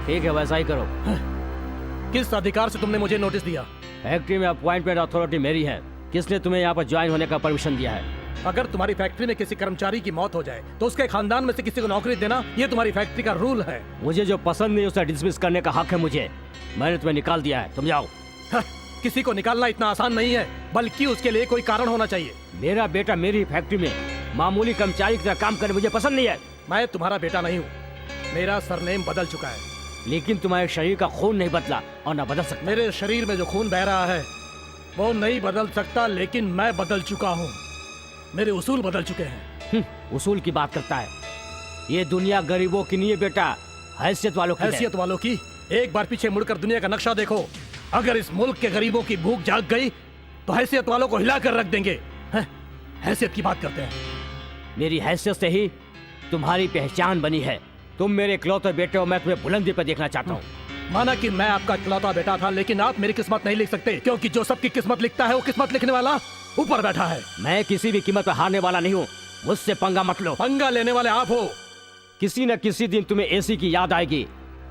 ठीक है, वैसा ही करो। किस अधिकार से तुमने मुझे नोटिस दिया? फैक्ट्री में अपॉइंटमेंट अथॉरिटी मेरी है। किसने तुम्हें यहाँ पर ज्वाइन होने का परमिशन दिया है? अगर तुम्हारी फैक्ट्री में किसी कर्मचारी की मौत हो जाए तो उसके खानदान में से किसी को नौकरी देना ये तुम्हारी फैक्ट्री का रूल है। मुझे जो पसंद नहीं उसे डिसमिस करने का हक है मुझे। मैंने तुम्हें निकाल दिया है, तुम जाओ। किसी को निकालना इतना आसान नहीं है, बल्कि उसके लिए कोई कारण होना चाहिए। मेरा बेटा मेरी फैक्ट्री में मामूली कर्मचारी की तरह काम करे मुझे पसंद नहीं है। मैं तुम्हारा बेटा नहीं हूँ, मेरा सरनेम बदल चुका है। लेकिन तुम्हारे शरीर का खून नहीं बदला और न बदल सकता। मेरे शरीर में जो खून बह रहा है वो नहीं बदल सकता, लेकिन मैं बदल चुका हूँ। मेरे उसूल बदल चुके हैं। उसूल की बात करता है। ये दुनिया गरीबों की नहीं है बेटा, हैसियत वालों की। हैसियत वालों की? एक बार पीछे मुड़कर दुनिया का नक्शा देखो। अगर इस मुल्क के गरीबों की भूख जाग गई तो हैसियत वालों को हिलाकर रख देंगे। हैसियत की बात करते हैं। मेरी हैसियत से ही तुम्हारी पहचान बनी है। तुम मेरे इकलौते बेटे हो, मैं तुम्हें बुलंदी पर देखना चाहता हूँ। माना कि मैं आपका इकलौता बेटा था, लेकिन आप मेरी किस्मत नहीं लिख सकते, क्योंकि जो सबकी किस्मत लिखता है वो किस्मत लिखने वाला ऊपर बैठा है। मैं किसी भी कीमत पर हारने वाला नहीं हूँ, मुझसे पंगा मत लो। पंगा लेने वाले आप हो। किसी न किसी दिन तुम्हें एसी की याद आएगी,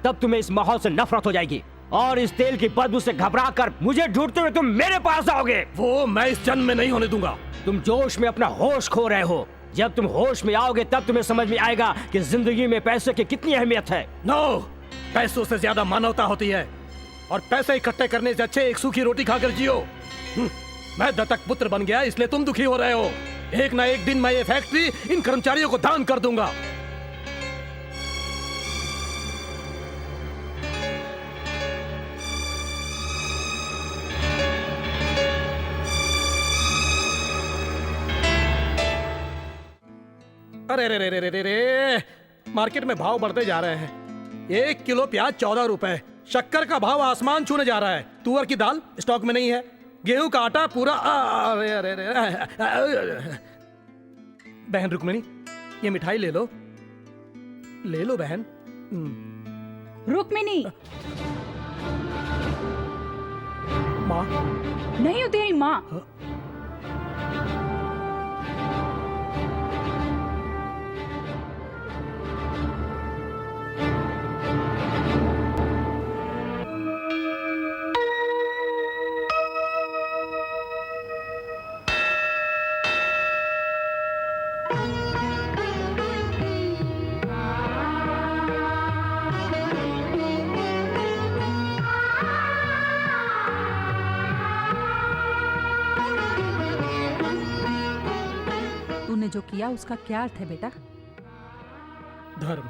तब तुम्हें इस माहौल से नफरत हो जाएगी और इस तेल की बदबू से घबरा कर मुझे ढूंढते हुए तुम मेरे पास आओगे। वो मैं इस जन्म में नहीं होने दूंगा। तुम जोश में अपना होश खो रहे हो। जब तुम होश में आओगे तब तुम्हें समझ में आएगा कि जिंदगी में पैसे की कितनी अहमियत है। नो, पैसों से ज्यादा मानवता होती है, और पैसे इकट्ठे करने से अच्छे एक सूखी रोटी खाकर जियो। मैं दत्तक पुत्र बन गया, इसलिए तुम दुखी हो रहे हो। एक ना एक दिन मैं ये फैक्ट्री इन कर्मचारियों को दान कर दूंगा। अरे रे रे रे रे रे, मार्केट में भाव बढ़ते जा रहे हैं। 1 किलो प्याज 14 रुपए, शक्कर का भाव आसमान छूने जा रहा है, तुअर की दाल स्टॉक में नहीं है, गेहूं का आटा पूरा। अरे अरे अरे, बहन रुक्मिणी, ये मिठाई ले लो, ले लो बहन। रुक्मिणी, माँ नहीं हो तेरी माँ। जो किया उसका क्या अर्थ है बेटा? धर्म।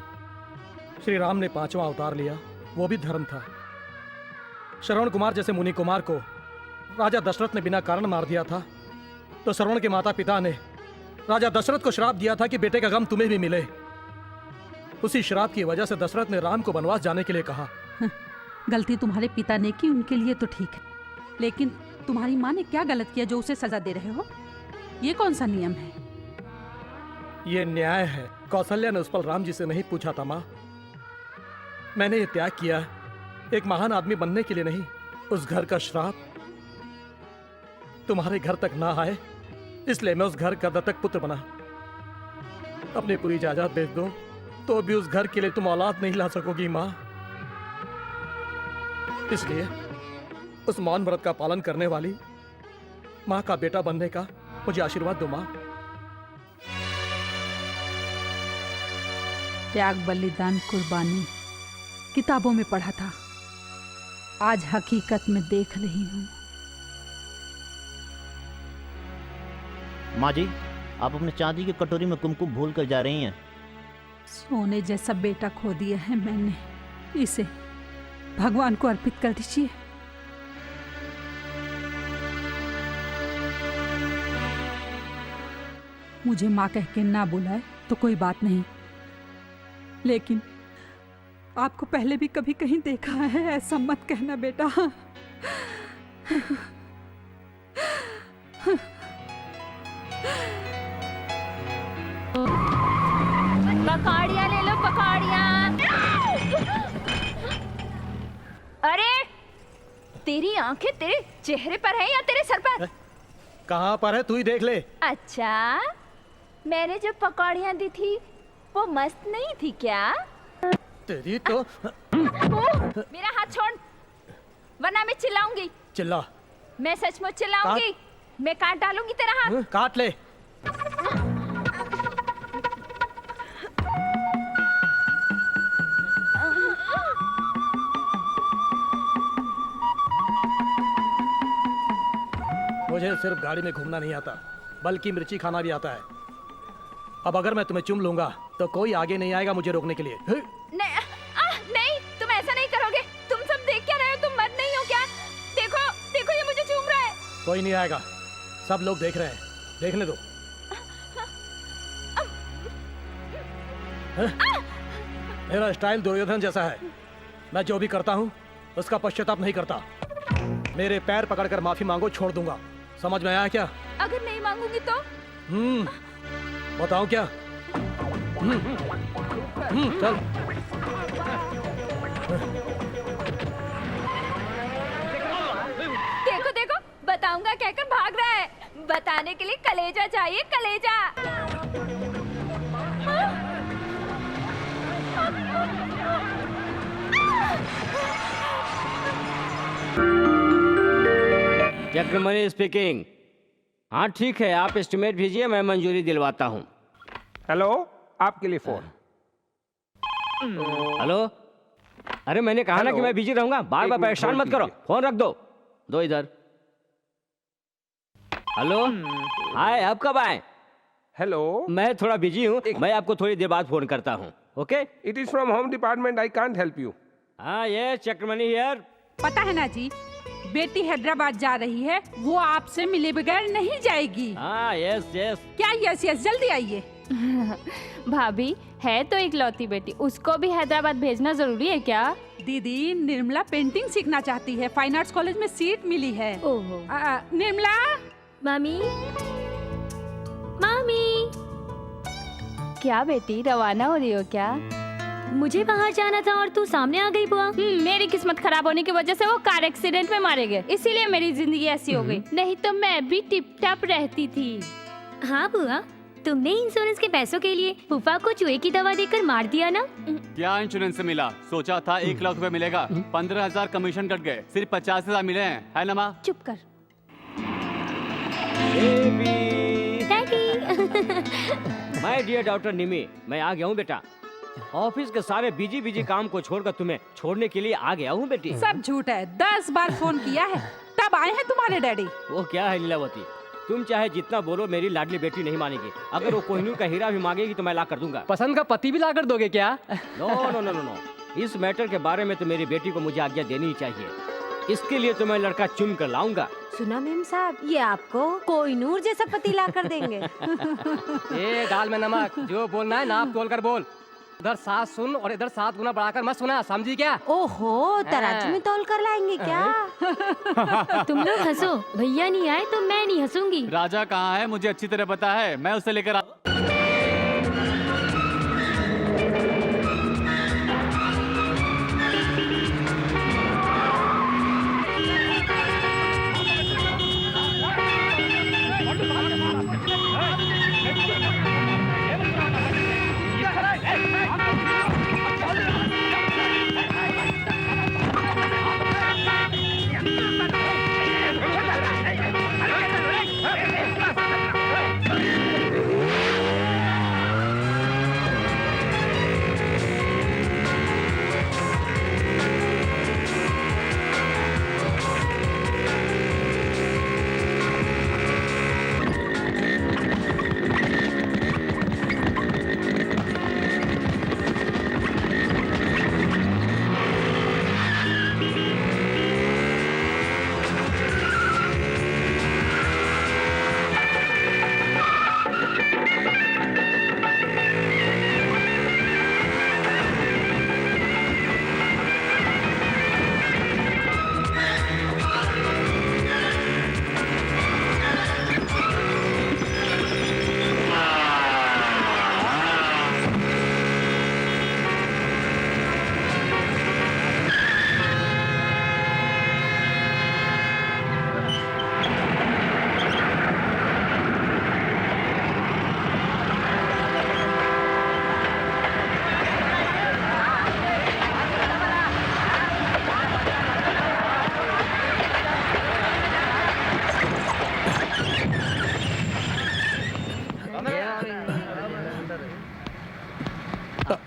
श्री राम ने 5वां अवतार लिया, वो भी धर्म था। श्रवण कुमार जैसे मुनि कुमार को राजा दशरथ ने बिना कारण मार दिया था, तो श्रवण के माता पिता ने राजा दशरथ को श्राप दिया था कि बेटे का गम तुम्हें भी मिले। उसी श्राप की वजह से दशरथ ने राम को वनवास जाने के लिए कहा। गलती तुम्हारे पिता ने की, उनके लिए तो ठीक है, लेकिन तुम्हारी माँ ने क्या गलत किया जो उसे सजा दे रहे हो? ये कौन सा नियम है? ये न्याय है। कौशल्या ने उस पल राम जी से नहीं पूछा था माँ। मैंने ये त्याग किया एक महान आदमी बनने के लिए नहीं। उस घर का श्राप तुम्हारे घर तक ना आए, इसलिए मैं उस घर का दत्तक पुत्र बना। अपनी पूरी जायदाद बेच दो तो भी उस घर के लिए तुम औलाद नहीं ला सकोगी माँ। इसलिए उस मौन व्रत का पालन करने वाली माँ का बेटा बनने का मुझे आशीर्वाद दो माँ। त्याग, बलिदान, कुर्बानी किताबों में पढ़ा था, आज हकीकत में देख रही हूँ। माँ जी, आप अपने चांदी की कटोरी में कुमकुम भूल कर जा रही हैं। सोने जैसा बेटा खो दिया है मैंने, इसे भगवान को अर्पित कर दीजिए। मुझे माँ कह के ना बुलाए तो कोई बात नहीं, लेकिन आपको पहले भी कभी कहीं देखा है, ऐसा मत कहना बेटा। पकौड़ियाँ ले लो, पकौड़ियाँ। अरे तेरी आंखें तेरे चेहरे पर है या तेरे सर पर? कहाँ पर है तू ही देख ले। अच्छा, मैंने जो पकौड़ियाँ दी थी वो मस्त नहीं थी क्या? तेरी तो मेरा हाथ छोड़, वरना मैं चिल्लाऊंगी। चिल्ला। मैं सचमुच चिल्लाऊंगी। मैं काट डालूंगी तेरा हाथ। काट ले। मुझे सिर्फ गाड़ी में घूमना नहीं आता, बल्कि मिर्ची खाना भी आता है। अब अगर मैं तुम्हें चुम लूंगा तो कोई आगे नहीं आएगा मुझे रोकने के लिए। नहीं, नहीं, तुम ऐसा नहीं करोगे। तुम सब देख क्या रहे हो? तुम मर्द नहीं हो क्या? देखो, देखो, ये मुझे चूम रहा है। कोई नहीं आएगा, सब लोग देख रहे हैं, देखने दो। मेरा स्टाइल दुर्योधन जैसा है, मैं जो भी करता हूँ उसका पश्चाताप नहीं करता। मेरे पैर पकड़कर माफी मांगो, छोड़ दूंगा। समझ में आया क्या? अगर नहीं मांगूंगी तो? बताओ क्या? चल। देखो, देखो, बताऊंगा कहकर भाग रहा है। बताने के लिए कलेजा चाहिए, कलेजा। चक्रमणि स्पीकिंग। हाँ ठीक है, आप एस्टिमेट भेजिए, मैं मंजूरी दिलवाता हूँ। हेलो, आपके लिए फोन। हेलो, अरे मैंने कहा ना कि मैं बिजी रहूंगा। बार बार परेशान मत करो, फोन रख दो। दो इधर। हेलो, हाय, आप कब आए? हेलो, मैं थोड़ा बिजी हूँ, मैं आपको थोड़ी देर बाद फोन करता हूँ। Okay? It is from home department, I can't help you. हाँ, ये चक्रमणि हियर। पता है ना जी, बेटी हैदराबाद जा रही है, वो आपसे मिले बगैर नहीं जाएगी। हाँ, यस यस। क्या यस यस? जल्दी आइए। भाभी, है तो इकलौती बेटी, उसको भी हैदराबाद भेजना जरूरी है क्या? दीदी, निर्मला पेंटिंग सीखना चाहती है, फाइन आर्ट्स कॉलेज में सीट मिली है। ओहो। निर्मला, मामी, मामी। क्या बेटी, रवाना हो रही हो क्या? मुझे बाहर जाना था और तू सामने आ गई बुआ। मेरी किस्मत खराब होने की वजह से वो कार एक्सीडेंट में मारे गए, इसीलिए मेरी जिंदगी ऐसी हो गई। नहीं तो मैं भी टिप टाप रहती थी। हाँ बुआ, तुमने इंश्योरेंस के पैसों के लिए फूफा को चूहे की दवा देकर मार दिया ना। क्या इंश्योरेंस से मिला? सोचा था 1 लाख रुपए मिलेगा, 15,000 कमीशन कट गए, सिर्फ 50,000 मिले हैं, है ना माँ? चुप कर। माय डियर डॉक्टर निमी, मैं आ गया हूँ बेटा। ऑफिस के सारे बिजी काम को छोड़कर तुम्हें छोड़ने के लिए आ गया हूँ बेटी। सब झूठ है, 10 बार फोन किया है, तब आए हैं तुम्हारे डैडी। वो क्या है लीलावती, तुम चाहे जितना बोलो मेरी लाडली बेटी नहीं मानेगी। अगर वो कोहिनूर का हीरा भी मांगेगी तो मैं ला कर दूंगा। पसंद का पति भी ला कर दोगे क्या? No no no no no, इस मैटर के बारे में तो मेरी बेटी को मुझे आज्ञा देनी ही चाहिए। इसके लिए तो मैं लड़का चुन कर लाऊंगा। सुना मेम साहब, ये आपको कोहिनूर जैसा पति ला कर देंगे। ए दाल में नमक, जो बोलना है नाप तोल कर बोल। उधर 7 सुन और इधर 7 गुना बढ़ाकर मत सुना, समझी क्या? ओहो, तराजू में तौल कर लाएंगे क्या? तुम लोग हंसो, भैया नहीं आए तो मैं नहीं हंसूंगी। राजा कहाँ है मुझे अच्छी तरह पता है, मैं उसे लेकर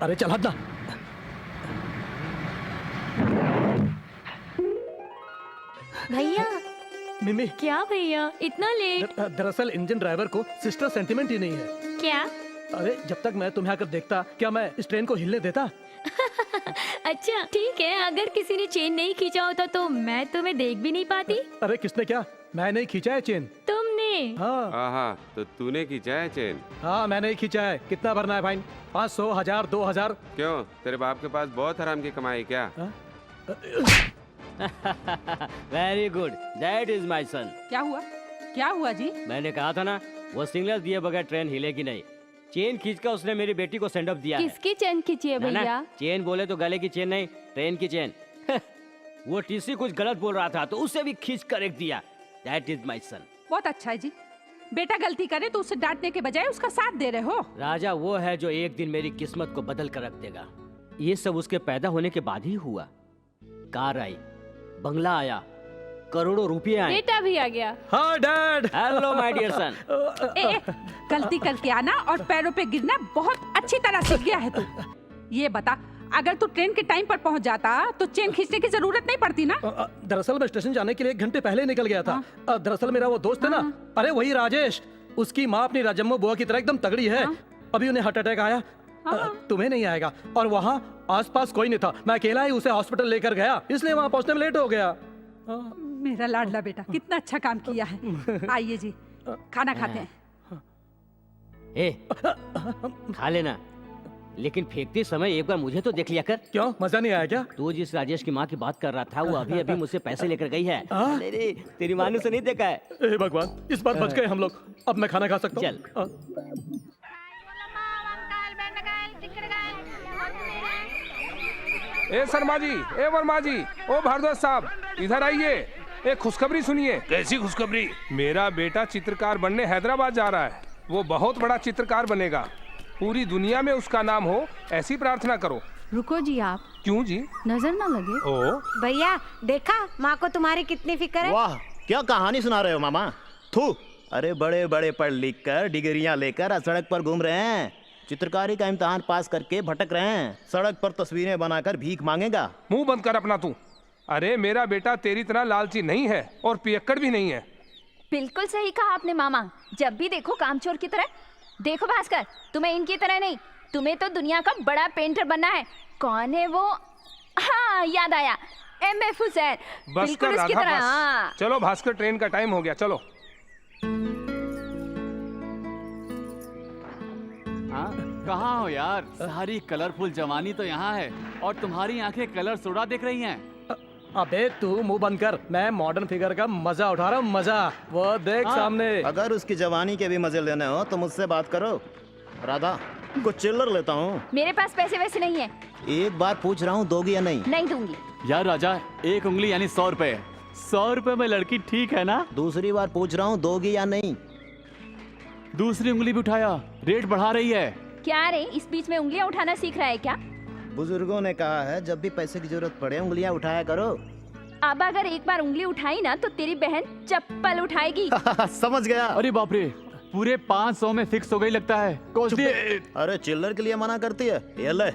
अरे चल हट ना। भैया मिमी, क्या भैया इतना लेट? दरअसल इंजन ड्राइवर को सिस्टर सेंटिमेंट ही नहीं है। क्या? अरे जब तक मैं तुम्हें आकर देखता, क्या मैं इस ट्रेन को हिलने देता? अच्छा ठीक है, अगर किसी ने चेन नहीं खींचा होता तो मैं तुम्हें देख भी नहीं पाती। अरे किसने क्या? मैं नहीं खींचा है चेन। तुमने? हाँ हाँ, तो तूने खींचा है चेन? हाँ मैंने ही खींचा है। कितना भरना है फाइन? 500, 1000, 2000? क्यों, तेरे बाप के पास बहुत हराम की कमाई क्या? Very good, that is my son. क्या हुआ? क्या हुआ जी? मैंने कहा था ना, वो सिग्नल दिए बगैर ट्रेन हिलेगी नहीं। चेन खींचकर उसने मेरी बेटी को सेंड ऑफ दिया है। किसकी चेन खींची है ना, ना, भैया? चेन बोले तो गले की चेन नहीं, ट्रेन की चेन। वो टीसी कुछ गलत बोल रहा था तो उसे भी खींच कर रख दिया। That is my son. बहुत अच्छा है जी। बेटा गलती करे तो उसे डांटने के बजाय उसका साथ दे रहे हो। राजा वो है जो एक दिन मेरी किस्मत को बदल कर रख देगा। ये सब उसके पैदा होने के बाद ही हुआ। कार आई, बंगला आया, करोड़ों रुपए आए। बेटा भी आ गया। हाँ dad. Hello my dear son. ए, गलती करके आना और पैरों पे गिरना बहुत अच्छी तरह सीख गया है तू। ये बता, अगर तू ट्रेन के टाइम पर पहुंच जाता तो चेन खींचने की जरूरत नहीं पड़ती ना। दरअसल मैं स्टेशन जाने के लिए 1 घंटे पहले निकल गया था। दरअसल मेरा वो दोस्त है ना, अरे वही राजेश, उसकी माँ अपनी राजम्मा बुआ की तरह एकदम तगड़ी है। अभी उन्हें हार्ट अटैक आया। तुम्हें नहीं आएगा। और वहाँ आसपास कोई नहीं था, मैं अकेला ही उसे हॉस्पिटल लेकर गया, इसलिए वहाँ पहुँचने में लेट हो गया। मेरा लाडला बेटा कितना अच्छा काम किया है। आइए जी, खाना खाते हैं। ए, खा लेना, लेकिन फेंकते समय एक बार मुझे तो देख लिया कर। क्यों, मजा नहीं आया क्या? तू जिस राजेश की माँ की बात कर रहा था वो अभी अभी मुझसे पैसे लेकर गई है। अरे तेरी माँ ने उसे नहीं देखा है। ए भगवान, इस बार बच गए हम लोग। अब मैं खाना खा सकता हूँ? चल। ए शर्मा जी, ए वर्मा जी, ओ भारद्वाज साहब, इधर आइए। एक खुशखबरी सुनिए। कैसी खुशखबरी? मेरा बेटा चित्रकार बनने हैदराबाद जा रहा है। वो बहुत बड़ा चित्रकार बनेगा, पूरी दुनिया में उसका नाम हो, ऐसी प्रार्थना करो। रुको जी आप। क्यों जी? नजर ना लगे। ओ भैया देखा माँ को तुम्हारी कितनी फिक्र है। वाह, क्या कहानी सुना रहे हो मामा। थू, अरे बड़े बड़े पढ़ लिख कर डिग्रियां लेकर सड़क पर घूम रहे हैं, चित्रकारी का इम्तिहान पास करके भटक रहे हैं, सड़क पर तस्वीरें बनाकर भीख मांगेगा। मुंह बंद कर अपना तू। अरे मेरा बेटा तेरी तरह लालची नहीं है और पियक्कड़ भी नहीं है। बिल्कुल सही कहा आपने मामा, जब भी देखो कामचोर की तरह। देखो भास्कर, तुम्हें इनकी तरह नहीं, तुम्हें तो दुनिया का बड़ा पेंटर बनना है। कौन है वो? हाँ याद आया, MF हुसैन। बस बिल्कुल कर उसकी राधा, तरह। बस। हाँ। चलो भास्कर, ट्रेन का टाइम हो गया, चलो। हाँ, कहाँ हो यार? सारी कलरफुल जवानी तो यहाँ है और तुम्हारी आंखें कलर सोडा देख रही हैं। अबे तू मुंह बंद कर, मैं मॉडर्न फिगर का मजा उठा रहा हूँ। मजा वो देख सामने। अगर उसकी जवानी के भी मजे लेने हो तो मुझसे बात करो। राधा, कुछ चिल्लर लेता हूँ। मेरे पास पैसे वैसे नहीं है। एक बार पूछ रहा हूँ, दोगी या नहीं? नहीं दूंगी। यार राजा, 1 उंगली यानी 100 रुपए। 100 रुपए में लड़की ठीक है ना? दूसरी बार पूछ रहा हूँ, दोगी या नहीं? दूसरी उंगली भी उठाया, रेट बढ़ा रही है। क्या रे, इस बीच में उंगलियां उठाना सीख रहा है क्या? बुजुर्गों ने कहा है जब भी पैसे की जरूरत पड़े उंगलियां उठाया करो। अब अगर एक बार उंगली उठाई ना तो तेरी बहन चप्पल उठाएगी। समझ गया। अरे बाप रे, पूरे 500 में फिक्स हो गई लगता है। अरे चिल्लर के लिए मना करती है, ये ले।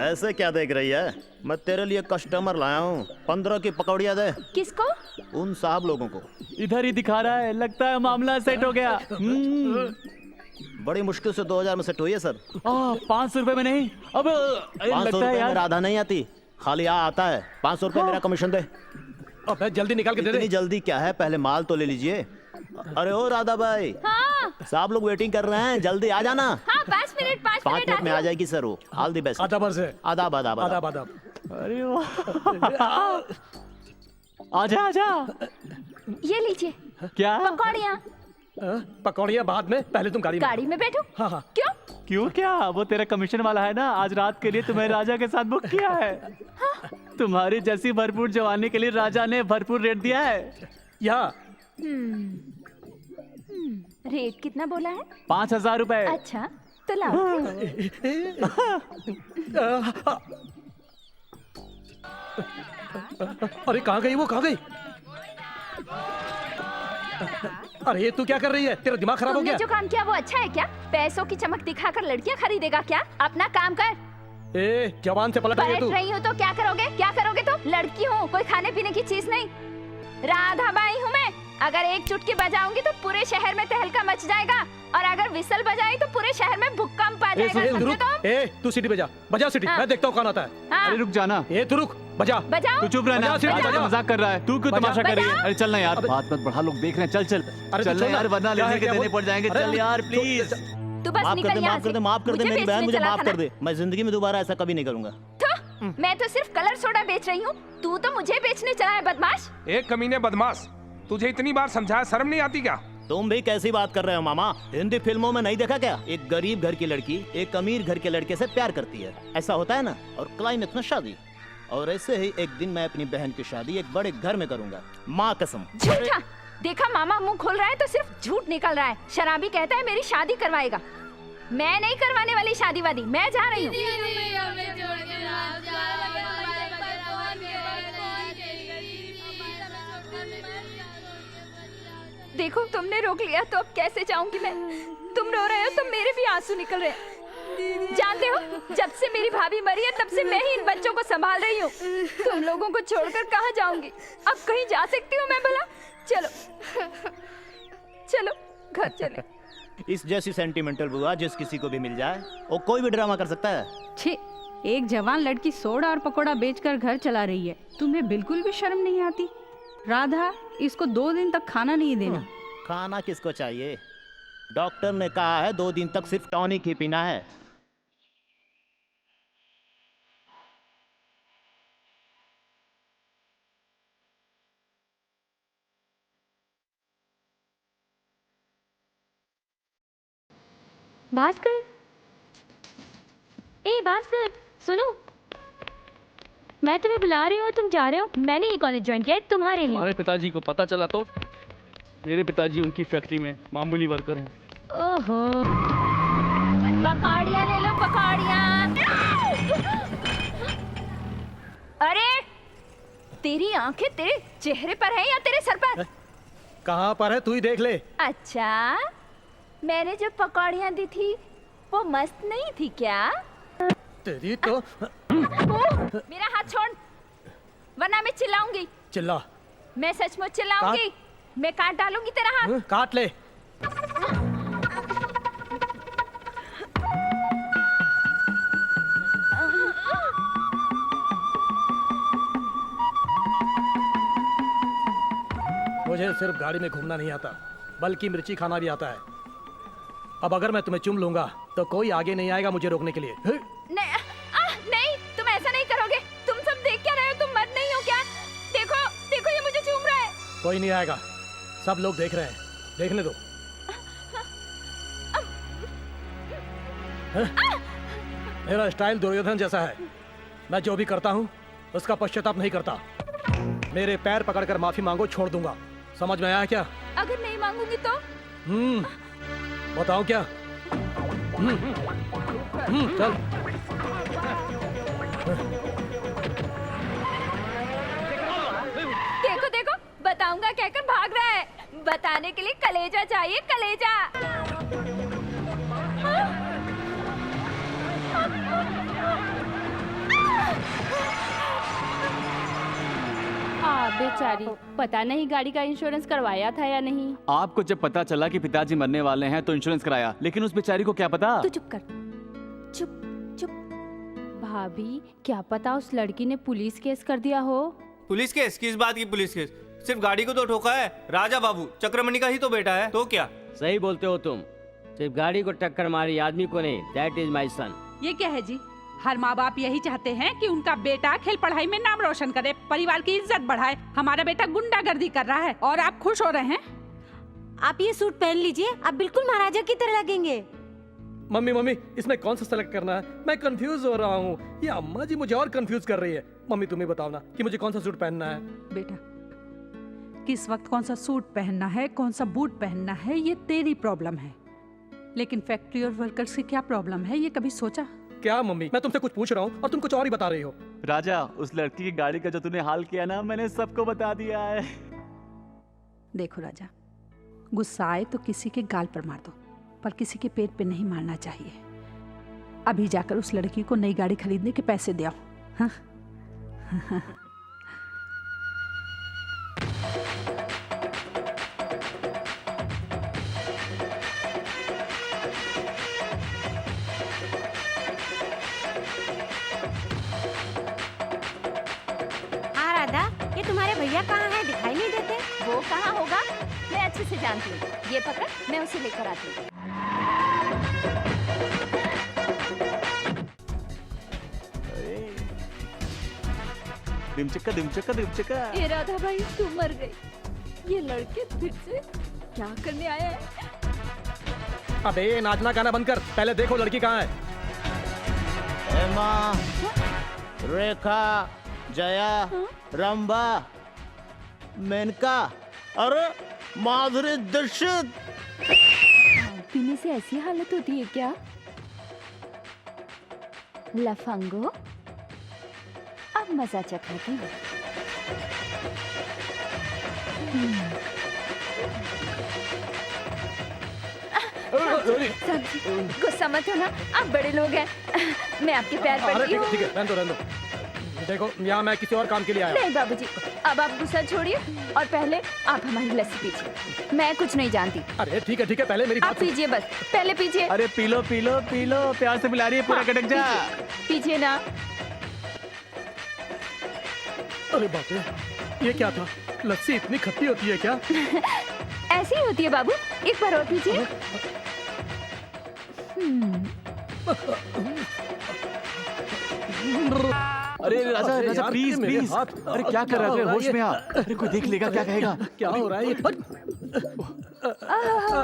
ऐसे क्या देख रही है? मैं तेरे लिए कस्टमर लाया हूँ, 15 की पकौड़िया दे। किसको? उन साहब लोगों को। इधर ही दिखा रहा है, लगता है मामला सेट हो गया। बड़ी मुश्किल से 2000 में सेट हुई है सर। 500 रुपए में नहीं। अब 500 रुपए में राधा नहीं आती, खाली आता है। 500 रुपए मेरा कमीशन दे। अबे जल्दी निकाल के दे दे। इतनी जल्दी क्या है, पहले माल तो ले लीजिए। अरे ओ राधा भाई, हाँ। साहब लोग वेटिंग कर रहे हैं, जल्दी आ जाना। हाँ, 5 मिनट 5 मिनट में आ जाएगी सर। वो ऑल दी बेस्ट। आदाब से। आदाब आदाब आदाब आदाब। अरे आजा आजा। ये लीजिए। क्या? पकौड़ियाँ। पकौड़ियाँ बाद में, पहले तुम गाड़ी में बैठो। हाँ हाँ। क्यों? क्यों क्या? वो तेरा कमीशन वाला है ना, आज रात के लिए तुम्हें राजा के साथ बुक किया है। हाँ? तुम्हारी जैसी भरपूर जवानी के लिए राजा ने भरपूर रेट दिया है। यहाँ रेट कितना बोला है? 5000 रुपए। अच्छा तो लाओ। अरे कहाँ गई वो, कहाँ गई? अरे तू क्या कर रही है? तेरा दिमाग खराब हो तुमने गया? जो काम किया वो अच्छा है क्या? पैसों की चमक दिखाकर लड़कियां खरीदेगा क्या? अपना काम कर। ए, जवान से पलट रही है बैठ तू। रही हूँ तो क्या करोगे? क्या करोगे तुम? लड़की हूँ, कोई खाने पीने की चीज नहीं। राधा बाई हूँ मैं। अगर एक चुटकी बजाऊंगी तो पूरे शहर में तहलका मच जाएगा, और अगर विसल बजाई तो पूरे शहर में भूकंप आ जाएगा। समझे तुम? तू सीटी बजा सीटी। हाँ। मैं देखता हूँ कौन आता है। हाँ। अरे रुक जाना। तू रुक, बजा। बजाओ। तू चुप रहना। बजा, राजा बजा। मजाक कर रहा है, तू क्यों बजा। तमाशा कर रही है? बजा। अरे चल ना यार, अबे- बात मत बढ़ा, लोग देख रहे हैं। चल चल अरे तू चल चल ना यार, ना। वरना क्या है, लेने के क्या देने बोल- पड़ जाएंगे। अरे चल यार प्लीज। तू बस माफ कर निकल दे, यहाँ माफ कर से। दे, माफ कर दे मुझे मेरी बहन, बेचने मुझे चला माफ था कर ना। दे। मैं जिंदगी में दोबारा ऐसा कभी नहीं करूंगा। मैं तो सिर्फ कलर सोडा बेच रही हूँ, तू तो मुझे बेचने चला है बदमाश। एक कमीने बदमाश, तुझे इतनी बार समझाया, शर्म नहीं आती क्या? तुम भी कैसी बात कर रहे हो मामा? हिंदी फिल्मों में नहीं देखा क्या? एक गरीब घर की लड़की एक अमीर घर के लड़के से प्यार करती है, ऐसा होता है ना, और क्लाइमेक्स में शादी। और ऐसे ही एक दिन मैं अपनी बहन की शादी एक बड़े घर में करूंगा, माँ कसम। झूठा। देखा मामा मुंह खोल रहा है तो सिर्फ झूठ निकल रहा है। शराबी कहता है मेरी शादी करवाएगा। मैं नहीं करवाने वाली शादी वादी, मैं जा रही हूँ। देखो तुमने रोक लिया तो अब कैसे जाऊंगी मैं? तुम रो रहे हो तो मेरे भी आंसू निकल रहे हैं। जानते हो, जब से मेरी भाभी मरी है तब से मैं ही इन बच्चों को संभाल रही हूँ। तुम लोगों को छोड़कर कहाँ जाऊंगी? अब कहीं जा सकती हूँ मैं भला? चलो चलो घर चले। इस जैसी सेंटिमेंटल बुआ जिस किसी को भी मिल जाए वो कोई भी ड्रामा कर सकता है। छे, एक जवान लड़की सोडा और पकोड़ा बेचकर घर चला रही है, तुम्हें बिल्कुल भी शर्म नहीं आती? राधा, इसको 2 दिन तक खाना नहीं देना। खाना किसको चाहिए? डॉक्टर ने कहा है 2 दिन तक सिर्फ टॉनिक ही पीना है। भास्कर, ए भास्कर, सुनो, मैं तुम्हें बुला रही हूँ, तुम जा रहे हो। मैंने ये कॉलेज ज्वाइन किया है तुम्हारे लिए। हमारे पिताजी को पता चला तो? मेरे पिताजी उनकी फैक्ट्री में मामूली वर्कर हैं। ओहो, पकौड़ियाँ ले लो, पकौड़ियाँ। अरे तेरी आंखें तेरे चेहरे पर है या तेरे सर पर? कहाँ पर है तू ही देख ले। अच्छा, मैंने जो पकौड़ियाँ दी थी वो मस्त नहीं थी क्या? तेरी तो मेरा हाथ छोड़, वरना मैं चिल्लाऊंगी। चिल्ला। मैं सचमुच चिल्लाऊंगी। मैं काट डालूंगी तेरा हाथ। काट ले। मुझे सिर्फ गाड़ी में घूमना नहीं आता, बल्कि मिर्ची खाना भी आता है। अब अगर मैं तुम्हें चूम लूंगा तो कोई आगे नहीं आएगा मुझे रोकने के लिए। नहीं, तुम ऐसा नहीं करोगे। तुम सब देख क्या रहे हो? तुम मर्द नहीं हो क्या? देखो, देखो ये मुझे चूम रहा है। कोई नहीं आएगा, सब लोग देख रहे हैं, देखने दो। मेरा स्टाइल दुर्योधन जैसा है, मैं जो भी करता हूँ उसका पश्चाताप नहीं करता। मेरे पैर पकड़कर माफी मांगो, छोड़ दूंगा। समझ में आया क्या? अगर नहीं मांगूंगी तो? बताओ क्या? चल। देखो देखो, बताऊंगा कहकर भाग रहा है। बताने के लिए कलेजा चाहिए, कलेजा। बेचारी, पता नहीं गाड़ी का इंश्योरेंस करवाया था या नहीं। आपको जब पता चला कि पिताजी मरने वाले हैं तो इंश्योरेंस कराया, लेकिन उस बेचारी को क्या पता? तू चुप कर, चुप चुप। भाभी, क्या पता उस लड़की ने पुलिस केस कर दिया हो। Police case? किस बात की पुलिस केस? सिर्फ गाड़ी को तो ठोका है। राजा बाबू चक्रमणि का ही तो बेटा है, तो क्या? सही बोलते हो तुम, सिर्फ गाड़ी को टक्कर मारी, आदमी को नहीं। दैट इज माई सन। ये क्या है जी? हर माँ बाप यही चाहते हैं कि उनका बेटा खेल पढ़ाई में नाम रोशन करे, परिवार की इज्जत बढ़ाए। हमारा बेटा गुंडागर्दी कर रहा है और आप खुश हो रहे हैं? आप ये सूट पहन लीजिए, आप बिल्कुल महाराजा की तरह लगेंगे। मम्मी, इसमें कौन सा सेलेक्ट करना है? मैं कंफ्यूज हो रहा हूँ। ये अम्मा जी मुझे और कंफ्यूज कर रही है। मम्मी तुम्हें बताओ ना कि मुझे कौन सा सूट पहनना है। बेटा, किस वक्त कौन सा सूट पहनना है, कौन सा बूट पहनना है, ये तेरी प्रॉब्लम है, लेकिन फैक्ट्री और वर्कर्स की क्या प्रॉब्लम है, ये कभी सोचा? क्या मम्मी, मैं तुमसे कुछ पूछ रहा हूँ और तुम कुछ और ही बता रही हो। राजा, उस लड़की की गाड़ी का जो तूने हाल किया ना, मैंने सबको बता दिया है। देखो राजा, गुस्सा आए तो किसी के गाल पर मार दो, पर किसी के पेट पे नहीं मारना चाहिए। अभी जाकर उस लड़की को नई गाड़ी खरीदने के पैसे दे आओ। हाँ? हाँ राधा, ये तुम्हारे भैया कहाँ हैं? दिखाई नहीं देते। वो कहाँ होगा, मैं अच्छे से जानती हूँ। ये पकड़, मैं उसे लेकर आती हूँ। दिमचक्का दिमचक्का दिमचक्का। ए राधा भाई, तू मर गई। ये लड़के फिर से क्या करने आए हैं? अबे नाचना गाना बंद कर, पहले देखो लड़की कहाँ है। हेमा, रेखा, जया, रंभा, मेनका, अरे माधुरी दीक्षित। पीने से ऐसी हालत होती है क्या? लफंगो, अब मजा चखाती हूँ। गुस्सा मत हो ना, आप बड़े लोग हैं। मैं आपके पैर अरे पड़ती ठीक हूँ। है ठीक है, रहने दो। देखो यहाँ मैं किसी और काम के लिए आया हूँ। नहीं बाबूजी, अब आप गुस्सा छोड़िए और पहले आप हमारी लस्सी पीजिए। मैं कुछ नहीं जानती। अरे ठीक है, पहले मेरी आप बात सुन। पीजिए, बस पहले पीजिए। अरे P low P low P low, प्यार से पिला रही है, पूरा कटक जा। पीजिए ना। अरे बाप रे, ये क्या था? लस्सी इतनी खट्टी होती है क्या? ऐसी ही होती है बाबू, एक बार और पीजिए। अरे राजा राजा प्लीज प्लीज, अरे क्या कर रहा है? होश में आ। अरे कोई देख लेगा क्या कहेगा? क्या हो रहा है ये?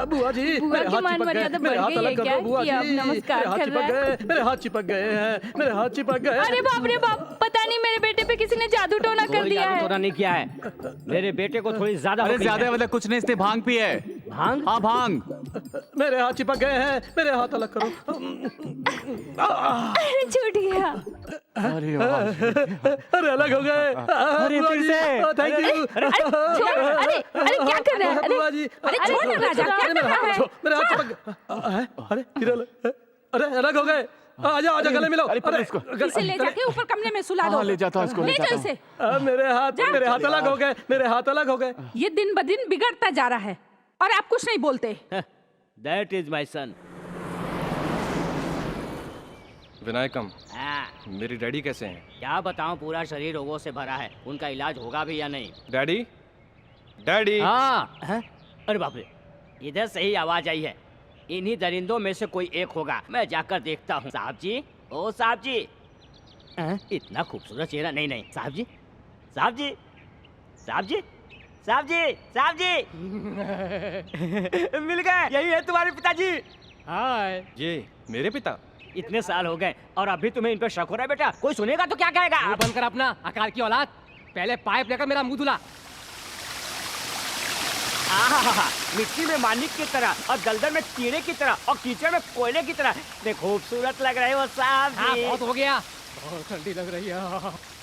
बुआ जी, बुआ मेरे की हाथ मान चिपक मर्यादा गए, मेरे बढ़ हाथ गई अलग है कर क्या दो बुआ कि अब जी। नमस्कार मेरे हाथ कर रहा चिपक है? गए, मेरे हाथ चिपक गए हैं, मेरे हाथ चिपक गए। अरे बाप रे बाप, पता नहीं मेरे बेटे पे किसी ने जादू टोना कर कोई दिया जादू है। टोना नहीं किया है। मेरे बेटे को थोड़ी ज्यादा हो अरे गई ज्यादा है। मतलब कुछ नहीं, इसने भांग पी है। भांग? हाँ भांग। मेरे हाथ चिपक गए हैं, मेरे हाथ अलग करो। अरे छूट गया। अरे वाह। अरे अलग हो गए। अरे फिर से। Thank you. अरे क्या कर रहा है? बुआ जी, अरे छोड़ ना राजा, क्या कर रहा है? मेरे हाथ चिपक गए। अरे फिर अरे अलग हो गए। आजा आजा, गले मिलो। अरे इसे ले जाके ऊपर कमरे में सुला दो। हाँ, ले जाता हूँ इसको, ले ले जाता जाओ हूँ। इसे। मेरे हाथ अलग हो गए, मेरे हाथ अलग हो गए। ये दिन ब दिन बिगड़ता जा रहा है और आप कुछ नहीं बोलते। That is my son. Vinayakam, मेरी डैडी कैसे हैं? क्या बताऊं, पूरा शरीर रोगों से भरा है। उनका इलाज होगा भी या नहीं? Daddy, daddy. हाँ। अरे बाप रे, इधर से ही आवाज आई है। इन्हीं दरिंदों में से कोई एक होगा। मैं जाकर देखता हूँ। साहब जी, ओ साहब जी। इतना खूबसूरत चेहरा। नहीं नहीं, साहब जी, साहब जी, साहब जी, साहब जी, साहब जी। मिल गए, यही है तुम्हारे पिताजी। हाय। ये मेरे पिता? इतने साल हो गए और अभी तुम्हें इन पर शक हो रहा है बेटा? कोई सुनेगा तो क्या कहेगा? मुंह बंद कर अपना अकाल की औलाद। पहले पाइप लेकर मेरा मुंह धुला। मिट्टी में मानिक की तरह और दलदल में कीड़े की तरह और कीचड़ में कोयले की तरह इतने खूबसूरत लग रहे हो साहब जी। बहुत हो गया, बहुत ठंडी लग रही है।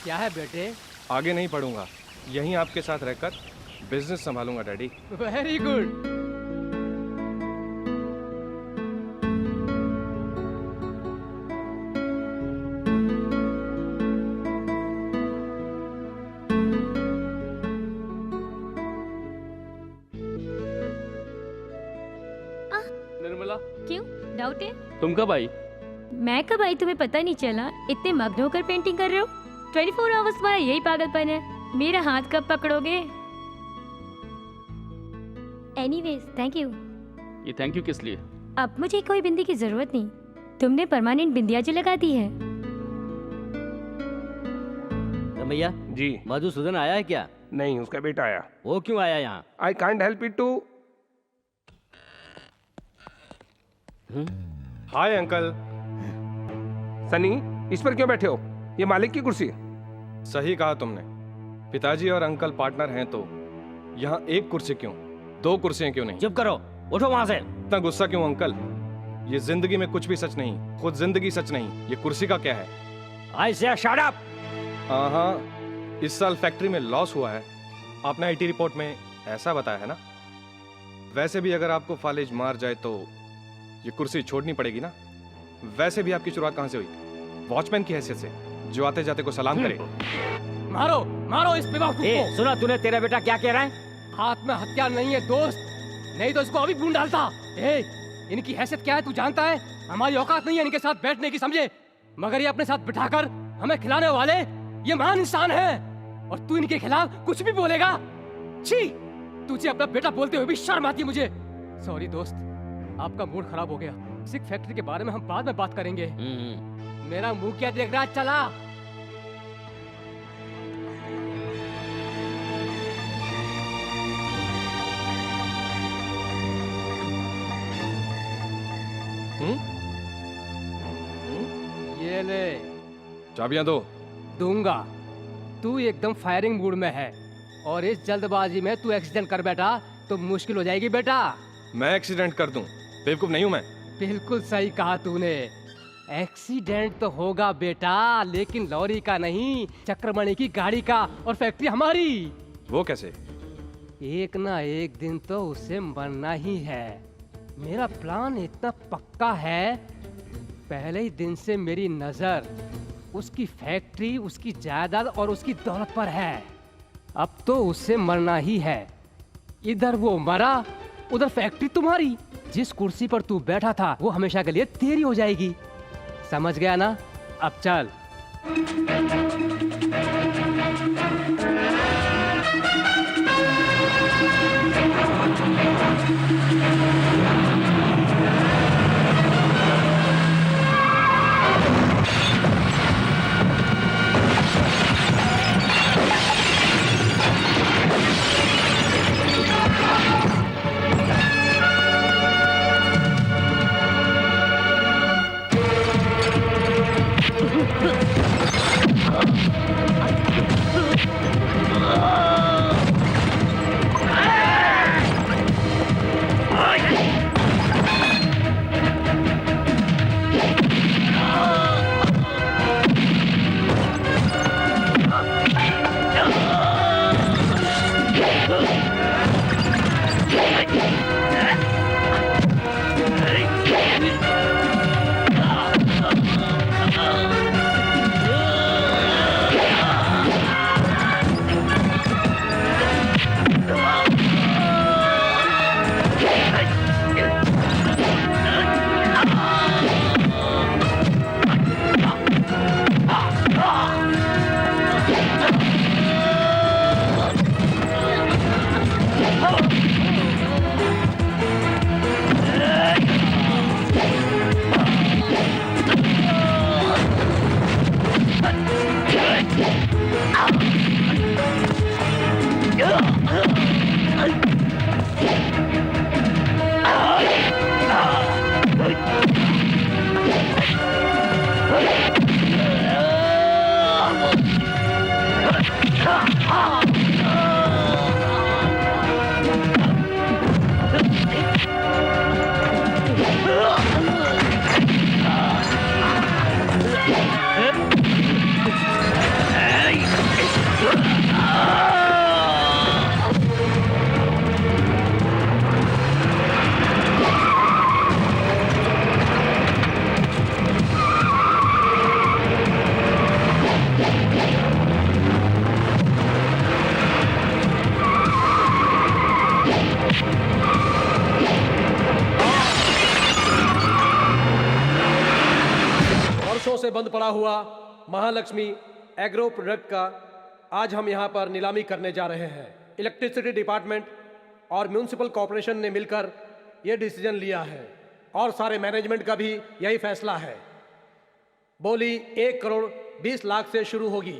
क्या है बेटे? आगे नहीं पढ़ूंगा, यहीं आपके साथ रहकर बिजनेस संभालूंगा डैडी। Very good. निर्मला, क्यों डाउट है? तुम कब आई? मैं कब आई तुम्हें पता नहीं चला? इतने मग्न होकर पेंटिंग कर रहे हो। 24 आवर्स तुम्हारा यही पागलपन है। मेरा हाथ कब पकड़ोगे? Anyways thank you. ये थैंक यू किस लिए? अब मुझे कोई बिंदी की जरूरत नहीं। तुमने परमानेंट बिंदिया जो लगा दी है। रमैया जी, मधुसूदन आया है क्या? नहीं, उसका बेटा आया। वो क्यों आया यहाँ? I can't help it to. Hi uncle. Sunny, इस पर क्यों बैठे हो? ये मालिक की कुर्सी है। सही कहा तुमने। पिताजी और अंकल पार्टनर हैं तो यहाँ एक कुर्सी क्यों, दो कुर्सियां क्यों नहीं? चुप करो, उठो वहां से। इतना गुस्सा क्यों अंकल? ये जिंदगी में कुछ भी सच नहीं, खुद जिंदगी सच नहीं। ये कुर्सी का क्या है? आई से शट अप। हाँ, इस साल फैक्ट्री में लॉस हुआ है। आपने आईटी रिपोर्ट में ऐसा बताया है ना? वैसे भी अगर आपको फालिज मार जाए तो ये कुर्सी छोड़नी पड़ेगी ना। वैसे भी आपकी शुरुआत कहाँ से हुई? वॉचमैन की हैसियत से, जो आते जाते को सलाम करे। मारो मारो इस बेवकूफ को। सुना तूने, तेरा बेटा क्या कह रहा है? हाथ में हथियार नहीं है दोस्त, नहीं तो इसको अभी ढूंढ डालता। इनकी हैसियत क्या है तू जानता है? हमारी औकात नहीं है इनके साथ बैठने की, समझे? मगर ये अपने साथ बिठाकर हमें खिलाने वाले ये महान इंसान है, और तू इनके खिलाफ कुछ भी बोलेगा? छी, तुझे अपना बेटा बोलते हुए भी शर्म आती है मुझे। सॉरी दोस्त, आपका मूड खराब हो गया। सिक फैक्ट्री के बारे में हम बाद में बात करेंगे। मेरा मुंह क्या देख रहा है? चला। ये ले चाबियां दो। दूंगा। तू एकदम फायरिंग मूड में है, और इस जल्दबाजी में तू एक्सीडेंट कर बैठा तो मुश्किल हो जाएगी बेटा। मैं एक्सीडेंट कर दूं? बेवकूफ नहीं हूं मैं। बिल्कुल सही कहा तूने। एक्सीडेंट तो होगा बेटा, लेकिन लॉरी का नहीं, चक्रमणि की गाड़ी का, और फैक्ट्री हमारी। वो कैसे? एक ना एक दिन तो उसे मरना ही है। मेरा प्लान इतना पक्का है, पहले ही दिन से मेरी नजर उसकी फैक्ट्री, उसकी जायदाद और उसकी दौलत पर है। अब तो उससे मरना ही है। इधर वो मरा, उधर फैक्ट्री तुम्हारी। जिस कुर्सी पर तू बैठा था वो हमेशा के लिए तेरी हो जाएगी। समझ गया ना? अब चल। से बंद पड़ा हुआ महालक्ष्मी एग्रो प्रोडक्ट का आज हम यहाँ पर नीलामी करने जा रहे हैं। इलेक्ट्रिसिटी डिपार्टमेंट और म्यूनिसिपल कॉर्पोरेशन ने मिलकर ये डिसीजन लिया है, और सारे मैनेजमेंट का भी यही फैसला है। बोली 1 करोड़ 20 लाख से शुरू होगी।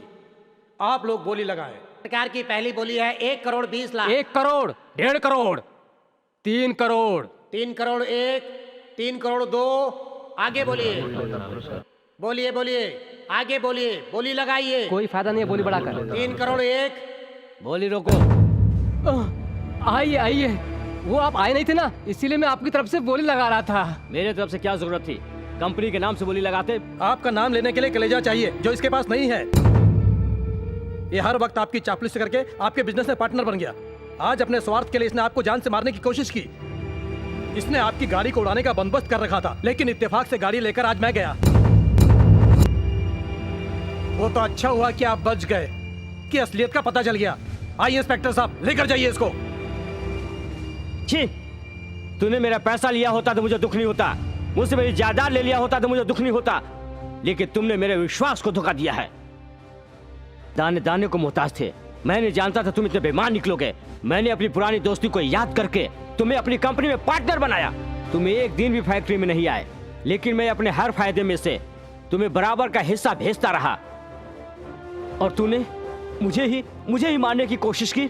आप लोग बोली लगाएं। सरकार की पहली बोली है 1 करोड़ 20 लाख। 1 करोड़, 1.5 करोड़, 3 करोड़, 3 करोड़ 1, 3 करोड़ 2। आगे बोलिए, बोलिए बोलिए, आगे बोलिए, बोली लगाइए। कोई फायदा नहीं है बोली बढ़ाकर। 3 करोड़ 1। बोली रोको। आइए आइए, वो आप आए नहीं थे ना, इसीलिए मैं आपकी तरफ से बोली लगा रहा था। मेरे तरफ से क्या जरूरत थी? कंपनी के नाम से बोली लगाते। आपका नाम लेने के लिए कलेजा चाहिए, जो इसके पास नहीं है। ये हर वक्त आपकी चापलूसी करके आपके बिजनेस में पार्टनर बन गया। आज अपने स्वार्थ के लिए इसने आपको जान से मारने की कोशिश की। इसने आपकी गाड़ी को उड़ाने का बंदोबस्त कर रखा था, लेकिन इत्तेफाक से गाड़ी लेकर आज मैं गया। वो तो अच्छा हुआ कि आप बच गए, कि असलियत का पता चल गया। आइए इंस्पेक्टर साहब, लेकर जाइए इसको। छी, तूने मेरा पैसा लिया होता तो मुझे दुख नहीं होता, मुझसे मेरी जायदाद ले लिया होता तो मुझे दुख नहीं होता, लेकिन तुमने मेरे विश्वास को धोखा दिया है। दाने दाने को मोहताज थे। मैंने जानता था तुम इतने बेईमान निकलोगे। मैंने अपनी पुरानी दोस्ती को याद करके तुम्हें अपनी कंपनी में पार्टनर बनाया। तुम एक दिन भी फैक्ट्री में नहीं आए, लेकिन मैं अपने हर फायदे में से तुम्हें बराबर का हिस्सा भेजता रहा, और तूने मुझे ही मारने की कोशिश की।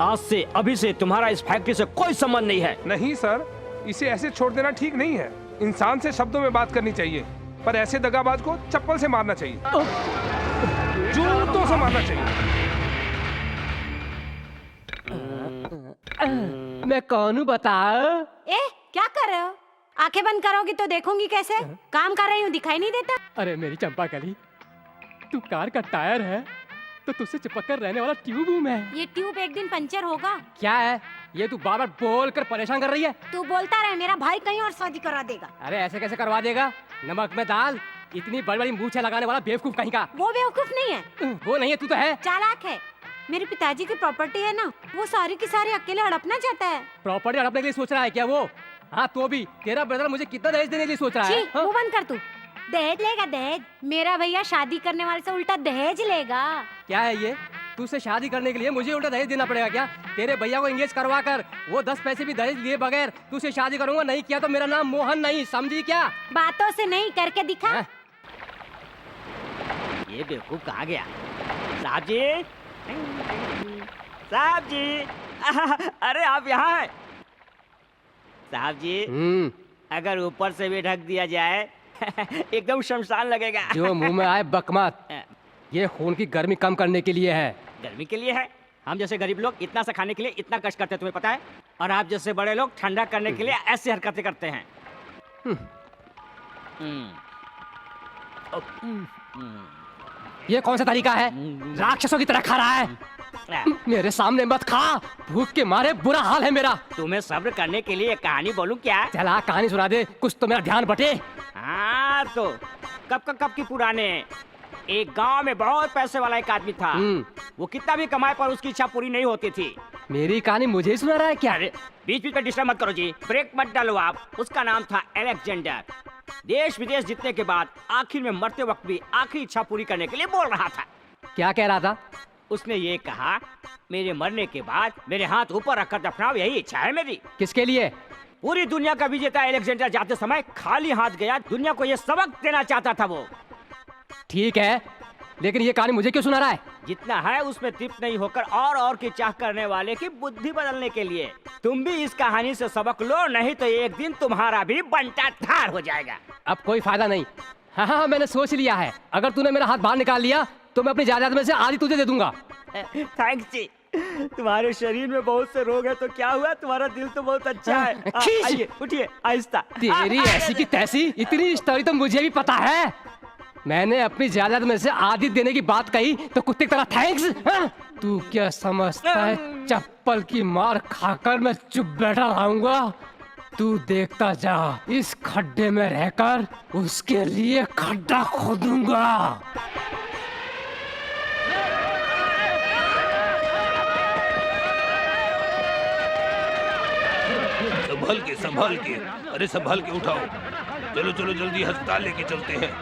आज से, अभी से तुम्हारा इस फैक्ट्री से कोई संबंध नहीं है। नहीं सर, इसे ऐसे छोड़ देना ठीक नहीं है। इंसान से शब्दों में बात करनी चाहिए, पर ऐसे दगाबाज को चप्पल से मारना चाहिए, जूतों से मारना चाहिए। मैं कौन हूँ बता? ए, क्या कर रहे हो? आंखें बंद करोगी तो देखूंगी कैसे? काम कर रही हूँ, दिखाई नहीं देता? अरे मेरी चंपा कली, तू कार का टायर है तो तुझसे चिपक कर रहने वाला ट्यूब हूँ मैं। ये ट्यूब एक दिन पंचर होगा। क्या है ये, तू बार बार बोल कर परेशान कर रही है? तू बोलता रहे, मेरा भाई कहीं और शादी करा देगा। अरे ऐसे कैसे करवा देगा? नमक में दाल, इतनी बड़ी बड़ी मूछें लगाने वाला बेवकूफ कहीं का। वो बेवकूफ नहीं है। वो नहीं है, तू तो है। चालाक है। मेरे पिताजी की प्रॉपर्टी है ना, वो सारी की सारी अकेले हड़पना चाहता है। प्रॉपर्टी हड़पने के लिए सोच रहा है क्या वो? हाँ तो भी तेरा ब्रदर मुझे कितना दहेज देने के लिए सोच रहा है? वो बंद कर तू। दहेज लेगा दहेज? मेरा भैया शादी करने वाले से उल्टा दहेज लेगा। क्या है ये? तुझसे शादी करने के लिए मुझे उल्टा दहेज देना पड़ेगा क्या? तेरे भैया को एंगेज करवा कर वो 10 पैसे भी दहेज लिए बगैर तुझसे शादी करूंगा। नहीं किया तो मेरा नाम मोहन नहीं, समझी क्या? बातों से नहीं, करके दिखा। ये बेवकूफ कहाँ गया? साहब जी, साहब जी, अरे आप यहाँ हैं? साहब जी, अगर ऊपर से भी ढक दिया जाए एकदम शमशान लगेगा। जो मुंह में आए बकमत। ये खून की गर्मी कम करने के लिए है। गर्मी के लिए है? हम जैसे गरीब लोग इतना सा खाने के लिए इतना कष्ट करते हैं, तुम्हें पता है? और आप जैसे बड़े लोग ठंडा करने के लिए ऐसी हरकतें करते हैं। ये कौन सा तरीका है? राक्षसों की तरह खा रहा है। मेरे सामने मत खा, भूख के मारे बुरा हाल है मेरा। तुम्हें सब्र करने के लिए कहानी बोलूं क्या? चला कहानी सुना दे, कुछ तो मेरा ध्यान बटे। हाँ तो कब की पुराने। एक गांव में बहुत पैसे वाला एक आदमी था। वो कितना भी कमाए पर उसकी इच्छा पूरी नहीं होती थी। मेरी कहानी मुझे ही सुना रहा है क्या? बीच बीच में डिस्टर्ब मत करो जी, ब्रेक मत डालो आप। उसका नाम था अलेक्जेंडर। देश विदेश जीतने के बाद आखिर में मरते वक्त भी आखिरी इच्छा पूरी करने के लिए बोल रहा था। क्या कह रहा था? उसने ये कहा, मेरे मरने के बाद मेरे हाथ ऊपर रखकर दफनाओ, यही इच्छा है मेरी। किसके लिए? पूरी दुनिया का विजेता अलेक्जेंडर जाते समय खाली हाथ गया। दुनिया को ये सबक देना चाहता था वो। ठीक है, लेकिन ये कहानी मुझे क्यों सुना रहा है? जितना है उसमें तृप्त नहीं होकर और की चाह करने वाले की बुद्धि बदलने के लिए। तुम भी इस कहानी से सबक लो, नहीं तो एक दिन तुम्हारा भी बंटा धार हो जाएगा। अब कोई फायदा नहीं। हाँ, मैंने सोच लिया है। अगर तूने मेरा हाथ बाहर निकाल लिया तो मैं अपनी जायदाद में से आधी तुझे दे दूंगा। थैंक्स जी। तुम्हारे शरीर में बहुत से रोग है तो क्या हुआ, तुम्हारा दिल तो बहुत अच्छा है। आइए उठिए आहिस्ता। तेरी ऐसी की तैसी इतनी स्टोरी तो मुझे भी पता है। मैंने अपनी जायदाद में से आधी देने की बात कही तो कुत्ते की तरह थैंक्स। तू क्या समझता है चप्पल की मार खाकर मैं चुप बैठा रहूंगा? तू देखता जा, इस खड्डे में रहकर उसके लिए खड्डा खोदूंगा। संभाल के, अरे संभाल के उठाओ। चलो चलो जल्दी अस्पताल लेके चलते हैं।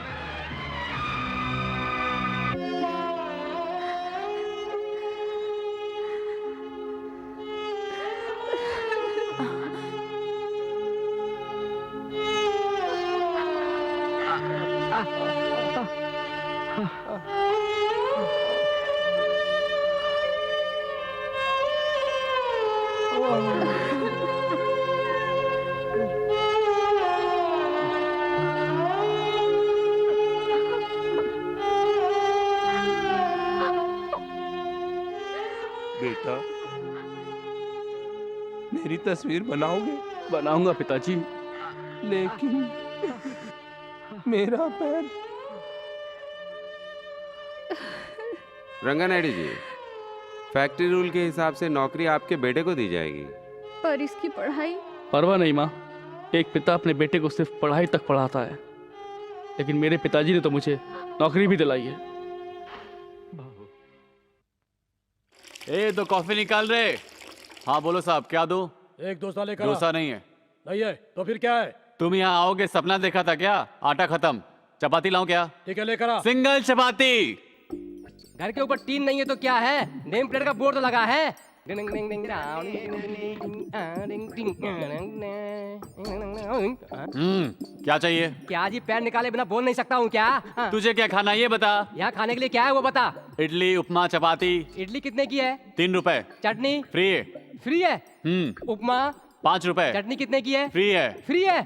बेटा, मेरी तस्वीर बनाओगे? बनाऊंगा पिताजी। लेकिन मेरा पैर। रंगानायडू जी, फैक्ट्री रूल के हिसाब से नौकरी आपके बेटे को दी जाएगी। पर इसकी पढ़ाई? परवाह नहीं माँ, एक पिता अपने बेटे को सिर्फ पढ़ाई तक पढ़ाता है, लेकिन मेरे पिताजी ने तो मुझे नौकरी भी दिलाई है। ए तो कॉफी निकाल रहे। हाँ बोलो साहब, क्या दो? एक डोसा लेकर आ। डोसा नहीं है। नहीं है तो फिर क्या है? तुम यहाँ आओगे सपना देखा था क्या? आटा खत्म, चपाती लाऊं क्या? ठीक है लेकर आ। सिंगल चपाती। घर के ऊपर टीन नहीं है तो क्या है, नेम प्लेट का बोर्ड तो लगा है। क्या चाहिए? क्या जी, पैर निकाले बिना बोल नहीं सकता हूँ क्या? तुझे क्या खाना ये बता। यहाँ खाने के लिए क्या है वो बता। इडली, उपमा, चपाती। इडली कितने की है? 3 रुपए। चटनी? फ्री है। फ्री है? उपमा? 5 रुपए। चटनी कितने की है? फ्री है। फ्री है?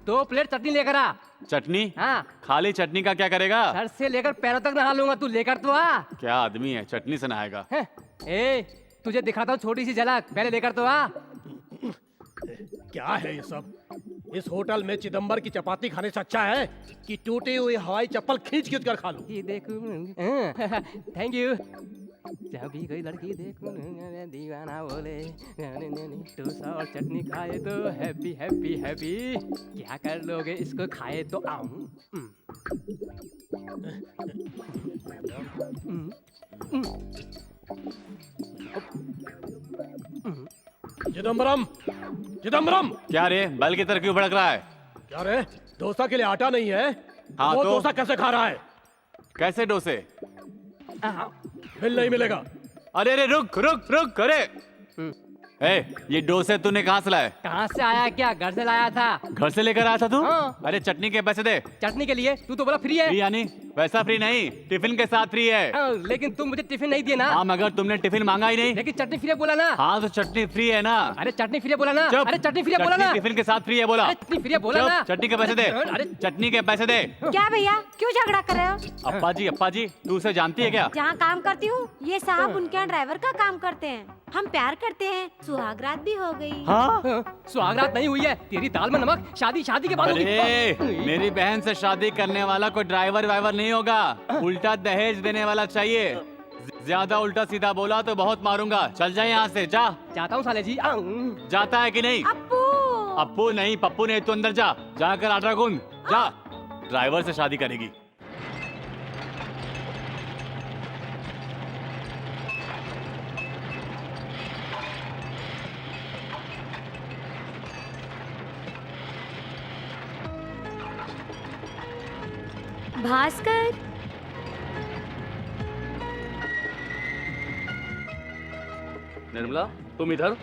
2 प्लेट चटनी लेकर आ। चटनी? हाँ। खाली चटनी का क्या करेगा? सर से लेकर पैरों तक नहा लूंगा, तू लेकर तो आ। क्या आदमी है, चटनी से नहाएगा? ए, तुझे दिखाता हूँ छोटी सी झलक, पहले लेकर तो आ। क्या है ये सब? इस होटल में चिदम्बर की चपाती खाने से अच्छा है कि टूटी हुई हवाई चप्पल खींच खींच कर खा लूं। ये देखो, थैंक यू। जब भी कोई लड़की देखो दीवाना बोले, डोसा और चटनी खाए तो हैप्पी हैप्पी हैप्पी। क्या कर लोगे इसको खाए तो आऊं। चिदम्बरम, चिदम्बरम। क्या रे, बल की तरह क्यों भड़क रहा है? क्या रे, डोसा के लिए आटा नहीं है? हाँ, वो तो डोसा कैसे खा रहा है? कैसे डोसे? बिल नहीं मिलेगा। अरे अरे रुक रुक रुक, अरे ये डोसे तूने कहाँ से लाए? कहाँ से आया क्या, घर से लाया था। घर से लेकर आया था तू? हाँ। अरे चटनी के पैसे दे। चटनी के लिए तू तो बोला फ्री है। फ्री यानी वैसा फ्री नहीं, टिफिन के साथ फ्री है। लेकिन तुम मुझे टिफिन नहीं दिए ना। हाँ, मगर तुमने टिफिन मांगा ही नहीं। लेकिन चटनी फ्री बोला ना। हाँ तो चटनी फ्री है ना। अरे चटनी फ्री बोला ना। चुप। अरे चटनी फ्री बोला ना। टिफिन के साथ फ्री है बोला। चटनी फ्री बोला ना। चटनी के पैसे दे। अरे चटनी के पैसे दे। क्या भैया, क्यों झगड़ा कर रहे हो? अप्पा जी तू उसे जानती है क्या? जहाँ काम करती हूँ, ये साहब उनके यहाँ ड्राइवर का काम करते हैं। हम प्यार करते हैं, सुहागरात भी हो गई। हाँ? सुहागरात नहीं हुई है, तेरी दाल में नमक। शादी के बाद होगी। अरे मेरी बहन से शादी करने वाला कोई ड्राइवर वाइवर नहीं होगा, उल्टा दहेज देने वाला चाहिए। ज्यादा उल्टा सीधा बोला तो बहुत मारूंगा। चल जा यहाँ से, जा। जाता हूँ साले जी। जाता है कि नहीं? अप्पू नहीं, पप्पू नहीं, तू अंदर जा, जाकर आटा गूंद जा। ड्राइवर से शादी करेगी। भास्कर, निर्मला तुम इधर?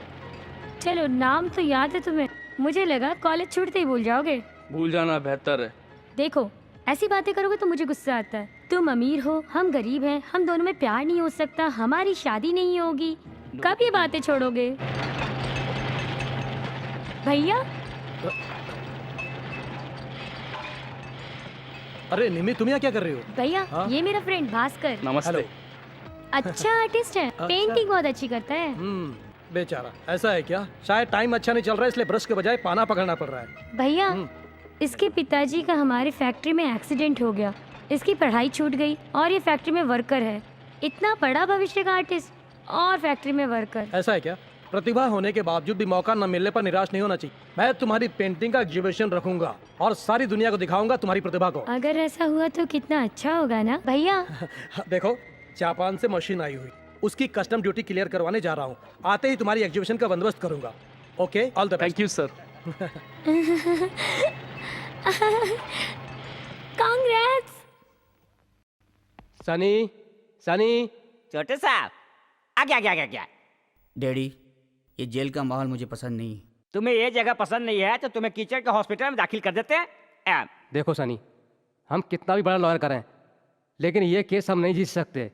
चलो, नाम तो याद है तुम्हें। मुझे लगा कॉलेज छूटते ही भूल जाओगे। भूल जाना बेहतर है। देखो, ऐसी बातें करोगे तो मुझे गुस्सा आता है। तुम अमीर हो, हम गरीब हैं, हम दोनों में प्यार नहीं हो सकता, हमारी शादी नहीं होगी। कब ये बातें छोड़ोगे भैया? अरे निमी, तुम यहाँ क्या कर रही हो? भैया, हाँ? ये मेरा फ्रेंड भास्कर। नमस्ते। अच्छा आर्टिस्ट है, पेंटिंग बहुत अच्छी करता है। बेचारा, ऐसा है क्या? शायद टाइम अच्छा नहीं चल रहा है, इसलिए ब्रश के बजाय पाना पकड़ना पड़ रहा है। भैया, इसके पिताजी का हमारी फैक्ट्री में एक्सीडेंट हो गया, इसकी पढ़ाई छूट गई और ये फैक्ट्री में वर्कर है। इतना बड़ा भविष्य का आर्टिस्ट और फैक्ट्री में वर्कर। ऐसा है क्या? प्रतिभा होने के बावजूद भी मौका न मिलने पर निराश नहीं होना चाहिए। मैं तुम्हारी पेंटिंग का एग्जीबिशन रखूंगा और सारी दुनिया को दिखाऊंगा तुम्हारी प्रतिभा को। अगर ऐसा हुआ तो कितना अच्छा होगा ना भैया। देखो, जापान से मशीन आई हुई, उसकी कस्टम ड्यूटी क्लियर करवाने जा रहा हूँ। आते ही तुम्हारी एग्जीबिशन का बंदोबस्त करूंगा। Okay, all the best. Thank you sir. Congrats. Sunny, Sunny. छोटे साहब, आगे। डैडी, ये जेल का माहौल मुझे पसंद नहीं। तुम्हें ये जगह पसंद नहीं है तो तुम्हें कीचड़ के हॉस्पिटल में दाखिल कर देते हैं। देखो सनी, हम कितना भी बड़ा लॉयर करें, लेकिन ये केस हम नहीं जीत सकते।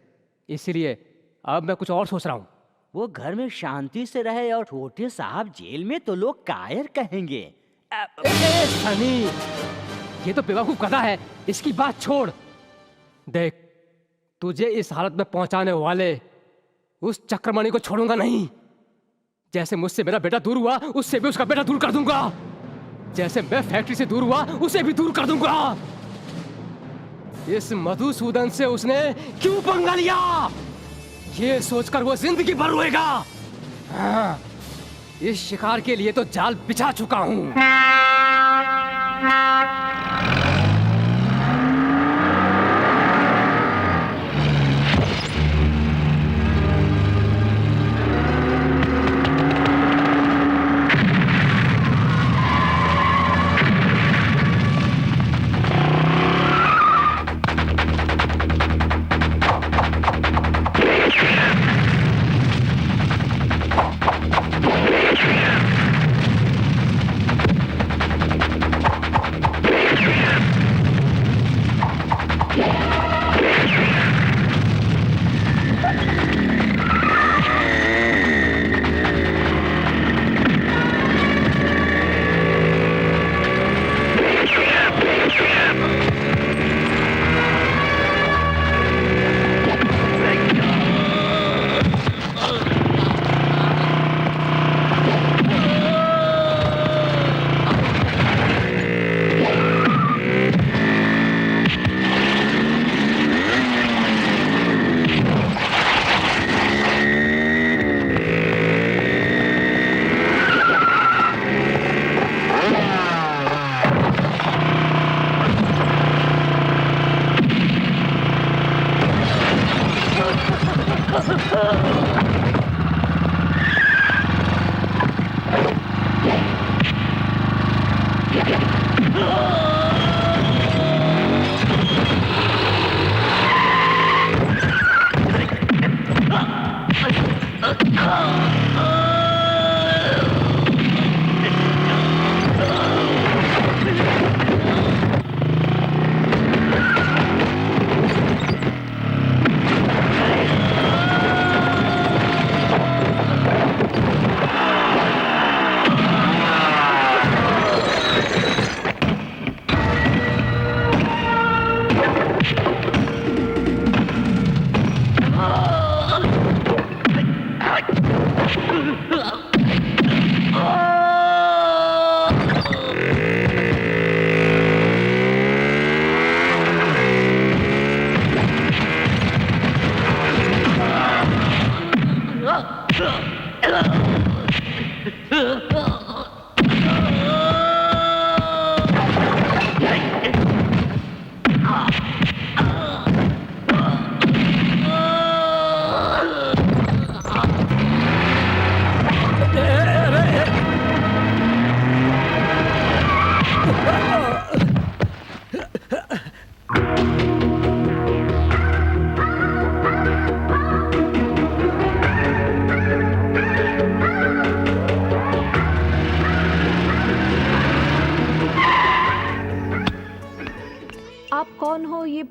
इसलिए अब मैं कुछ और सोच रहा हूँ। वो घर में शांति से रहे और छोटे साहब जेल में तो लोग कायर कहेंगे। सनी, ये तो बेवकूफ कथा है, इसकी बात छोड़। देख, तुझे इस हालत में पहुंचाने वाले उस चक्रमणि को छोड़ूंगा नहीं। जैसे मुझसे मेरा बेटा दूर हुआ, उससे भी उसका बेटा दूर कर दूंगा। जैसे मैं फैक्ट्री से दूर हुआ, उसे भी दूर कर दूंगा। इस मधुसूदन से उसने क्यों पंगा लिया? ये सोचकर वो जिंदगी भर रोएगा। हाँ, इस शिकार के लिए तो जाल बिछा चुका हूँ।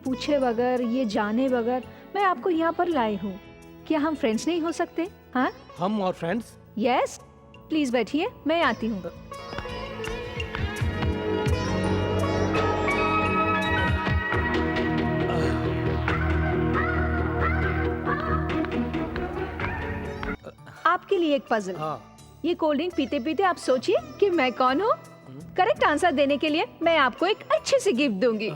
पूछे बगैर, ये जाने बगैर मैं आपको यहाँ पर लाई हूँ। क्या हम फ्रेंड्स नहीं हो सकते? हाँ, हम और फ्रेंड्स? यस, प्लीज बैठिए, मैं आती हूँ। आपके लिए एक पजल। ये कोल्ड ड्रिंक पीते पीते आप सोचिए कि मैं कौन हूँ। करेक्ट आंसर देने के लिए मैं आपको एक अच्छी सी गिफ्ट दूंगी।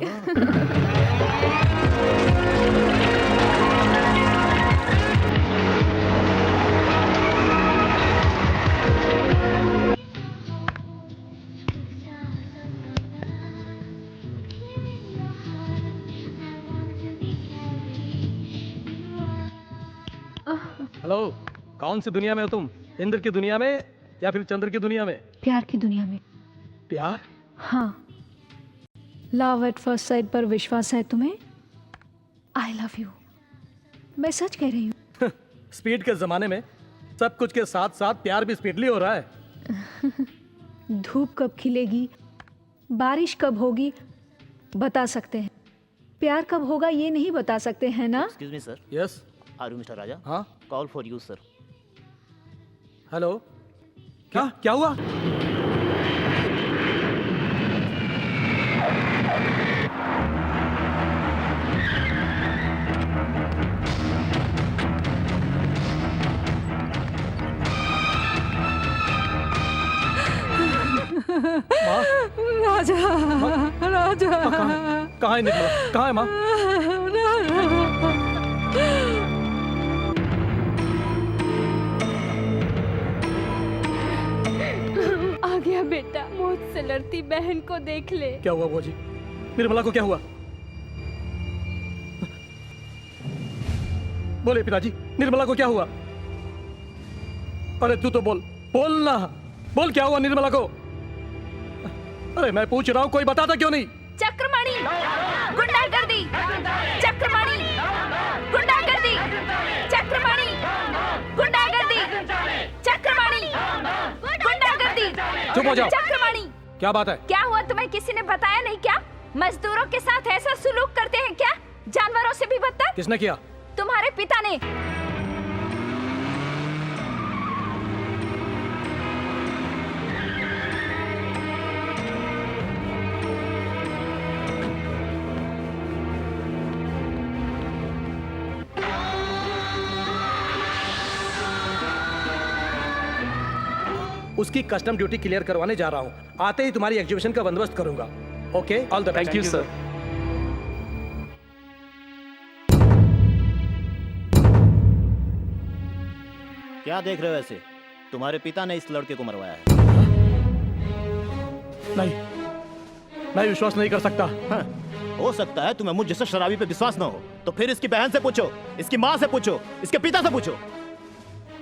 हेलो, कौन सी दुनिया में हो तुम? इंद्र की दुनिया में या फिर चंद्र की दुनिया में? प्यार की दुनिया में। प्यार? हाँ, लव एट फर्स्ट साइट पर विश्वास है तुम्हें? आई लव यू, मैं सच कह रही हूँ। स्पीड के जमाने में सब कुछ के साथ साथ प्यार भी स्पीडली हो रहा है। धूप कब खिलेगी, बारिश कब होगी बता सकते हैं, प्यार कब होगा ये नहीं बता सकते हैं ना? Excuse me sir. Yes. Are you mister Raja? हाँ। Call for you sir. Hello, क्या हुआ? राजा, राजा कहाँ है निकला? कहाँ है माँ? से लड़ती बहन को देख ले। क्या हुआ बुआ जी? निर्मला को क्या हुआ? बोले पिताजी, निर्मला को क्या हुआ? अरे तू तो बोल ना, बोल क्या हुआ निर्मला को? अरे मैं पूछ रहा हूँ, कोई बताता क्यों नहीं? चक्रमणि, गुंडागर्दी, चक्रमणि, गुंडागर्दी, चक्रमणि, गुंडागर्दी, चक्रमणि, गुंडागर्दी। चुप हो जाओ। चक्रमणि, क्या बात है? क्या हुआ? तुम्हें किसी ने बताया नहीं क्या? मजदूरों के साथ ऐसा सुलूक करते हैं क्या? जानवरों से भी बदतर? किसने किया? तुम्हारे पिता ने। उसकी कस्टम ड्यूटी क्लियर करवाने जा रहा हूँ। आते ही तुम्हारी एग्जीबिशन का बंदोबस्त करूंगा। Okay, all the best. Thank you sir. क्या देख रहे हो ऐसे? तुम्हारे पिता ने इस लड़के को मरवाया है। नहीं, मैं विश्वास नहीं कर सकता। हाँ, हो सकता है तुम्हें मुझ जैसे शराबी पे विश्वास ना हो, तो फिर इसकी बहन से पूछो, इसकी माँ से पूछो, इसके पिता से पूछो।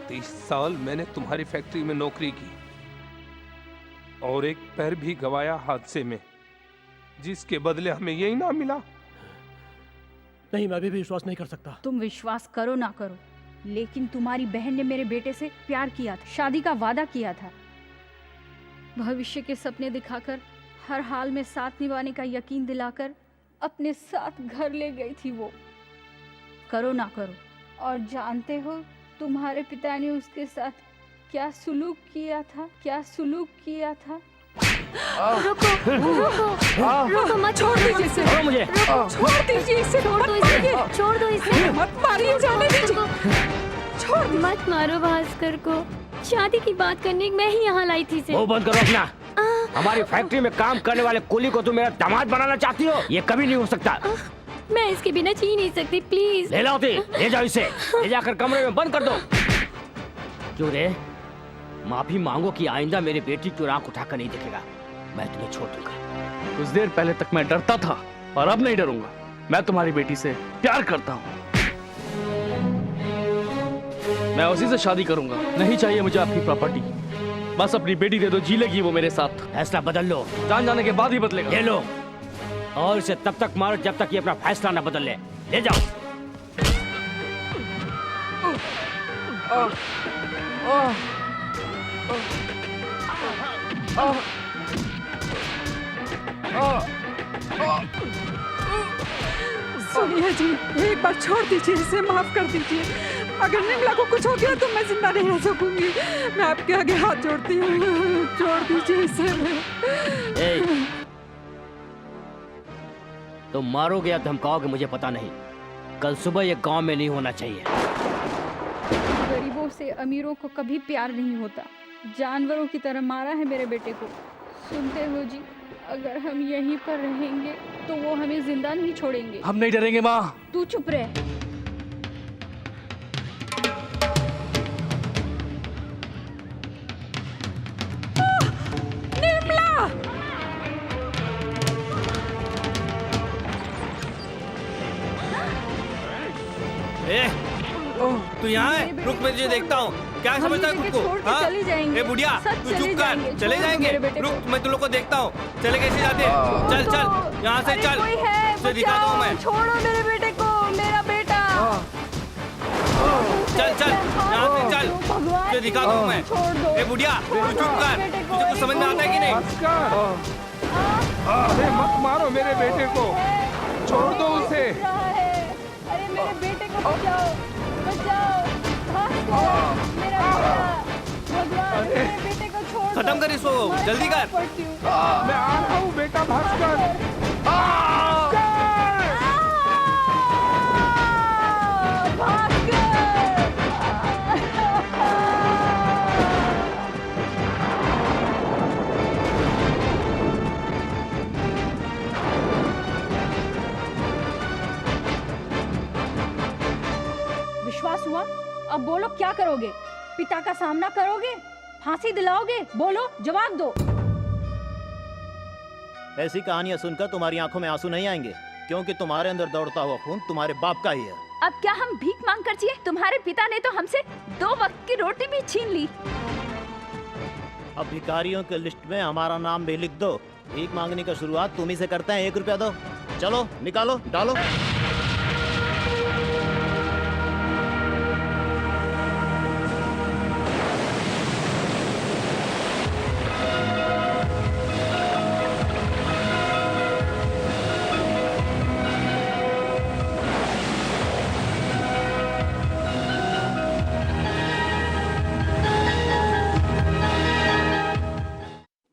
30 साल मैंने तुम्हारी फैक्ट्री में नौकरी की और एक पैर भी गवाया हादसे में, जिसके बदले हमें यही ना मिला। नहीं, मैं अभी भी विश्वास नहीं कर सकता। तुम विश्वास करो ना करो, लेकिन तुम्हारी बहन ने मेरे बेटे से प्यार किया था, शादी का वादा किया था, भविष्य के सपने दिखाकर, हर हाल में साथ निभाने का यकीन दिलाकर अपने साथ घर ले गई थी वो। करो ना करो, और जानते हो तुम्हारे पिता ने उसके साथ क्या सुलूक किया था? क्या सुलूक किया था? रुको मत, छोड़ दीजिए इसे, मुझे छोड़ दीजिए इसे, छोड़ दो इसे, मत मारिए, जाने दीजिए, छोड़ मत मारो भास्कर को। शादी की बात करने मैं ही यहाँ लाई थी इसे। वो बंद करो अपना। हमारी फैक्ट्री में काम करने वाले कुली को तुम मेरा दामाद बनाना चाहती हो? ये कभी नहीं हो सकता। मैं इसके बिना जी नहीं सकती, प्लीज। ले लाओ, ले जाओ इसे, ले जाकर कमरे में बंद कर दो। क्यों रे? माफी मांगो कि आइंदा मेरी बेटी की आंख उठाकर नहीं दिखेगा। मैं तुम्हें छोड़ दूंगा। कुछ देर पहले तक मैं डरता था और अब नहीं डरूंगा। मैं तुम्हारी बेटी से प्यार करता हूँ। मैं उसी से शादी करूंगा। नहीं चाहिए मुझे आपकी प्रॉपर्टी, बस अपनी बेटी दे दो, जी लेगी वो मेरे साथ। फैसला बदल लो। जान जाने के बाद ही बदलेगा। ले लो और इसे तब तक मारो जब तक ये अपना फैसला न बदल ले। ले जाओ। सुनिए जी, एक बार छोड़ दीजिए इसे, माफ कर दीजिए। अगर निर्मला को कुछ हो गया तो मैं जिंदा नहीं रह सकूंगी। मैं आपके आगे हाथ जोड़ती हूँ, छोड़ दीजिए इसे। तुम मारोगे या धमकाओगे मुझे पता नहीं। कल सुबह ये गांव में नहीं होना चाहिए। गरीबों से अमीरों को कभी प्यार नहीं होता। जानवरों की तरह मारा है मेरे बेटे को। सुनते हो जी, अगर हम यहीं पर रहेंगे तो वो हमें जिंदा नहीं छोड़ेंगे। हम नहीं डरेंगे माँ। तू चुप रह। निर्मला! तू यहाँ है? रुक, मैं तुझे देखता हूँ। क्या समझता है खुद को? हाँ? ए बुढ़िया, तू चुप कर। चले जाएंगे। रुक, मैं तुम लोग को देखता हूँ। चले कैसे जाते? चल चल, यहाँ से चल। तुझे दिखाता हूँ मैं। छोड़ो मेरे बेटे को, मेरा बेटा। चल चल, यहाँ से चल। तुझे दिखाता हूँ मैं। ए बुढ़िया, तू चुप कर। तुझे कुछ समझ में आता है कि नहीं? अरे मत मारो मेरे बेटे को, छोड़ दो उसे। अरे मेरे बेटे को बचाओ, बचाओ, मेरा बेटा। भगवान, मेरे बेटे को छोड़ दो। खत्म कर इसको, जल्दी कर। मैं आ रहा हूँ बेटा, भास्कर। विश्वास हुआ? अब बोलो, क्या करोगे? पिता का सामना करोगे? फांसी दिलाओगे? बोलो, जवाब दो। ऐसी कहानियां सुनकर तुम्हारी आंखों में आंसू नहीं आएंगे, क्योंकि तुम्हारे अंदर दौड़ता हुआ खून तुम्हारे बाप का ही है। अब क्या हम भीख मांग कर जिए? तुम्हारे पिता ने तो हमसे 2 वक्त की रोटी भी छीन ली। अब भिखारियों के लिस्ट में हमारा नाम भी लिख दो। भीख मांगने का शुरुआत तुम ही से करते हैं। 1 रुपया दो, चलो निकालो, डालो।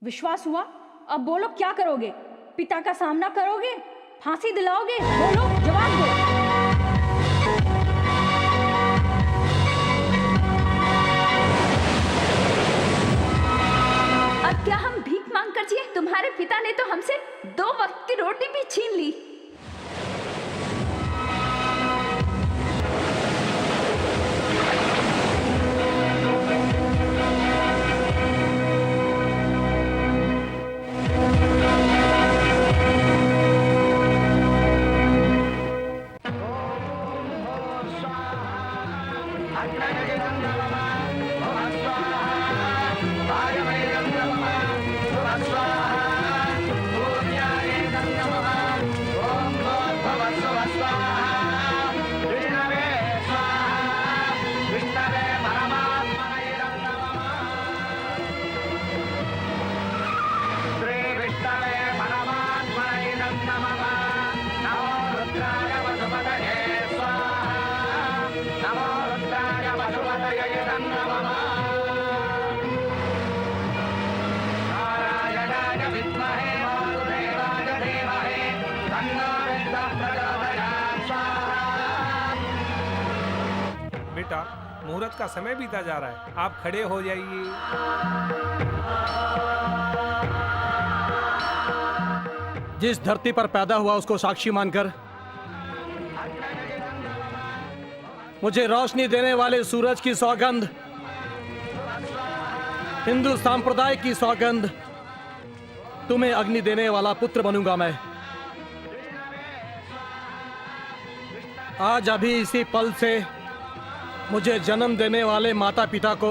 विश्वास हुआ? अब बोलो क्या करोगे? पिता का सामना करोगे? फांसी दिलाओगे? बोलो, जवाब दो। अब क्या हम भीख मांग कर जिए? तुम्हारे पिता ने तो हमसे 2 वक्त की रोटी भी छीन ली। बेटा, मुहूर्त का समय बीता जा रहा है, आप खड़े हो जाइए। जिस धरती पर पैदा हुआ उसको साक्षी मानकर, मुझे रोशनी देने वाले सूरज की सौगंध, हिंदू संप्रदाय की सौगंध, तुम्हें अग्नि देने वाला पुत्र बनूंगा मैं। आज अभी इसी पल से मुझे जन्म देने वाले माता पिता को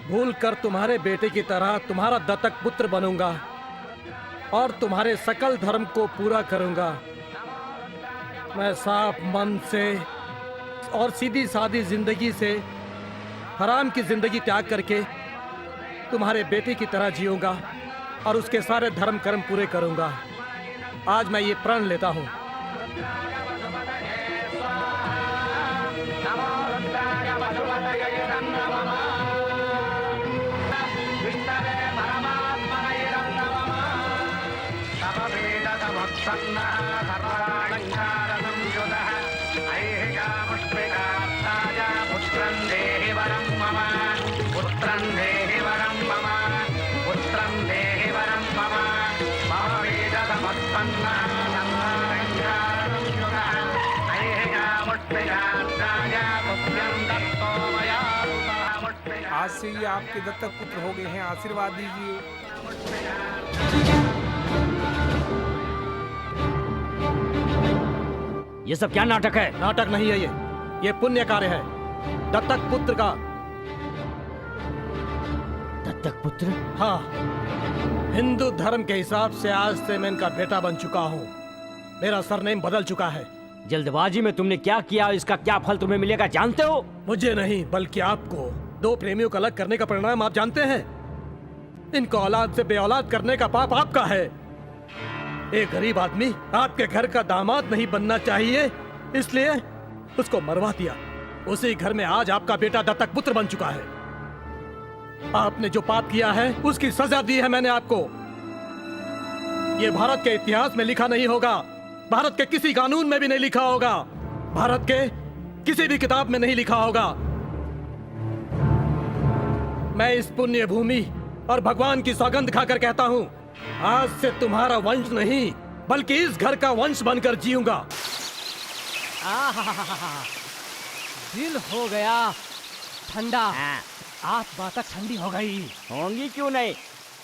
भूलकर तुम्हारे बेटे की तरह तुम्हारा दत्तक पुत्र बनूंगा और तुम्हारे सकल धर्म को पूरा करूंगा। मैं साफ मन से और सीधी सादी जिंदगी से हराम की जिंदगी त्याग करके तुम्हारे बेटे की तरह जीऊंगा और उसके सारे धर्म कर्म पूरे करूंगा। आज मैं ये प्रण लेता हूँ। आज से ये आपके दत्तक पुत्र हो गए हैं, आशीर्वाद दीजिए। ये सब क्या नाटक है? नाटक नहीं है ये पुण्य कार्य है। दत्तक पुत्र का। दत्तक पुत्र? हाँ, हिंदू धर्म के हिसाब से आज से मैं इनका बेटा बन चुका हूँ। मेरा सरनेम बदल चुका है। जल्दबाजी में तुमने क्या किया, इसका क्या फल तुम्हें मिलेगा जानते हो? मुझे नहीं, बल्कि आपको। 2 प्रेमियों को अलग करने का परिणाम आप जानते हैं। इनको औलाद से बेऔलाद करने का पाप आपका है। एक गरीब आदमी आपके घर का दामाद नहीं बनना चाहिए, इसलिए उसको मरवा दिया। उसी घर में आज आपका बेटा दत्तक पुत्र बन चुका है। आपने जो पाप किया है उसकी सजा दी है मैंने आपको। ये भारत के इतिहास में लिखा नहीं होगा, भारत के किसी कानून में भी नहीं लिखा होगा, भारत के किसी भी किताब में नहीं लिखा होगा। मैं इस पुण्य भूमि और भगवान की सौगंध खाकर कहता हूँ, आज से तुम्हारा वंश नहीं बल्कि इस घर का वंश बनकर जीऊंगा। दिल हो गया ठंडा। आप बात ठंडी हो गई। होंगी क्यों नहीं,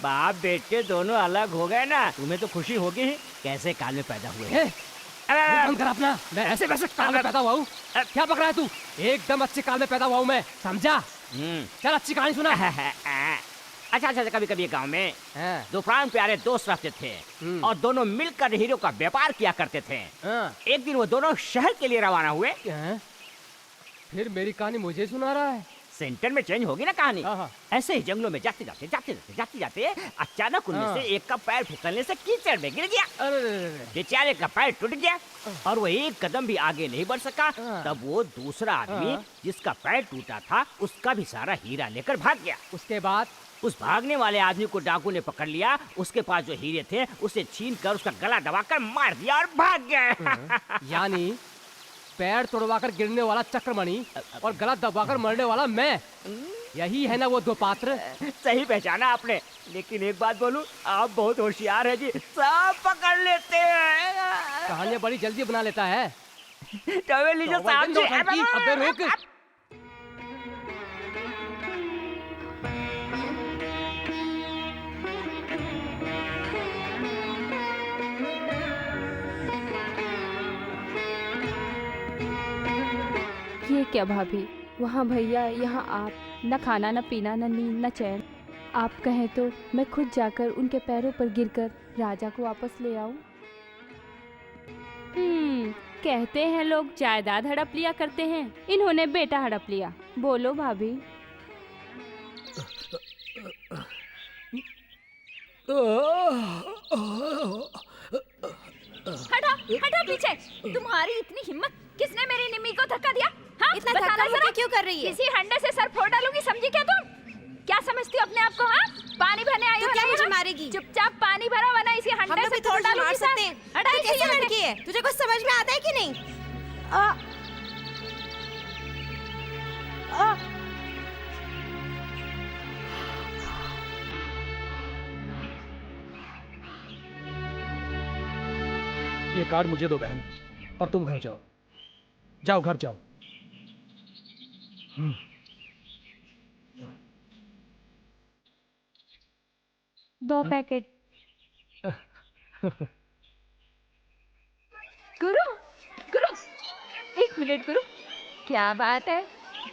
बाप बेटे दोनों अलग हो गए ना, तुम्हें तो खुशी होगी ही। कैसे काल में पैदा हुए? बंद कर अपना। मैं ऐसे वैसे काल में पैदा हुआ हूँ? क्या पकड़ा है तू? एकदम अच्छे काल में पैदा हुआ हूँ मैं, समझा? चल अच्छी कहानी सुना। अच्छा, कभी कभी गांव में दो प्राण प्यारे दोस्त रहते थे और दोनों मिलकर हीरो का व्यापार किया करते थे। एक दिन वो दोनों शहर के लिए रवाना हुए। फिर मेरी कहानी मुझे सुना रहा है? सेंटर में चेंज होगी ना कहानी। ऐसे ही जंगलों में जाते जाते अचानक उनमें से एक का पैर फिसलने से कीचड़ में गिर गया। बेचारे का पैर टूट गया और वो एक कदम भी आगे नहीं बढ़ सका। तब वो दूसरा आदमी जिसका पैर टूटा था उसका भी सारा हीरा लेकर भाग गया। उसके बाद उस भागने वाले आदमी को डाकू ने पकड़ लिया। उसके पास जो हीरे थे उसे छीन कर उसका गला दबाकर मार दिया और भाग गए। यानी पैर तोड़वाकर गिरने वाला चक्रमणि और गला दबाकर मरने वाला मैं, यही है ना वो दो पात्र? सही पहचाना आपने। लेकिन एक बात बोलूं, आप बहुत होशियार है जी, सब पकड़ लेते हैं। कहानियां बड़ी जल्दी बना लेता है। टॉवेल लीजिए साहब जी। अबे रुक। ये क्या भाभी, वहाँ भैया, यहाँ आप, न खाना न पीना न नींद न चैन। आप कहें तो मैं खुद जाकर उनके पैरों पर गिरकर राजा को वापस ले आऊं। कहते हैं लोग जायदाद हड़प लिया करते हैं, इन्होंने बेटा हड़प लिया। बोलो भाभी। हटा पीछे। तुम्हारी इतनी हिम्मत, किसने मेरी निम्मी को धक्का दिया? हाँ, इतना धक्का मुक्का क्यों कर रही है? किसी हंडे से सर फोड़ डालूंगी, समझी क्या तुम? क्या समझती हो अपने आप को? हाँ, पानी भरने आई हो तो क्या ना मुझे यहाँ? मारेगी? चुपचाप पानी भरा, वरना इसी हंडे से फोड़ डालूंगी सर। हटा तू कैसी लड़की है? तुझे कुछ समझ में आता है कि नहीं? ये कार्ड मुझे दो बहन, और तुम घर जाओ। जाओ घर जाओ। 2 पैकेट। गुरु, एक मिनट गुरु। क्या बात है,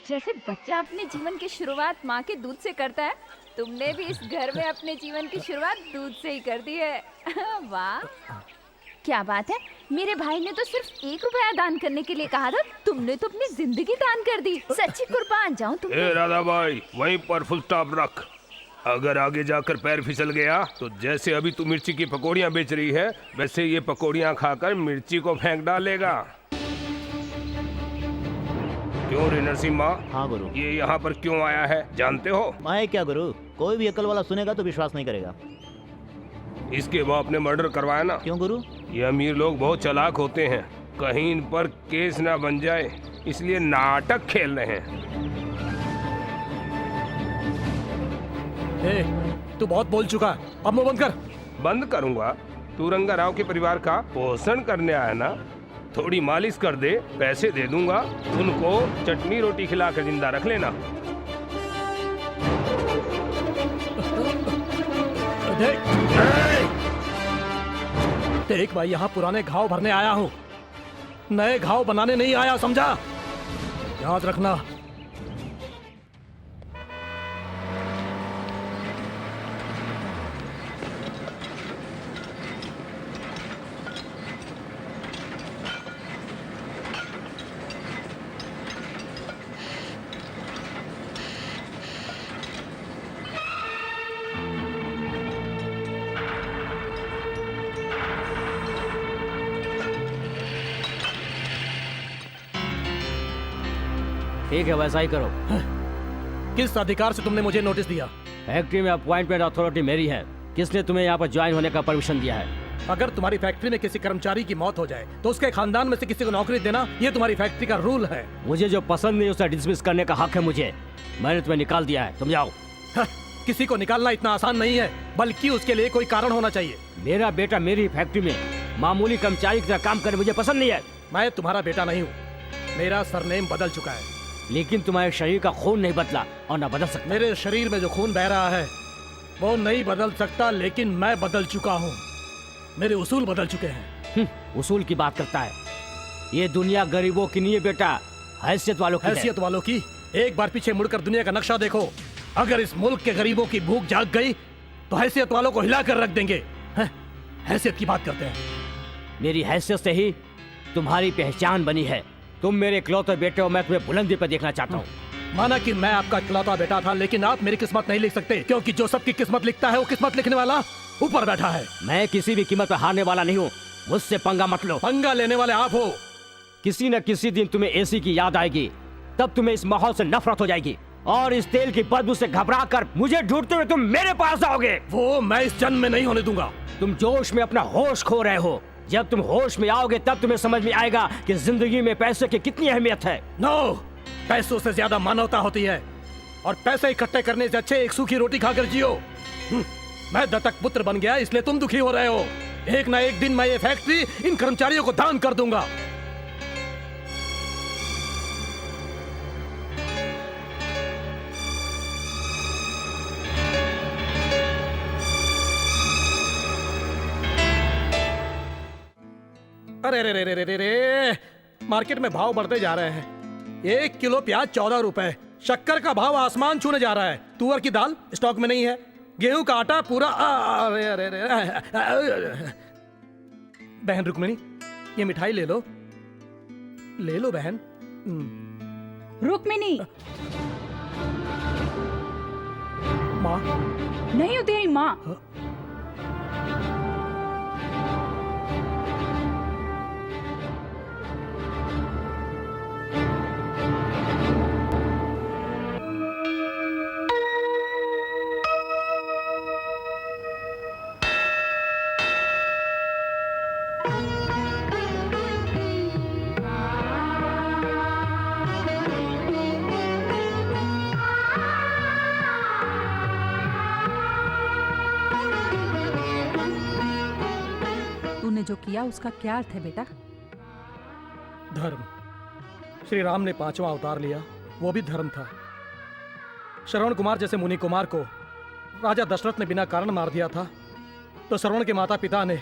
जैसे बच्चा अपने जीवन की शुरुआत माँ के दूध से करता है, तुमने भी इस घर में अपने जीवन की शुरुआत दूध से ही कर दी है। वाह, क्या बात है। मेरे भाई ने तो सिर्फ 1 रुपया दान करने के लिए कहा था, तुमने तो अपनी जिंदगी दान कर दी। सच्ची कुर्बान जाऊं तुम। राधा भाई, वहीं पर फुल स्टॉप रख। अगर आगे जाकर पैर फिसल गया तो जैसे अभी तू मिर्ची की पकौड़ियाँ बेच रही है, वैसे ये पकौड़ियाँ खाकर मिर्ची को फेंक डालेगा। क्यों रे नरसिम्हा? हाँ गुरु। ये यहाँ पर क्यों आया है, जानते हो? मैं क्या गुरु, कोई भी अकल वाला सुनेगा तो विश्वास नहीं करेगा। इसके बाप ने मर्डर करवाया ना। क्यों गुरु? ये अमीर लोग बहुत चालाक होते हैं, कहीं इन पर केस ना बन जाए, इसलिए नाटक खेल रहे हैं। तू बहुत बोल चुका है, अब मुंह बंद कर। बंद करूंगा? तू रंगा राव के परिवार का पोषण करने आया ना, थोड़ी मालिश कर दे, पैसे दे दूंगा, उनको चटनी रोटी खिलाकर जिंदा रख लेना। देख भाई, यहाँ पुराने घाव भरने आया हूँ, नए घाव बनाने नहीं आया, समझा? याद रखना। ठीक है, वैसा ही करो। किस अधिकार से तुमने मुझे नोटिस दिया? फैक्ट्री में अपॉइंटमेंट अथॉरिटी मेरी है। किसने तुम्हें यहाँ पर ज्वाइन होने का परमिशन दिया है? अगर तुम्हारी फैक्ट्री में किसी कर्मचारी की मौत हो जाए तो उसके खानदान में से किसी को नौकरी देना, ये तुम्हारी फैक्ट्री का रूल है। मुझे जो पसंद नहीं उसे डिसमिस करने का हक है मुझे। मैंने तुम्हें निकाल दिया है, तुम जाओ। किसी को निकालना इतना आसान नहीं है, बल्कि उसके लिए कोई कारण होना चाहिए। मेरा बेटा मेरी फैक्ट्री में मामूली कर्मचारी की तरह काम करे मुझे पसंद नहीं है। मैं तुम्हारा बेटा नहीं हूँ, मेरा सरनेम बदल चुका है। लेकिन तुम्हारे शरीर का खून नहीं बदला और न बदल सकता। मेरे शरीर में जो खून बह रहा है वो नहीं बदल सकता, लेकिन मैं बदल चुका हूँ। मेरे उसूल बदल चुके हैं। उसूल की बात करता है। ये दुनिया गरीबों की नहीं है बेटा, हैसियत वालों की है। हैसियत वालों की? एक बार पीछे मुड़कर दुनिया का नक्शा देखो। अगर इस मुल्क के गरीबों की भूख जाग गई तो हैसियत वालों को हिलाकर रख देंगे। हैसियत की बात करते हैं। मेरी हैसियत से ही तुम्हारी पहचान बनी है। तुम मेरे इकलौते बेटे हो, मैं तुम्हें बुलंदी पर देखना चाहता हूँ। माना कि मैं आपका इकलौता बेटा था, लेकिन आप मेरी किस्मत नहीं लिख सकते, क्योंकि जो सबकी किस्मत लिखता है वो किस्मत लिखने वाला ऊपर बैठा है। मैं किसी भी कीमत पर हारने वाला नहीं हूँ, मुझसे पंगा मत लो। पंगा लेने वाले आप हो। किसी न किसी दिन तुम्हें एसी की याद आएगी, तब तुम्हें इस माहौल से नफरत हो जाएगी और इस तेल की बदबू से घबरा कर मुझे ढूंढते हुए तुम मेरे पास आओगे। वो मैं इस जन्म में नहीं होने दूंगा। तुम जोश में अपना होश खो रहे हो। जब तुम होश में आओगे तब तुम्हें समझ में आएगा कि जिंदगी में पैसे की कितनी अहमियत है। नो, पैसों से ज्यादा मानवता होती है, और पैसे इकट्ठे करने से अच्छे एक सूखी रोटी खाकर जियो। मैं दत्तक पुत्र बन गया, इसलिए तुम दुखी हो रहे हो। एक ना एक दिन मैं ये फैक्ट्री इन कर्मचारियों को दान कर दूंगा। अरे रे रे रे रे रे, मार्केट में भाव बढ़ते जा रहे हैं। 1 किलो प्याज 14 रुपए, शक्कर का भाव आसमान छूने जा रहा है, तुअर की दाल स्टॉक में नहीं है, गेहूं का आटा पूरा। अरे अरे अरे, बहन रुक्मिणी, ये मिठाई ले लो, ले लो बहन। रुक्मिणी, माँ नहीं होती है माँ। जो किया उसका क्या अर्थ है बेटा? धर्म। श्री राम ने 5वां अवतार लिया, वो भी धर्म था। श्रवण कुमार जैसे मुनि कुमार को राजा दशरथ ने बिना कारण मार दिया था, तो श्रवण के माता पिता ने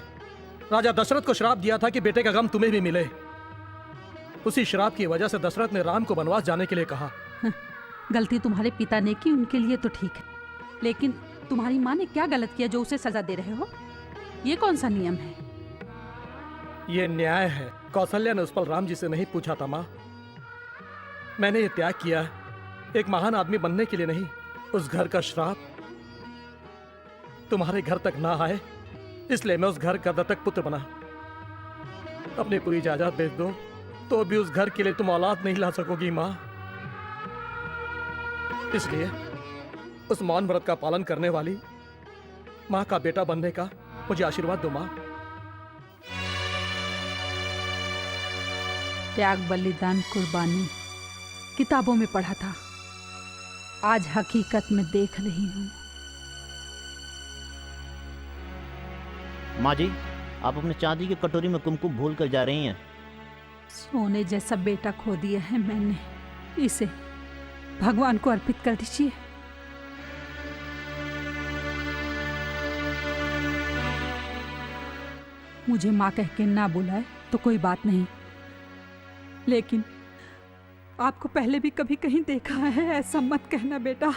राजा दशरथ को श्राप दिया था कि बेटे का गम तुम्हें भी मिले। उसी श्राप की वजह से दशरथ ने राम को वनवास जाने के लिए कहा। गलती तुम्हारे पिता ने की, उनके लिए तो ठीक है, लेकिन तुम्हारी माँ ने क्या गलत किया जो उसे सजा दे रहे हो? ये कौन सा नियम है? ये न्याय है। कौशल्या ने उस पर राम जी से नहीं पूछा था माँ। मैंने ये त्याग किया एक महान आदमी बनने के लिए नहीं। उस घर का श्राप तुम्हारे घर तक ना आए, इसलिए मैं उस घर का दत्तक पुत्र बना। अपनी पूरी जायदाद बेच दो तो भी उस घर के लिए तुम औलाद नहीं ला सकोगी माँ। इसलिए उस मौन व्रत का पालन करने वाली माँ का बेटा बनने का मुझे आशीर्वाद दो माँ। त्याग, बलिदान, कुर्बानी किताबों में पढ़ा था, आज हकीकत में देख रही हूँ। माँ जी, आप अपने चांदी की कटोरी में कुमकुम भूल कर जा रही हैं। सोने जैसा बेटा खो दिया है मैंने, इसे भगवान को अर्पित कर दीजिए। मुझे माँ कह के ना बुलाए तो कोई बात नहीं, लेकिन आपको पहले भी कभी कहीं देखा है, ऐसा मत कहना बेटा।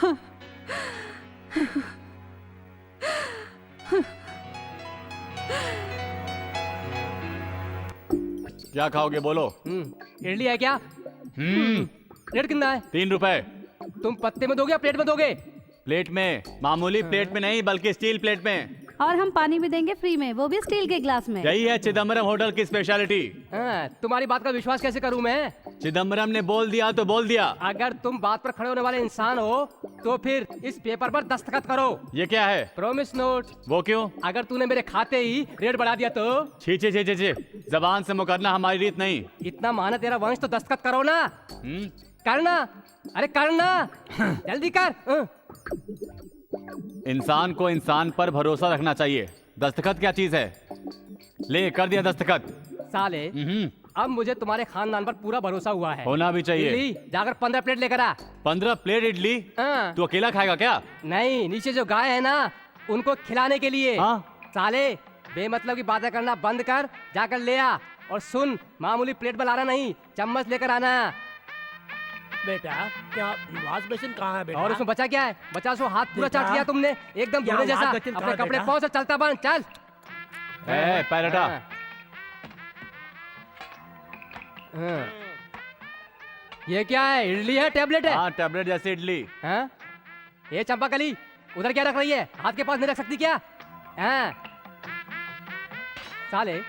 क्या खाओगे बोलो? इडली है क्या? प्लेट कितना है? 3 रुपए। तुम पत्ते में दोगे या प्लेट में दोगे? प्लेट में, मामूली प्लेट में नहीं बल्कि स्टील प्लेट में। और हम पानी भी देंगे फ्री में, वो भी स्टील के ग्लास में। यही है चिदम्बरम होटल की स्पेशलिटी। तुम्हारी बात का विश्वास कैसे करूं मैं? चिदम्बरम ने बोल दिया तो बोल दिया। अगर तुम बात पर खड़े होने वाले इंसान हो तो फिर इस पेपर पर दस्तखत करो। ये क्या है? Promise note. वो क्यों? अगर तूने मेरे खाते ही रेट बढ़ा दिया तो? छी छी छी छी छी, जबान से मुकरना हमारी रीत नहीं। इतना माना तेरा वंश तो दस्तखत करो ना। करना, अरे करना, जल्दी कर। इंसान को इंसान पर भरोसा रखना चाहिए। दस्तखत क्या चीज है? ले कर दिया दस्तखत। साले, अब मुझे तुम्हारे खानदान पर पूरा भरोसा हुआ है। होना भी चाहिए। इडली जाकर 15 प्लेट लेकर आ। 15 प्लेट इडली? तू अकेला खाएगा क्या? नहीं, नीचे जो गाय है ना उनको खिलाने के लिए। हाँ? साले बेमतलब की बातें करना बंद कर, जाकर ले आ। और सुन, मामूली प्लेट में लाना नहीं, चम्मच लेकर आना। बेटा क्या वॉश बेसिन कहाँ है बेटा? और उसमें बचा क्या है? बचा सो हाथ पूरा चाट लिया तुमने, एकदम क्या घोड़े जैसा। वॉश बेसिन कहाँ अपने है कपड़े बेटा? पाँव से चलता बन, चल। पैर हटा। हाँ। ये क्या है? इडली है, टेबलेट है? हाँ, टेबलेट जैसी इडली। हाँ? ये चंपा कली उधर क्या रख रही है? हाथ के पास नहीं रख सकती क्या? हाँ? साले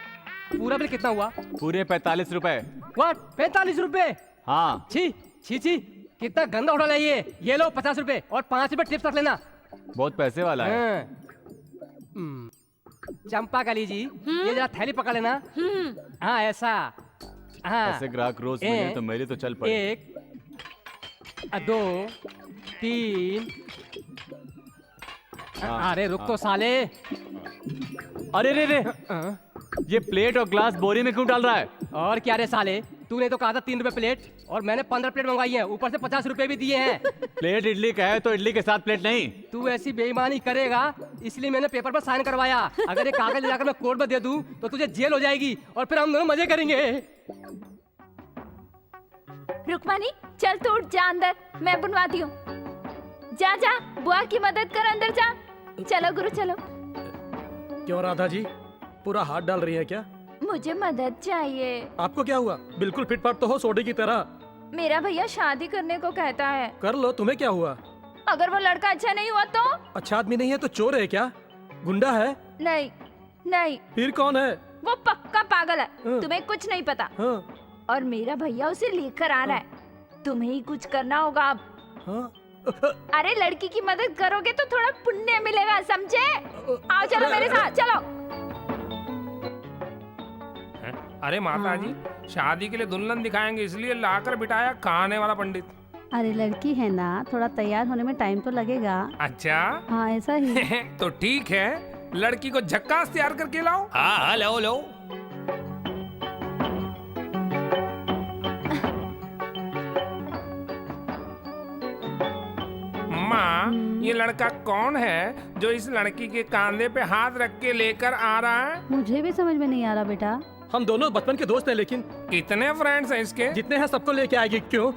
पूरा बिल कितना हुआ? पूरे 45 रुपए। व्हाट? 45 रुपए? हाँ। छी छी छी, कितना गंदा होटल है ये। ये लो 50 रुपए और 5 रुपए टिप्स रख लेना। बहुत पैसे वाला है। हाँ। चंपा कली जी, ये जरा थैली पकड़ लेना। हाँ ऐसा। हाँ। ऐसे ग्राहक रोज मिले तो मेरी तो चल पड़े। 1 2 3। अरे रुक तो साले। अरे रे रे, ये प्लेट और ग्लास बोरी में क्यों डाल रहा है? और क्या रे साले, तूने तो कहा था 3 रुपए प्लेट और मैंने 15 प्लेट मंगवाई है, ऊपर से 50 रुपए भी दिए हैं। प्लेट इडली का है तो इडली के साथ प्लेट नहीं। तू ऐसी बेईमानी करेगा इसलिए मैंने पेपर पर साइन करवाया। अगर ये कागज ले जाकर मैं कोर्ट में दे दूं तो तुझे जेल हो जाएगी और फिर हम दोनों मजे करेंगे। रुक्मानी चल तू उठ जा अंदर, मैं बुनवाती हूँ। जा जा बुआ की मदद कर, अंदर जा। चलो गुरु चलो। क्यों राधा जी, पूरा हाथ डाल रही है क्या? मुझे मदद चाहिए। आपको क्या हुआ? बिल्कुल फिटफाट तो हो सोडे की तरह। मेरा भैया शादी करने को कहता है। कर लो, तुम्हें क्या हुआ? अगर वो लड़का अच्छा नहीं हुआ तो? अच्छा आदमी नहीं है तो चोर है क्या? गुंडा है? नहीं नहीं। फिर कौन है? वो पक्का पागल है, तुम्हें कुछ नहीं पता। और मेरा भैया उसे लेकर आ रहा है, तुम्हें ही कुछ करना होगा अब। अरे लड़की की मदद करोगे तो थोड़ा पुण्य मिलेगा, समझे? आओ चलो मेरे साथ, चलो। अरे माता जी, शादी के लिए दुल्हन दिखाएंगे इसलिए लाकर बिठाया खाने वाला पंडित। अरे लड़की है ना, थोड़ा तैयार होने में टाइम तो लगेगा। अच्छा हाँ ऐसा ही। तो ठीक है, लड़की को झक्कास तैयार करके लाओ। हाँ लो लो। माँ, ये लड़का कौन है जो इस लड़की के कांधे पे हाथ रख के लेकर आ रहा है? मुझे भी समझ में नहीं आ रहा बेटा। हम दोनों बचपन के दोस्त हैं, लेकिन कितने फ्रेंड्स हैं इसके? जितने हैं सबको लेके आएगी। क्यों?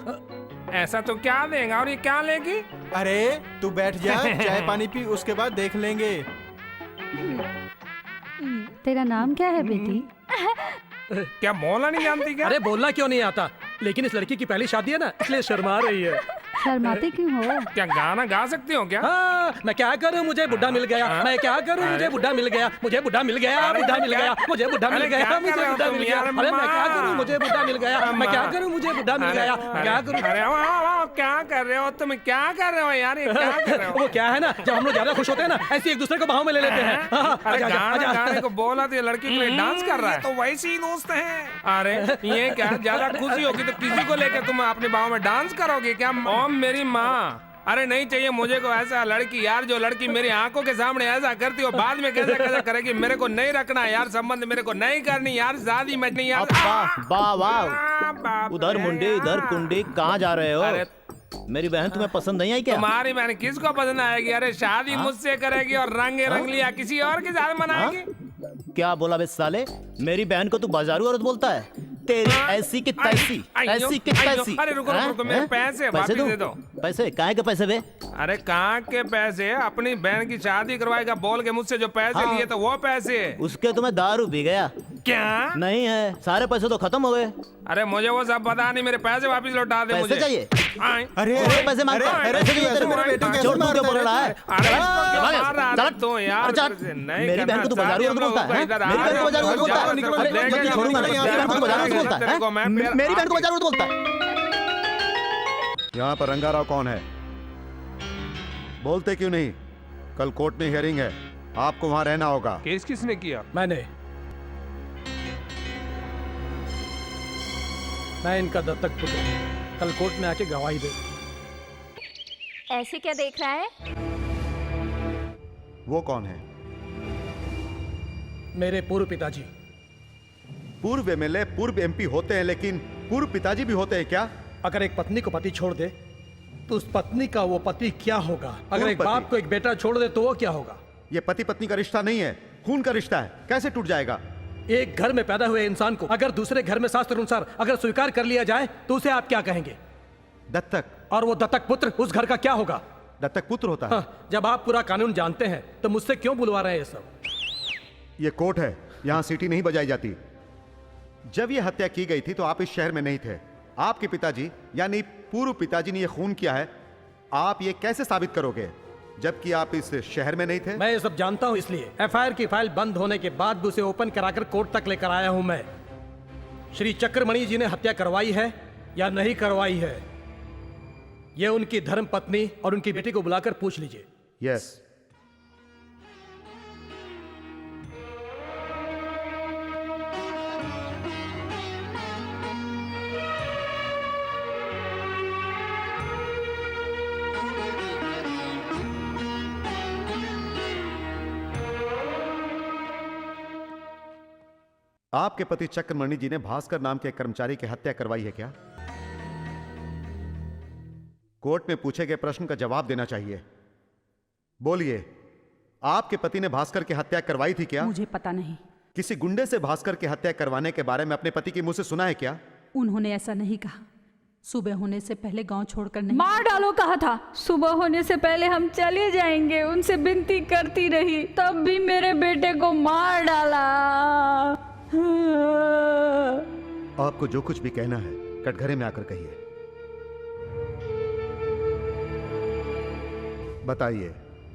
ऐसा तो क्या देगा और ये क्या लेगी? अरे तू बैठ जा, चाय पानी पी, उसके बाद देख लेंगे। तेरा नाम क्या है बेटी? क्या बोलना नहीं जानती क्या? अरे बोलना क्यों नहीं आता, लेकिन इस लड़की की पहली शादी है ना, इसलिए शर्मा रही है। शर्माते क्यों हो? क्या गाना गा सकती हो क्या? हाँ, मैं क्या करूं, मुझे बुढ़ा मिल गया। मैं क्या करूं, मुझे बुढ़ा मिल गया। मुझे बुढ़ा मिल गया, बुढ़ा मिल गया, मुझे बुढ़ा मिल गया, मुझे बुढ़ा मिल गया। अरे मैं क्या करूं, मुझे बुढ़ा मिल गया। मैं क्या करूं, मुझे बुढ़ा मिल गया। क्या करूं? अरे वाह, क्या कर रहे हो तुम? क्या कर रहे हो यार, ये क्या कर रहे हो? वो क्या है ना, जब हम लोग ज्यादा खुश होते हैं ना, ऐसे एक दूसरे को बाहों में ले लेते हैं। अरे गाना गाने को बोला तो ये लड़की के लिए डांस कर रहा है। तो वैसे ही दोस्त हैं। अरे ये क्या, ज्यादा खुशी होगी तो किसी को लेकर तुम अपने बाहों में डांस करोगे क्या? ओम मेरी माँ, अरे नहीं चाहिए मुझे को ऐसा लड़की यार, जो लड़की मेरी आंखों के सामने ऐसा करती हो, बाद में कैसा कैसा करेगी। मेरे को नहीं रखना यार, संबंध मेरे को नहीं करनी यार, शादी में नहीं यार। वाह वाह, उधर मुंडे इधर कुंडी, कहाँ जा रहे हो? मेरी बहन तुम्हें पसंद नहीं आई क्या? तुम्हारी बहन किसको पसंद आएगी? अरे शादी मुझसे करेगी और रंगे रंग लिया किसी और के साथ मनाएगी। क्या बोला बे साले, मेरी बहन को तू बाजारू औरत बोलता है? तेरी ऐसी की तैसी, ऐसी की तैसी। अरे रुको रुको, मेरे पैसे वापस दे दो। पैसे काहे के पैसे बे? अरे कहाँ के पैसे? अपनी बहन की शादी करवाएगा बोल के मुझसे जो पैसे लिए तो वो पैसे। उसके तुम्हें दारू पी गया क्या? नहीं है, सारे पैसे तो खत्म हो गए। अरे मुझे वो सब पता नहीं, मेरे पैसे वापस लौटा दे। पैसे चाहिए? अरे पैसे मांगता है, पैसे चाहिए तेरे को? चोर तू क्या बोल रहा है? तो यार मेरी बहन को तू बाजारू औरत बोलता है? मेरी बहन को बाजारू औरत बोलता है? छोड़ूंगा नहीं, मेरी बहन को बाजारू औरत बोलता है? मेरी बहन को बाजारू औरत बोलता है? यहाँ पर रंगाराव कौन है? बोलते क्यों नहीं? कल कोर्ट में हियरिंग है, आपको वहाँ रहना होगा। केस किसने किया? मैंने। मैं इनका दत्तक पुत्र हूं। कल कोर्ट में आके गवाही दे। ऐसे क्या देख रहा है? वो कौन है? मेरे पूर्व पिताजी। पूर्व एमएलए, पूर्व एमपी होते हैं, लेकिन पूर्व पिताजी भी होते हैं क्या? अगर एक पत्नी को पति छोड़ दे तो उस पत्नी का वो पति क्या होगा? अगर एक बाप को एक बेटा छोड़ दे तो वो क्या होगा? ये पति पत्नी का रिश्ता नहीं है, खून का रिश्ता है, कैसे टूट जाएगा? एक घर में पैदा हुए इंसान को अगर दूसरे घर में शास्त्र अनुसार अगर स्वीकार कर लिया जाए तो उसे आप क्या कहेंगे? दत्तक। और वो दत्तक पुत्र, उस घर का क्या होगा? दत्तक पुत्र होता है। हाँ, जब आप पूरा कानून जानते हैं तो मुझसे क्यों बुलवा रहे हैं ये सब? ये कोर्ट है, यहाँ सीटी नहीं बजाई जाती। जब ये हत्या की गई थी तो आप इस शहर में नहीं थे। आपके पिताजी यानी पूर्व पिताजी ने ये खून किया है, आप ये कैसे साबित करोगे जबकि आप इस शहर में नहीं थे? मैं ये सब जानता हूं, इसलिए एफआईआर की फाइल बंद होने के बाद भी उसे ओपन कराकर कोर्ट तक लेकर आया हूं मैं। श्री चक्रमणि जी ने हत्या करवाई है या नहीं करवाई है, ये उनकी धर्म पत्नी और उनकी बेटी को बुलाकर पूछ लीजिए। यस। आपके पति चक्रमणि जी ने भास्कर नाम के एक कर्मचारी की हत्या करवाई है क्या? कोर्ट में पूछे गए प्रश्न का जवाब देना चाहिए। बोलिए, आपके पति ने भास्कर की हत्या करवाई थी क्या? मुझे पता नहीं। किसी गुंडे से भास्कर की हत्या करवाने के बारे में अपने पति के मुंह से सुना है क्या? उन्होंने ऐसा नहीं कहा। सुबह होने से पहले गांव छोड़कर नहीं। मार डालो कहा था। सुबह होने से पहले हम चले जाएंगे, उनसे विनती करती रही, तब भी मेरे बेटे को मार डाला। आपको जो कुछ भी कहना है कटघरे में आकर कहिए। बताइए,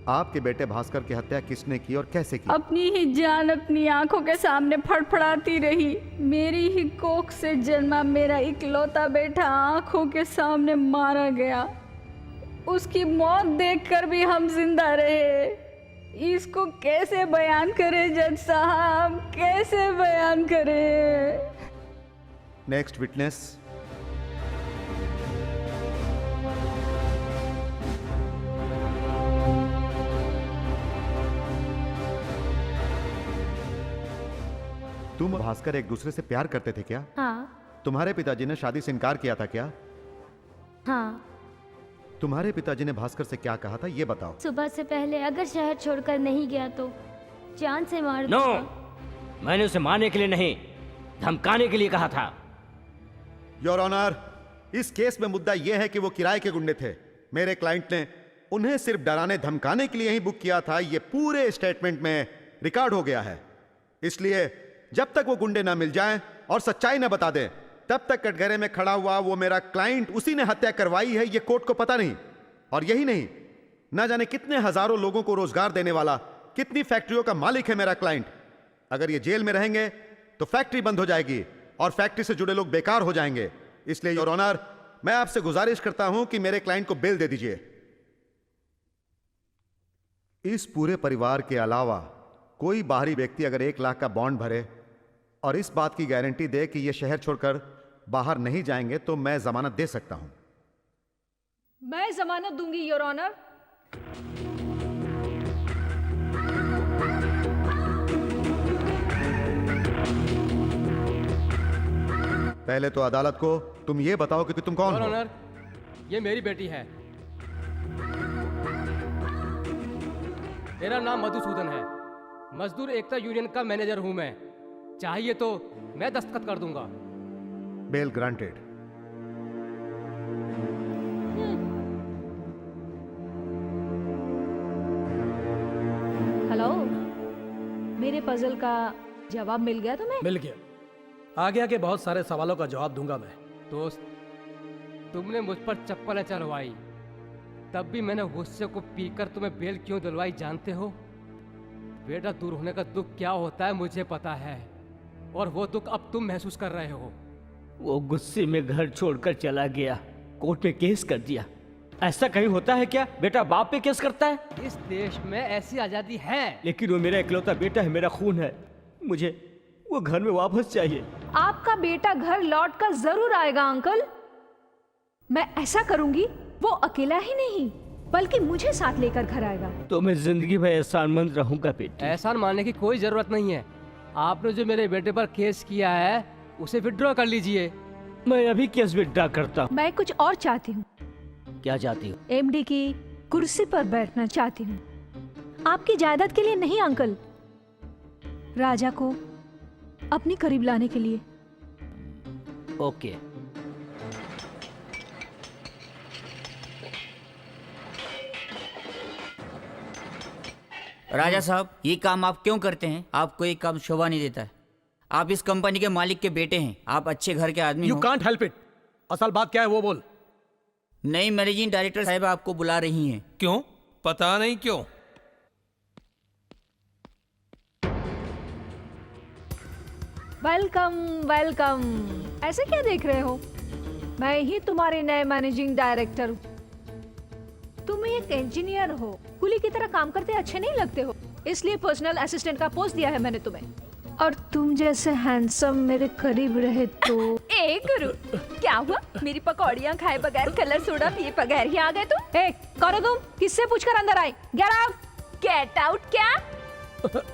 आपके बेटे भास्कर की हत्या किसने की और कैसे की? अपनी ही जान अपनी आंखों के सामने फड़फड़ाती रही। मेरी ही कोख से जन्मा मेरा इकलौता बेटा आंखों के सामने मारा गया। उसकी मौत देखकर भी हम जिंदा रहे। इसको कैसे बयान करें जज साहब, कैसे बयान करें? Next witness. तुम भास्कर एक दूसरे से प्यार करते थे क्या? हाँ। तुम्हारे पिताजी ने शादी से इनकार किया था क्या? हाँ। तुम्हारे पिताजी ने भास्कर से क्या कहा था ये बताओ। सुबह से पहले अगर शहर छोड़कर नहीं गया तो जान से मार नो, मैंने उसे मारने के लिए नहीं, धमकाने के लिए कहा था। योर ऑनर, इस केस में मुद्दा यह है कि वो किराए के गुंडे थे। मेरे क्लाइंट ने उन्हें सिर्फ डराने धमकाने के लिए ही बुक किया था। ये पूरे स्टेटमेंट में रिकॉर्ड हो गया है। इसलिए जब तक वो गुंडे ना मिल जाएं और सच्चाई ना बता दें, तब तक कटघरे में खड़ा हुआ वो मेरा क्लाइंट उसी ने हत्या करवाई है, ये कोर्ट को पता नहीं। और यही नहीं, ना जाने कितने हजारों लोगों को रोजगार देने वाला, कितनी फैक्ट्रियों का मालिक है मेरा क्लाइंट। अगर ये जेल में रहेंगे तो फैक्ट्री बंद हो जाएगी और फैक्ट्री से जुड़े लोग बेकार हो जाएंगे। इसलिए योर ऑनर, मैं आपसे गुजारिश करता हूं कि मेरे क्लाइंट को बेल दे दीजिए। इस पूरे परिवार के अलावा कोई बाहरी व्यक्ति अगर 1 लाख का बॉन्ड भरे और इस बात की गारंटी दे कि ये शहर छोड़कर बाहर नहीं जाएंगे तो मैं जमानत दे सकता हूं। मैं जमानत दूंगी योर ऑनर। पहले तो अदालत को तुम ये बताओ कि तुम कौन हो? ऑनर, ये मेरी बेटी है। मेरा नाम मधुसूदन है। मजदूर एकता यूनियन का मैनेजर हूं मैं। चाहिए तो मैं दस्तखत कर दूंगा। Bell granted. हेलो, मेरे पजल का जवाब मिल गया तुम्हें? मिल गया। आगे आगे बहुत सारे सवालों का जवाब दूंगा मैं। दोस्त, तुमने मुझ पर चप्पलें चलवाई, तब भी मैंने गुस्से को पीकर तुम्हें बेल क्यों दिलवाई जानते हो? बेटा दूर होने का दुख क्या होता है मुझे पता है, और वो दुख अब तुम महसूस कर रहे हो। वो गुस्से में घर छोड़कर चला गया, कोर्ट में केस कर दिया। ऐसा कहीं होता है क्या? बेटा बाप पे केस करता है? इस देश में ऐसी आजादी है। लेकिन वो मेरा इकलौता बेटा है, मेरा खून है। मुझे वो घर में वापस चाहिए। आपका बेटा घर लौट कर जरूर आएगा अंकल। मैं ऐसा करूंगी, वो अकेला ही नहीं बल्कि मुझे साथ लेकर घर आएगा। तो मैं जिंदगी भर एहसानमंद रहूंगा बेटी। एहसान मानने की कोई जरूरत नहीं है। आपने जो मेरे बेटे पर केस किया है उसे विड्रॉ कर लीजिए। मैं अभी केस विड्रॉ करता हूँ। मैं कुछ और चाहती हूँ। क्या चाहती हूँ? एमडी की कुर्सी पर बैठना चाहती हूँ। आपकी जायदाद के लिए नहीं अंकल, राजा को अपने करीब लाने के लिए। ओके। राजा साहब, ये काम आप क्यों करते हैं? आपको ये काम शोभा नहीं देता है। आप इस कंपनी के मालिक के बेटे हैं, आप अच्छे घर के आदमी यू हो। Can't help it. असल बात क्या है वो बोल। नई मैनेजिंग डायरेक्टर साहब आपको बुला रही हैं। क्यों? पता नहीं क्यों। Welcome welcome. ऐसे क्या देख रहे हो? मैं ही तुम्हारे नए मैनेजिंग डायरेक्टर हूँ। तुम एक इंजीनियर हो, कुली की तरह काम करते अच्छे नहीं लगते हो, इसलिए पर्सनल असिस्टेंट का पोस्ट दिया है मैंने तुम्हें। और तुम जैसे हैंडसम मेरे करीब रहे तो। ए गुरु, क्या हुआ? मेरी पकौड़ियाँ खाए बगैर, कलर सोडा पिए बगैर ही आ गए तुम? ए, करो तुम, किससे पूछकर अंदर आए? Get out. गेट आउट क्या?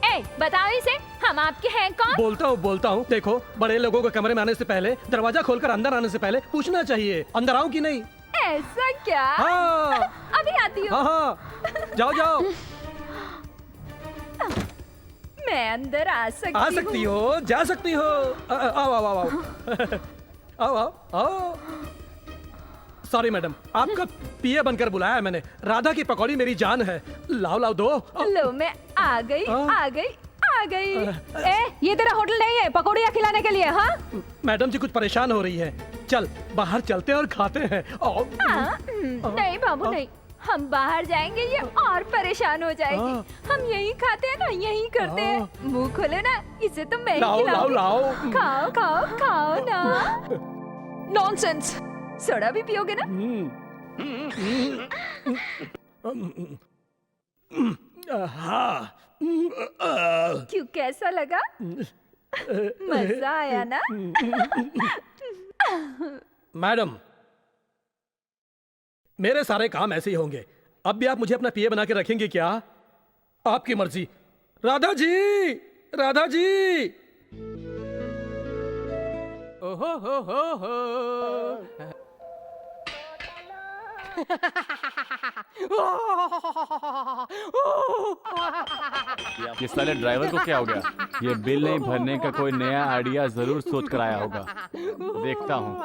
ए, बताओ इसे, हम आपके हैं कौन? बोलता हूँ। देखो, बड़े लोगों को कमरे में आने से पहले, दरवाजा खोलकर अंदर आने से पहले पूछना चाहिए अंदर आऊं कि नहीं। ऐसा क्या? हाँ। अभी आती हूँ। हाँ, जाओ। मैं अंदर आ सकती हो, जा सकती हो। आओ। सॉरी मैडम, आपका पीए बनकर बुलाया है मैंने। राधा की पकौड़ी मेरी जान है। लाओ दो। लो, मैं आ गई। ए, ये तेरा होटल नहीं है पकौड़ियाँ खिलाने के लिए। हाँ मैडम जी कुछ परेशान हो रही है। चल बाहर चलते हैं और खाते हैं। नहीं बाबू नहीं, हम बाहर जाएंगे ये और परेशान हो जाएगी। हम यही खाते हैं ना, यही करते हैं। मुंह खोले ना, इसे तो मैं ही खिलाऊंगी। लाओ। खाओ ना। नॉनसेंस। सोडा भी पियोगे ना? हाँ। क्यों, कैसा लगा? मजा आया ना? मैडम, मेरे सारे काम ऐसे ही होंगे। अब भी आप मुझे अपना पीए बना के रखेंगे क्या? आपकी मर्जी। राधा जी। ओहो हो। ये साले ड्राइवर को क्या हो गया? ये बिल नहीं भरने का कोई नया आइडिया जरूर सोच कर आया होगा। देखता हूँ।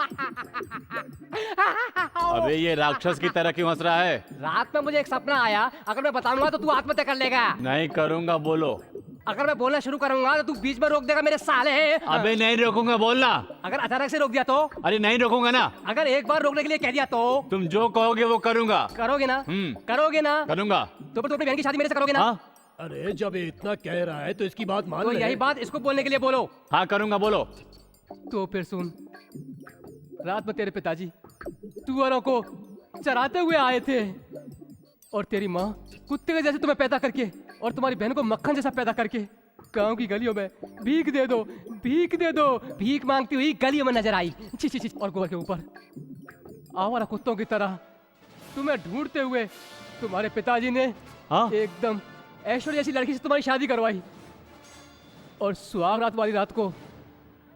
अबे ये राक्षस की तरह क्यों हंस रहा है? रात में मुझे एक सपना आया, अगर मैं बताऊंगा तो तू आत्महत्या कर लेगा। नहीं करूंगा, बोलो। अगर मैं बोलना शुरू करूंगा तो तू बीच में रोक देगा मेरे साले। अबे नहीं रोकूंगा, बोलना। अगर अचानक से रोक दिया तो? अरे नहीं रोकूंगा ना। अगर एक बार रोकने के लिए कह दिया तो? तुम जो कहोगे वो करूंगा। करोगे ना? करूंगा। तो फिर अपनी बहन की शादी मेरे से करोगे ना? अरे जब ये इतना कह रहा है तो इसकी बात मान तो ले। यही बात इसको बोलने के लिए बोलो। हाँ करूंगा, बोलो। तो फिर सुन, रात में तेरे पिताजी तुअरों को चराते हुए आए थे और तेरी माँ कुत्ते के जैसे तुम्हें पैदा करके और तुम्हारी बहन को मक्खन जैसा पैदा करके गांव की गलियों में भीख दे दो भीख मांगती हुई गलियों में नजर आई। छी। और गोबर के ऊपर आवारा कुत्तों की तरह तुम्हें ढूंढते हुए तुम्हारे पिताजी ने एकदम ऐश्वर्या जैसी लड़की से तुम्हारी शादी करवाई और सुहाग रात वाली रात को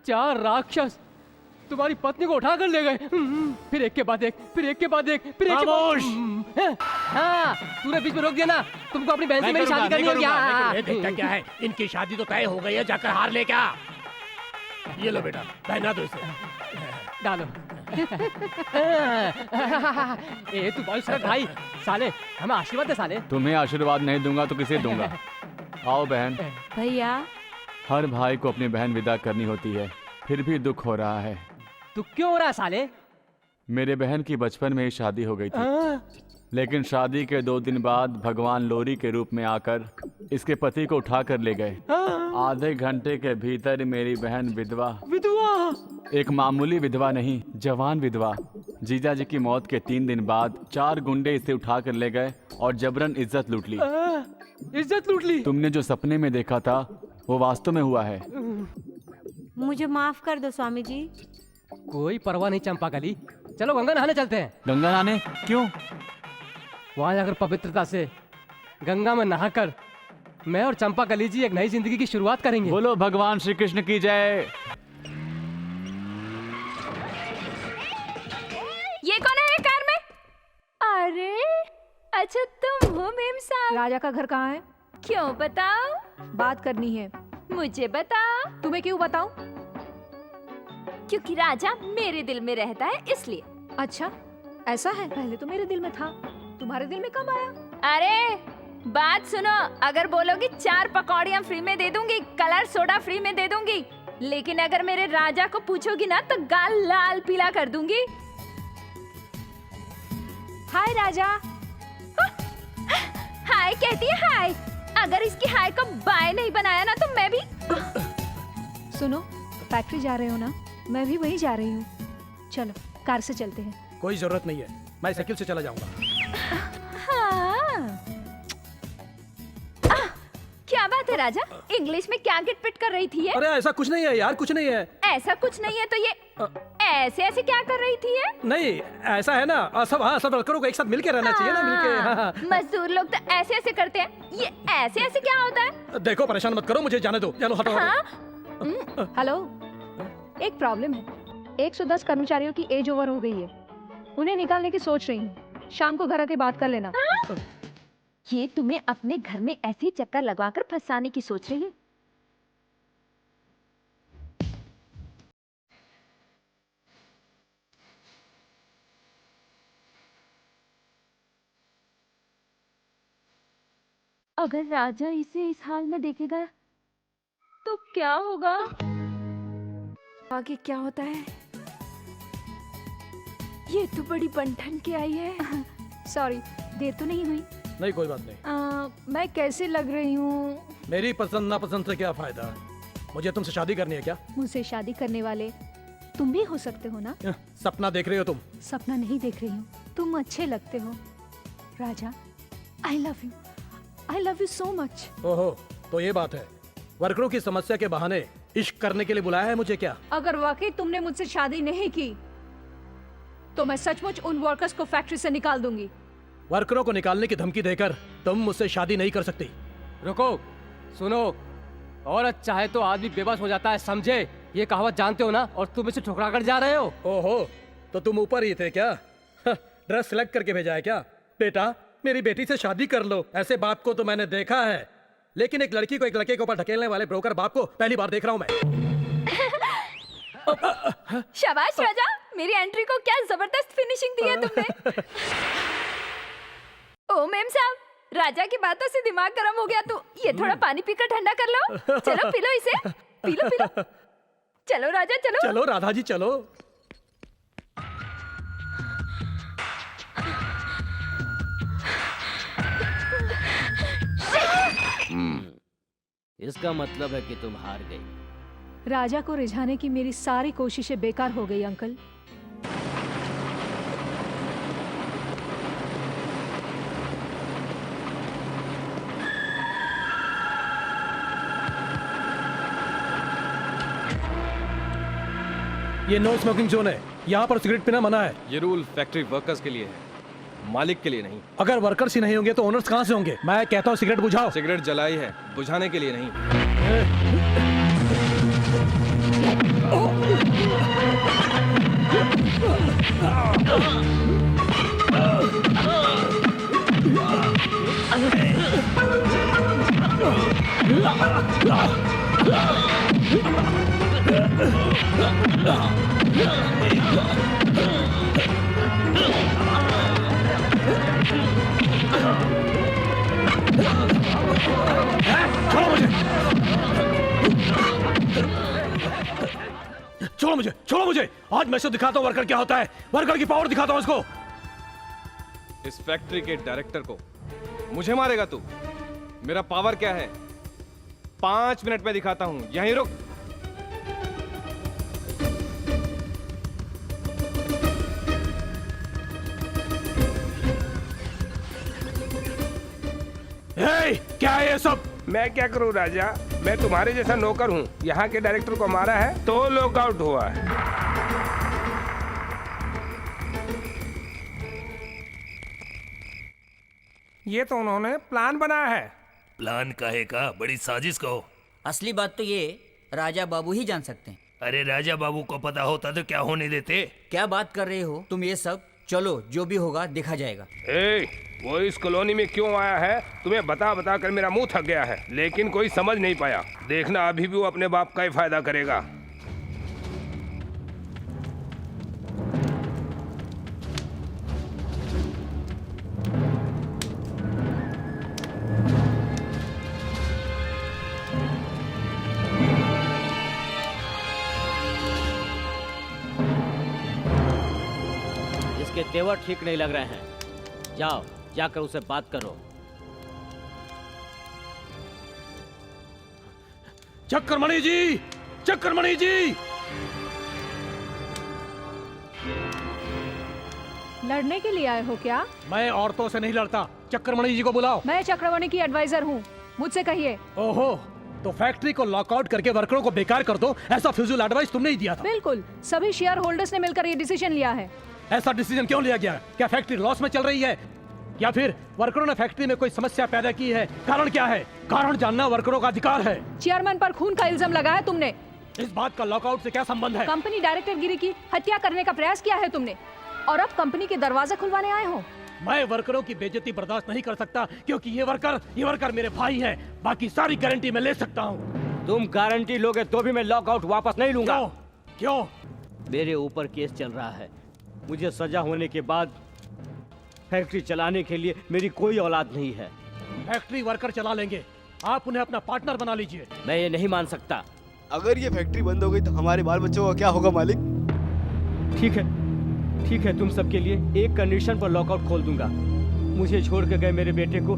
4 राक्षस तुम्हारी पत्नी को उठा कर ले गए। फिर एक के बाद एक। हाँ, तूने बीच में रोक दिया ना। तुमको अपनी बहन से मेरी शादी करनी है क्या? देखता क्या है, इनकी शादी तो तय हो गई है, जाकर हार ले क्या? ये लो बेटा, पहना दो इसे। डालो। ए तू बहुत सर भाई, साले हमें आशीर्वाद दे साले। तुम्हें आशीर्वाद नहीं दूंगा तो किसे दूंगा? आओ बहन। भैया, हर भाई को अपनी बहन विदा करनी होती है, फिर भी दुख हो रहा है। दुख क्यों हो रहा है साले? मेरे बहन की बचपन में ही शादी हो गई थी, लेकिन शादी के 2 दिन बाद भगवान लोरी के रूप में आकर इसके पति को उठा कर ले गए। आधे घंटे के भीतर मेरी बहन विधवा। एक मामूली विधवा नहीं, जवान विधवा। जीजा जी की मौत के 3 दिन बाद 4 गुंडे इसे उठा कर ले गए और जबरन इज्जत लूट ली। इज्जत लूट ली? तुमने जो सपने में देखा था वो वास्तव में हुआ है। मुझे माफ कर दो स्वामी जी। कोई परवाह नहीं चंपाकली, चलो गंगा नहाने चलते हैं। गंगा नहाने? क्यों? वहां जाकर पवित्रता से गंगा में नहाकर मैं और चंपाकली जी एक नई जिंदगी की शुरुआत करेंगे। बोलो भगवान श्री कृष्ण की जय। ये कौन है कार में? अरे अच्छा तुम हो मेम साहब। राजा का घर कहाँ है? क्यों बताओ? बात करनी है। मुझे बताओ। तुम्हें क्यों बताऊं? क्योंकि राजा मेरे दिल में रहता है इसलिए। अच्छा ऐसा है, पहले तो मेरे दिल में था, तुम्हारे दिल में कब आया? अरे बात सुनो, अगर बोलोगी 4 पकौड़ियाँ फ्री में दे दूंगी, कलर सोडा फ्री में दे दूंगी, लेकिन अगर मेरे राजा को पूछोगी ना तो गाल लाल पीला कर दूंगी। हाय राजा। हाय कहती है हाय। अगर इसकी हाय को बाय नहीं बनाया ना तो मैं भी। सुनो, फैक्ट्री जा रहे हो ना? मैं भी वहीं जा रही हूँ। चलो कार से चलते हैं। कोई जरूरत नहीं है, मैं साइकिल से चला जाऊंगा। हाँ। क्या बात है राजा, इंग्लिश में क्या गिटपिट कर रही थी ये? अरे ऐसा कुछ नहीं है यार, कुछ नहीं है। ऐसा कुछ नहीं है तो ये ऐसे ऐसे क्या कर रही थी ये? नहीं ऐसा है ना, सब वर्करों को एक साथ मिलके रहना चाहिए ना, मिलके। हाँ। मजदूर लोग तो ऐसे ऐसे करते हैं, ये ऐसे ऐसे क्या होता है? देखो परेशान मत करो, मुझे जाने दो। चलो हटो। हेलो, एक प्रॉब्लम है। 110 कर्मचारियों की एज ओवर हो गई है, उन्हें निकालने की सोच रही हूँ। शाम को घर आके बात कर लेना। ये तुम्हें अपने घर में ऐसे ही चक्कर लगवाकर फंसाने की सोच रही है। अगर राजा इसे इस हाल में देखेगा तो क्या होगा? आगे क्या होता है? ये तो बड़ी बंठन के आई है। सॉरी, देर तो नहीं हुई? नहीं कोई बात नहीं। मैं कैसे लग रही हूँ? मेरी पसंद नापसंद से क्या फायदा? मुझे तुमसे शादी करनी है क्या? मुझसे शादी करने वाले तुम भी हो सकते हो ना? सपना देख रही हो तुम? सपना नहीं देख रही हूँ, तुम अच्छे लगते हो Raja. I love you so much. ओहो, तो ये बात है। वर्करों की समस्या के बहाने इश्क करने के लिए बुलाया है मुझे क्या? अगर वाकई तुमने मुझसे शादी नहीं की तो मैं सचमुच उन वर्कर्स को फैक्ट्री से निकाल दूंगी। वर्करों को निकालने की धमकी देकर तुम मुझसे शादी नहीं कर सकती। रुको, सुनो, औरत चाहे तो आदमी बेबस हो जाता है, समझे? ये कहावत जानते हो ना, और तुम इसे ठुकरा कर जा रहे हो। ओहो, तो तुम ऊपर ही थे क्या? ड्रेस सिलेक्ट करके भेजा है क्या? बेटा मेरी बेटी से शादी कर लो। ऐसे बाप को तो मैंने देखा है, लेकिन एक लड़की को एक लड़के के ऊपर ढकेलने वाले ब्रोकर बाप को पहली बार देख रहा हूँ मैं। शाबाश राजा, मेरी एंट्री को क्या जबरदस्त फिनिशिंग दी है तुमने। ओ मेम साहब, राजा की बातों से दिमाग गर्म हो गया तो ये थोड़ा पानी पीकर ठंडा कर लो। चलो पी लो इसे, पी लो। चलो राजा चलो। चलो राधा जी चलो। इसका मतलब है कि तुम हार गई। राजा को रिझाने की मेरी सारी कोशिशें बेकार हो गई अंकल। ये नो स्मोकिंग जोन है, यहाँ पर सिगरेट पीना मना है। ये रूल फैक्ट्री वर्कर्स के लिए है, मालिक के लिए नहीं। अगर वर्कर्स ही नहीं होंगे तो ओनर्स कहाँ से होंगे? मैं कहता हूँ सिगरेट बुझाओ। सिगरेट जलाई है, बुझाने के लिए नहीं। छोड़ो मुझे। आज मैं दिखाता हूँ वर्कर क्या होता है। वर्कर की पावर दिखाता हूँ इसको। इस फैक्ट्री के डायरेक्टर को मुझे मारेगा तू? मेरा पावर क्या है 5 मिनट में दिखाता हूं, यहीं रुक। क्या है ये सब? मैं क्या करूं राजा, मैं तुम्हारे जैसा नौकर हूं। यहाँ के डायरेक्टर को मारा है तो लॉकआउट हुआ है। ये तो उन्होंने प्लान बनाया है। प्लान काहे का, बड़ी साजिश कहो। असली बात तो ये राजा बाबू ही जान सकते हैं। अरे राजा बाबू को पता होता तो क्या होने देते। क्या बात कर रहे हो तुम? ये सब चलो जो भी होगा देखा जाएगा। वो इस कॉलोनी में क्यों आया है तुम्हें बता बता कर मेरा मुंह थक गया है, लेकिन कोई समझ नहीं पाया। देखना अभी भी वो अपने बाप का ही फायदा करेगा। इसके तेवर ठीक नहीं लग रहे हैं। जाओ जाकर उसे बात करो। चक्रमणि जी, चक्रमणि जी, लड़ने के लिए आए हो क्या? मैं औरतों से नहीं लड़ता। चक्रमणि जी को बुलाओ। मैं चक्रमणि की एडवाइजर हूँ, मुझसे कहिए। ओहो, तो फैक्ट्री को लॉकआउट करके वर्करों को बेकार कर दो, ऐसा फिजूल एडवाइस तुमने ही दिया था। बिल्कुल, सभी शेयर होल्डर्स ने मिलकर ये डिसीजन लिया है। ऐसा डिसीजन क्यों लिया गया? क्या फैक्ट्री लॉस में चल रही है या फिर वर्करों ने फैक्ट्री में कोई समस्या पैदा की है? कारण क्या है? कारण जानना वर्करों का अधिकार है। चेयरमैन पर खून का इल्जाम लगाया तुमने। इस बात का लॉकआउट से क्या संबंध है? कंपनी डायरेक्टर गिरी की हत्या करने का प्रयास किया है तुमने और अब कंपनी के दरवाजे खुलवाने आए हो। मैं वर्करों की बेइज्जती बर्दाश्त नहीं कर सकता, क्योंकि ये वर्कर मेरे भाई हैं। बाकी सारी गारंटी मैं ले सकता हूँ। तुम गारंटी लोगे तो भी मैं लॉकआउट वापस नहीं लूंगा। क्यों? मेरे ऊपर केस चल रहा है। मुझे सजा होने के बाद फैक्ट्री चलाने के लिए मेरी कोई औलाद नहीं है। फैक्ट्री वर्कर चला लेंगे, आप उन्हें अपना पार्टनर बना लीजिए। मैं ये नहीं मान सकता। अगर ये फैक्ट्री बंद हो गई तो हमारे बाल बच्चों का क्या होगा मालिक? ठीक है, तुम सबके लिए एक कंडीशन पर लॉकआउट खोल दूंगा। मुझे छोड़ के गए मेरे बेटे को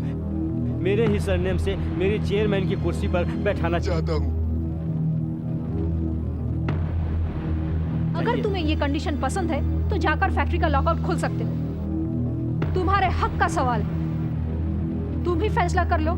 मेरे ही सरनेम से मेरी चेयरमैन की कुर्सी पर बैठाना चाहता हूँ। अगर तुम्हें ये कंडीशन पसंद है तो जाकर फैक्ट्री का लॉकआउट खोल सकते हो। तुम्हारे हक का सवाल है, तुम ही फैसला कर लो।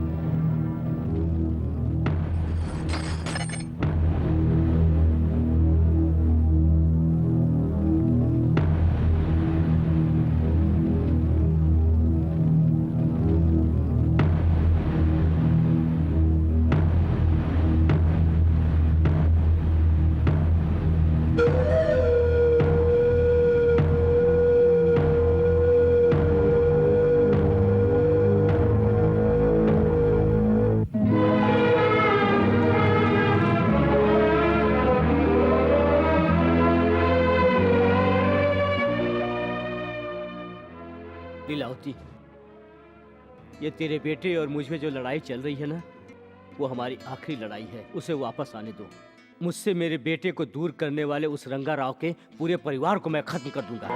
लीलावती, ये तेरे बेटे और मुझ में जो लड़ाई चल रही है ना, वो हमारी आखिरी लड़ाई है। उसे वापस आने दो। मुझसे मेरे बेटे को दूर करने वाले उस रंगा राव के पूरे परिवार को मैं खत्म कर दूंगा।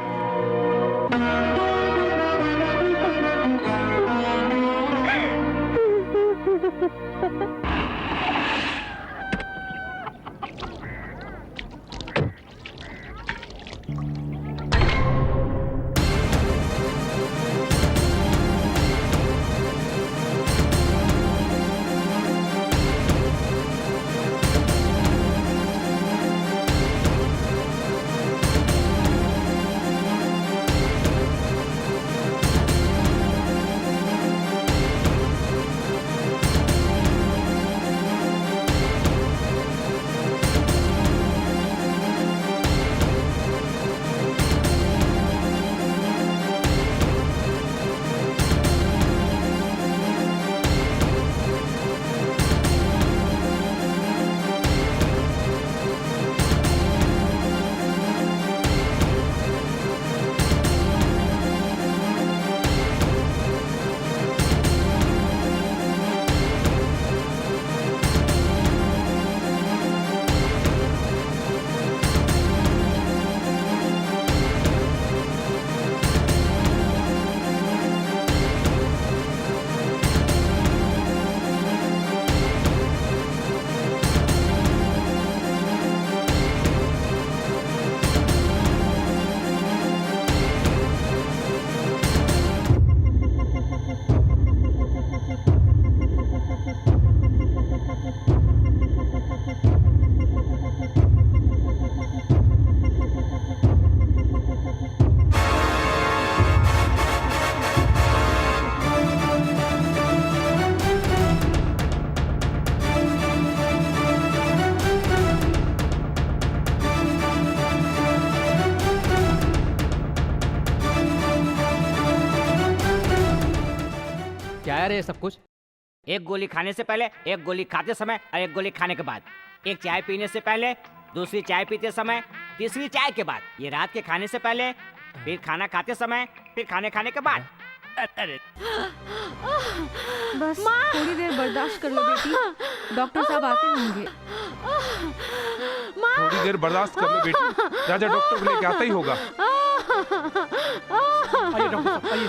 रहे हैं सब कुछ? एक गोली खाने से पहले, एक गोली खाते समय और एक गोली खाने के बाद। एक चाय पीने से पहले, दूसरी चाय पीते समय, तीसरी चाय के बाद। ये रात के खाने से पहले, फिर खाना खाते समय, फिर खाने के बाद। अरे बस थोड़ी देर बर्दाश्त कर लो बेटी, डॉक्टर साहब आते होंगे। थोड़ी देर बर्दाश्त कर लो बेटी, राजा डॉक्टर को लेके आता ही होगा। आइए डॉक्टर साहब, आइए।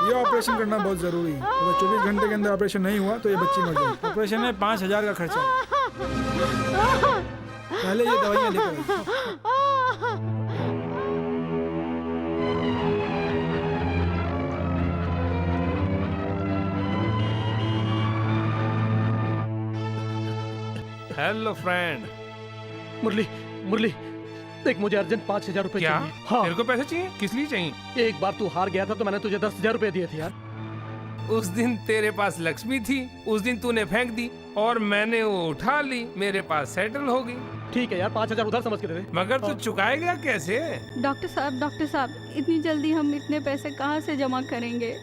ये ऑपरेशन करना बहुत जरूरी है। अगर 24 घंटे के अंदर ऑपरेशन नहीं हुआ तो ये बच्ची मर जाएगी। ऑपरेशन में 5,000 का खर्चा है। पहले ये दवाइयाँ लेकर हेलो फ्रेंड। मुरली देख, मुझे अर्जेंट 5,000 रुपए क्या? चाहिए। हाँ। तेरे को पैसे चाहिए? किस लिए चाहिए? एक बार तू हार गया था तो मैंने तुझे 10,000 रुपए दिए थे यार। उस दिन तेरे पास लक्ष्मी थी, उस दिन तूने फेंक दी और मैंने वो उठा ली, मेरे पास सेटल हो गई। ठीक है यार, 5,000 उधार समझ के दे दे। मगर तू चुकाएगा कैसे? डॉक्टर साहब, इतनी जल्दी हम इतने पैसे कहाँ से जमा करेंगे?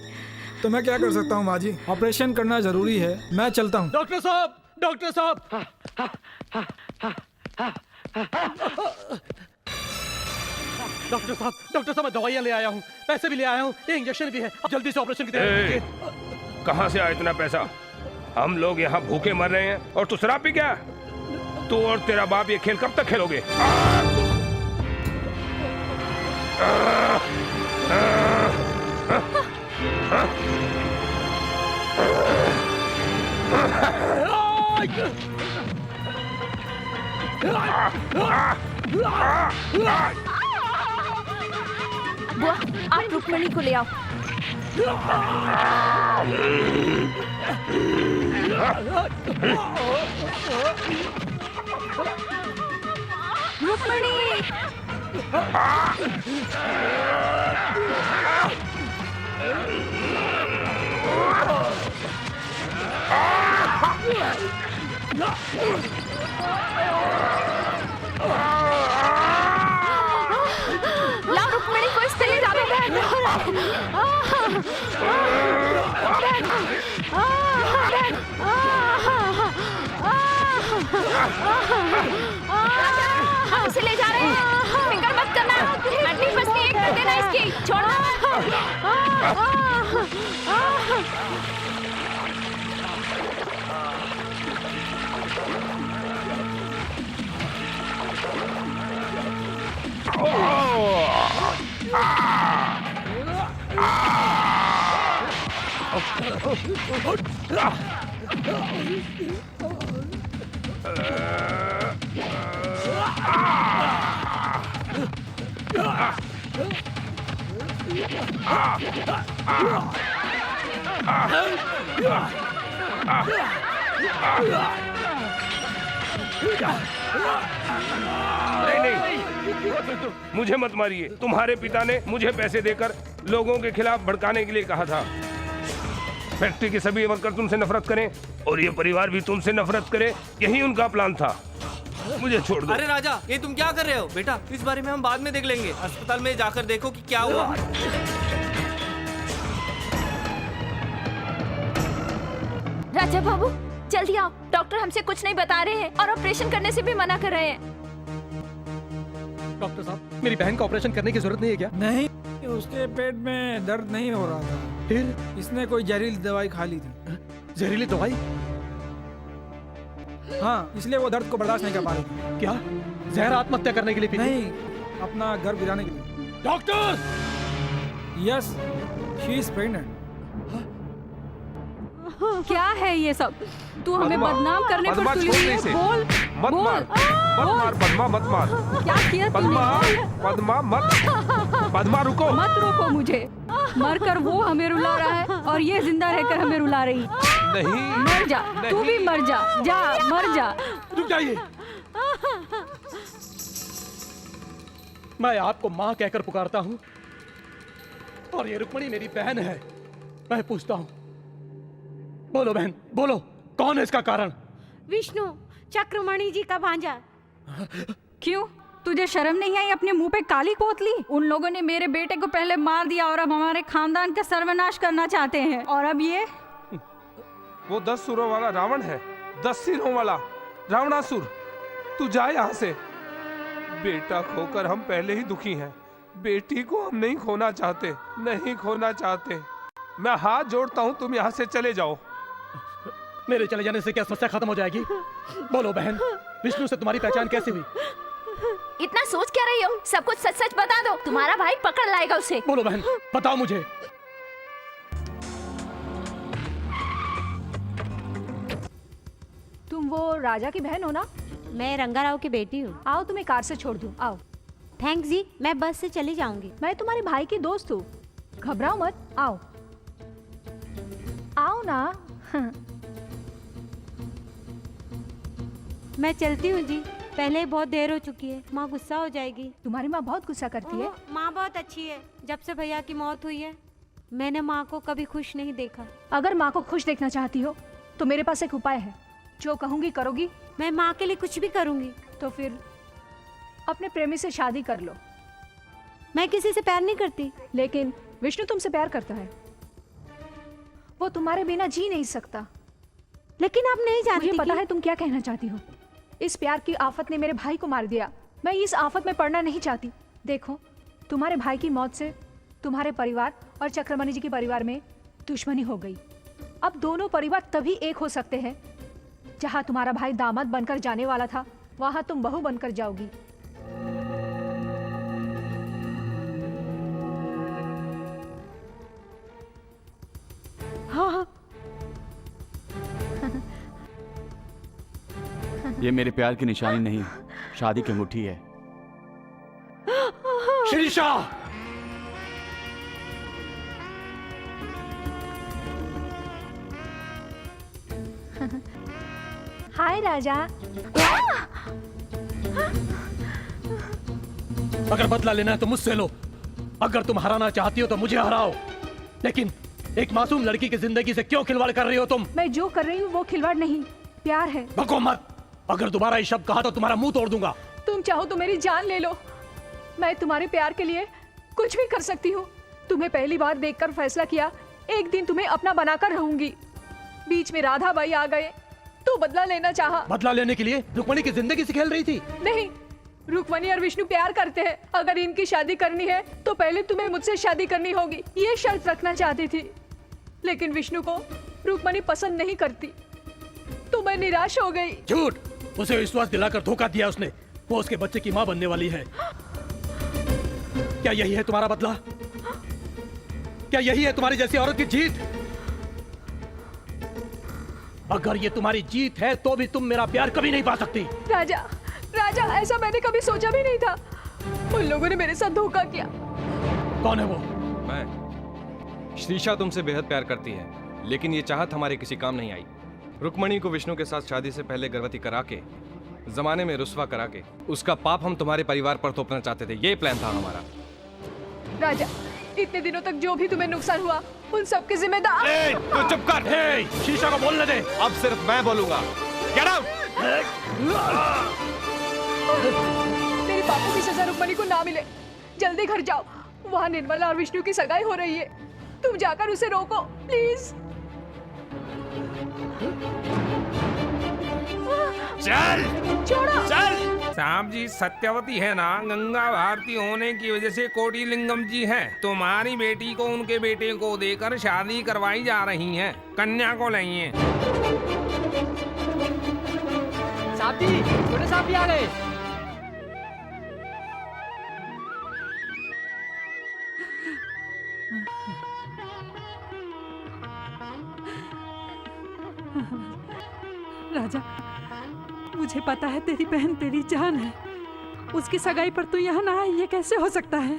तो मैं क्या कर सकता हूँ माँ जी? ऑपरेशन करना जरूरी है, मैं चलता हूँ। डॉक्टर साहब, डॉक्टर साहब, डॉक्टर साहब, मैं दवाइयाँ ले आया हूँ, पैसे भी ले आया हूँ, ये इंजेक्शन भी है। अब जल्दी से ऑपरेशन की तैयारी कीजिए। कहाँ से आया इतना पैसा? हम लोग यहाँ भूखे मर रहे हैं और तू शराब पी क्या? तू और तेरा बाप ये खेल कब तक खेलोगे? बुआ, आप रुक्मणी को ले आओ। रुक्मणी! लाओ रुक्मणी को इस तरह जाने हम इसे ले जा रहे हैं, फिक्र मत करना। हड्डी पसली एक कर देना इसकी, छोड़ना नहीं, मुझे मत मारिए। तुम्हारे पिता ने मुझे पैसे देकर लोगों के खिलाफ भड़काने के लिए कहा था। फैक्ट्री के सभी वर्कर तुमसे नफरत करें और ये परिवार भी तुमसे नफरत करे, यही उनका प्लान था। मुझे छोड़ दो। अरे राजा, ये तुम क्या कर रहे हो? बेटा, इस बारे में हम बाद में देख लेंगे। अस्पताल में जाकर देखो कि क्या हुआ। राजा बाबू, जल्दी आओ। डॉक्टर हमसे कुछ नहीं बता रहे हैं और ऑपरेशन करने से भी मना कर रहे हैं। डॉक्टर साहब, मेरी बहन का ऑपरेशन करने की जरूरत नहीं है क्या? नहीं, उसके पेट में दर्द नहीं हो रहा था। फिर इसने कोई जहरीली दवाई खा ली थी। जहरीली दवाई? हाँ, इसलिए वो दर्द को बर्दाश्त नहीं कर पा रही थी। क्या जहर आत्महत्या करने के लिए पी? नहीं, अपना घर गिराने के लिए। Doctor! Yes, she is pregnant. क्या है ये सब? तू हमें बदनाम करने पर तुली हुई है। बोल, मत बोल, मार, मत मार पद्मा, मत मार। क्या किया पद्मा, तूने? पद्मा मत, पद्मा रुको। मत रोको मुझे। मरकर वो हमें रुला रहा है और ये जिंदा रहकर हमें रुला रही। नहीं, मर जा, तू भी मर जा, जा मर जा। रुक जाइए। मैं आपको माँ कहकर पुकारता हूँ और ये रुक्मणी मेरी बहन है। मैं पूछता हूँ, बोलो बहन, बोलो, कौन है इसका कारण? विष्णु, चक्रमणि जी का भांजा। क्यों? तुझे शर्म नहीं आई अपने मुंह पे काली पोत ली? उन लोगों ने मेरे बेटे को पहले मार दिया और अब हमारे खानदान का सर्वनाश करना चाहते हैं। और अब ये वो 10 सुरों वाला रावण है, 10 सिरों वाला रावणासुर। तू जा यहाँ से। बेटा खोकर हम पहले ही दुखी हैं। बेटी को हम नहीं खोना चाहते, नहीं खोना चाहते। मैं हाथ जोड़ता हूँ, तुम यहाँ से चले जाओ। मेरे चले जाने से क्या समस्या खत्म हो जाएगी? बोलो बहन, विष्णु से तुम्हारी पहचान कैसे हुई? इतना सोच क्या रही हो? सब कुछ सच सच बता दो, तुम्हारा भाई पकड़ लाएगा उसे। बोलो बहन, बताओ मुझे। तुम वो राजा की बहन हो ना? मैं रंगाराव की बेटी हूँ। आओ तुम्हें कार से छोड़ दूँ, आओ। थैंक्स जी, मैं बस से चली जाऊंगी। मैं तुम्हारे भाई की दोस्त हूँ, घबराओ मत, आओ आओ ना। मैं चलती हूँ जी, पहले ही बहुत देर हो चुकी है, माँ गुस्सा हो जाएगी। तुम्हारी माँ बहुत गुस्सा करती है? माँ बहुत अच्छी है। जब से भैया की मौत हुई है मैंने माँ को कभी खुश नहीं देखा। अगर माँ को खुश देखना चाहती हो तो मेरे पास एक उपाय है। जो कहूँगी करोगी? मैं माँ के लिए कुछ भी करूँगी। तो फिर अपने प्रेमी से शादी कर लो। मैं किसी से प्यार नहीं करती। लेकिन विष्णु तुमसे प्यार करता है, वो तुम्हारे बिना जी नहीं सकता। लेकिन आप नहीं जानती। मुझे पता है तुम क्या कहना चाहती हो। इस प्यार की आफत ने मेरे भाई को मार दिया। मैं इस आफत में पड़ना नहीं चाहती। देखो, तुम्हारे भाई की मौत से तुम्हारे परिवार और चक्रमणि जी के परिवार में दुश्मनी हो गई। अब दोनों परिवार तभी एक हो सकते हैं। जहाँ तुम्हारा भाई दामाद बनकर जाने वाला था, वहाँ तुम बहू बनकर जाओगी। हाँ। ये मेरे प्यार की निशानी नहीं, शादी की अंगूठी है। शिरीषा! हाय राजा। अगर बदला लेना है तो मुझसे लो। अगर तुम हराना चाहती हो तो मुझे हराओ। लेकिन एक मासूम लड़की की जिंदगी से क्यों खिलवाड़ कर रही हो तुम? मैं जो कर रही हूँ वो खिलवाड़ नहीं, प्यार है। बको मत। अगर दोबारा ये शब्द कहा तो तुम्हारा मुंह तोड़ दूंगा। तुम चाहो तो मेरी जान ले लो, मैं तुम्हारे प्यार के लिए कुछ भी कर सकती हूँ। तुम्हें पहली बार देखकर फैसला किया एक दिन तुम्हें अपना बनाकर रहूंगी। बीच में राधा बाई आ गए तो बदला लेना चाहा। बदला लेने के लिए रुक्मणी की जिंदगी से खेल रही थी? नहीं, रुक्मणी और विष्णु प्यार करते हैं। अगर इनकी शादी करनी है तो पहले तुम्हें मुझसे शादी करनी होगी, ये शर्त रखना चाहती थी। लेकिन विष्णु को रुक्मणी पसंद नहीं करती तो मैं निराश हो गई। झूठ! उसे विश्वास दिलाकर धोखा दिया उसने। वो उसके बच्चे की माँ बनने वाली है। क्या यही है तुम्हारा बदला? क्या यही है तुम्हारी जैसी औरत की जीत? अगर ये तुम्हारी जीत है तो भी तुम मेरा प्यार कभी नहीं पा सकती। राजा, राजा, ऐसा मैंने कभी सोचा भी नहीं था। उन लोगों ने मेरे साथ धोखा किया। कौन है वो? मैं। श्रीषा तुमसे बेहद प्यार करती है, लेकिन ये चाहत हमारे किसी काम नहीं आई। रुक्मणी को विष्णु के साथ शादी से पहले गर्भवती करा के, जमाने में रुस्वा करा के, उसका पाप हम तुम्हारे परिवार पर थोपना चाहते थे। ये प्लान था हमारा। राजा, इतने दिनों तक जो भी तुम्हें नुकसान हुआ उन सब के जिम्मेदार। तू चुप कर। शीशा को बोलने दे। अब सिर्फ मैं बोलूंगा। Get out. मेरे पापों की सजा रुक्मणी को ना मिले। जल्दी घर जाओ, वहाँ निर्मला और विष्णु की सगाई हो रही है। तुम जाकर उसे रोको प्लीज। चल छोड़ो। चल। साहब जी, सत्यवती है ना, गंगा भारती होने की वजह से कोटिलिंगम जी हैं। तुम्हारी बेटी को उनके बेटे को देकर शादी करवाई जा रही है। कन्या को लाइए। साहब जी, छोटे साहब भी आ गए। राजा, मुझे पता है तेरी बहन तेरी जान है। उसकी सगाई पर तू यहाँ ना आई, ये कैसे हो सकता है?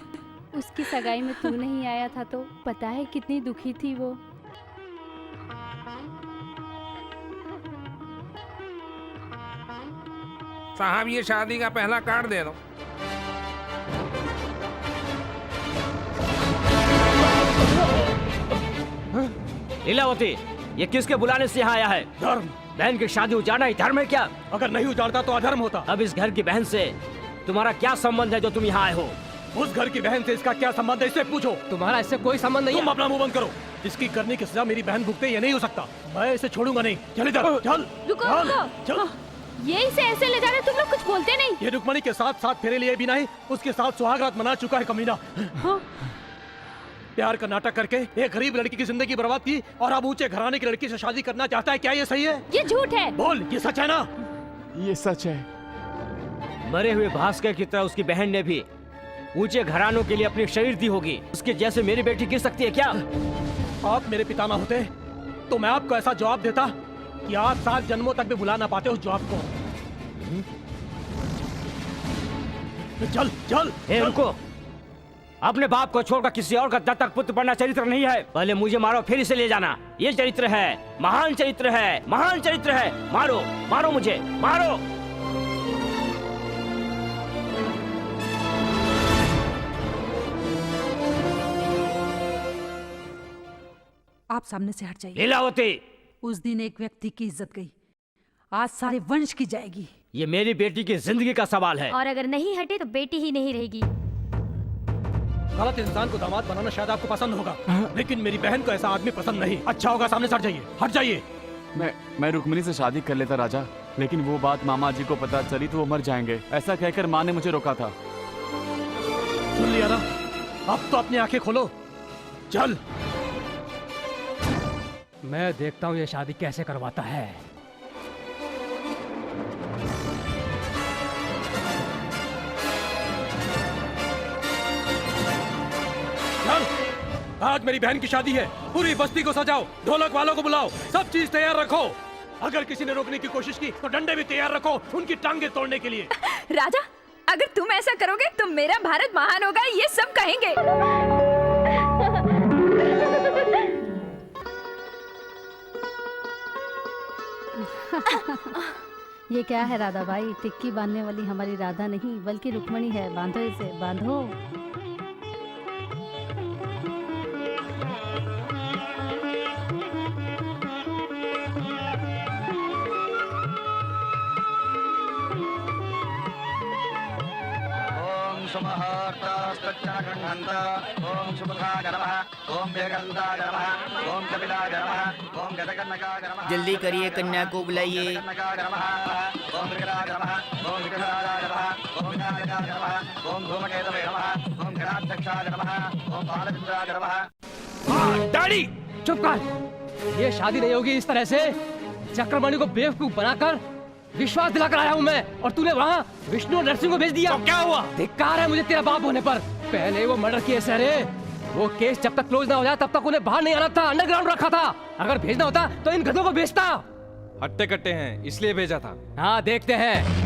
उसकी सगाई में तू नहीं आया था तो पता है कितनी दुखी थी वो। साहब, ये शादी का पहला कार्ड दे दो। लीलावती, ये किसके बुलाने से यहाँ आया है? धर्म। बहन की शादी उजाड़ना ही धर्म है क्या? अगर नहीं उजाड़ता तो अधर्म होता। अब इस घर की बहन से तुम्हारा क्या संबंध है जो तुम यहाँ आए हो? उस घर की बहन से इसका क्या संबंध है, इससे पूछो। तुम्हारा इससे कोई संबंध नहीं तुम है। अपना मुंह बंद करो। इसकी करने की सजा मेरी बहन भुगते, ये नहीं हो सकता। मैं इसे छोड़ूंगा नहीं। चल इधर, चल। रुको चल, रुको। चल। ये इसे ऐसे ले जा रहे, तुम लोग कुछ बोलते नहीं। ये रुक्मणी के साथ साथ फेरे लिए भी नहीं, उसके साथ सुहागरात मना चुका है कमीना। प्यार का नाटक करके एक गरीब लड़की की जिंदगी बर्बाद की और अब ऊंचे घराने की लड़की से शादी करना चाहता है। क्या ये सही है? ये झूठ है। बोल, ये सच है ना? ये सच है। मरे हुए भास्कर की तरह उसकी बहन ने भी ऊंचे घरानों के लिए अपनी शरीर दी होगी। उसके जैसे मेरी बेटी गिर सकती है क्या? आप मेरे पिता ना होते तो मैं आपको ऐसा जवाब देता कि आप 7 जन्मों तक भी भुला ना पाते उस जवाब को। चल चल। रुको, अपने बाप को छोड़कर किसी और का दत्तक पुत्र बनना चरित्र नहीं है। पहले मुझे मारो, फिर इसे ले जाना। ये चरित्र है, महान चरित्र है, महान चरित्र है। मारो, मारो मुझे, मारो। आप सामने से हट जाइए। लीलावती, उस दिन एक व्यक्ति की इज्जत गई, आज सारे वंश की जाएगी। ये मेरी बेटी की जिंदगी का सवाल है। और अगर नहीं हटे तो बेटी ही नहीं रहेगी। गलत इंसान को दामाद बनाना शायद आपको पसंद होगा, लेकिन मेरी बहन को ऐसा आदमी पसंद नहीं। अच्छा होगा सामने से हट जाइए, हट जाइए। मैं रुक्मिणी से शादी कर लेता राजा, लेकिन वो बात मामा जी को पता चली तो वो मर जाएंगे, ऐसा कहकर माँ ने मुझे रोका था। सुन लिया ना? अब तो अपनी आंखें खोलो। चल। मैं देखता हूँ ये शादी कैसे करवाता है। चल, आज मेरी बहन की शादी है। पूरी बस्ती को सजाओ, ढोलक वालों को बुलाओ, सब चीज तैयार रखो। अगर किसी ने रोकने की कोशिश की तो डंडे भी तैयार रखो, उनकी टांगे तोड़ने के लिए। राजा, अगर तुम ऐसा करोगे तो मेरा भारत महान होगा, ये सब कहेंगे। ये क्या है राधा भाई? टिक्की बांधने वाली हमारी राधा नहीं बल्कि रुक्मणी है। बांधो इसे, बांधो। ओम सुमुखाय नमः, ओम वेगंधाय नमः, ओम कपिलाय नमः, ओम गदकर्णकाय नमः। जल्दी करिए, कन्या को बुलाइए। ओम विकटाय नमः, ओम विकटाय नमः, ओम विनायकाय नमः, ओम धूमकेतवे नमः, ओम गणाध्यक्षाय नमः, ओम बालचंद्राय नमः। डैडी चुप कर। ये शादी नहीं होगी इस तरह से। चक्रमणि को बेवकूफ बनाकर विश्वास दिलाकर आया हूँ मैं, और तूने वहाँ विष्णु और नरसिंह को भेज दिया। तो क्या हुआ? धिक्कार है मुझे तेरा बाप होने पर। पहले वो मर्डर केस है रे, वो केस जब तक क्लोज ना हो जाए तब तक उन्हें बाहर नहीं आना था, अंडरग्राउंड रखा था। अगर भेजना होता तो इन गधों को भेजता। हट्टे कट्टे हैं इसलिए भेजा था। हाँ देखते हैं।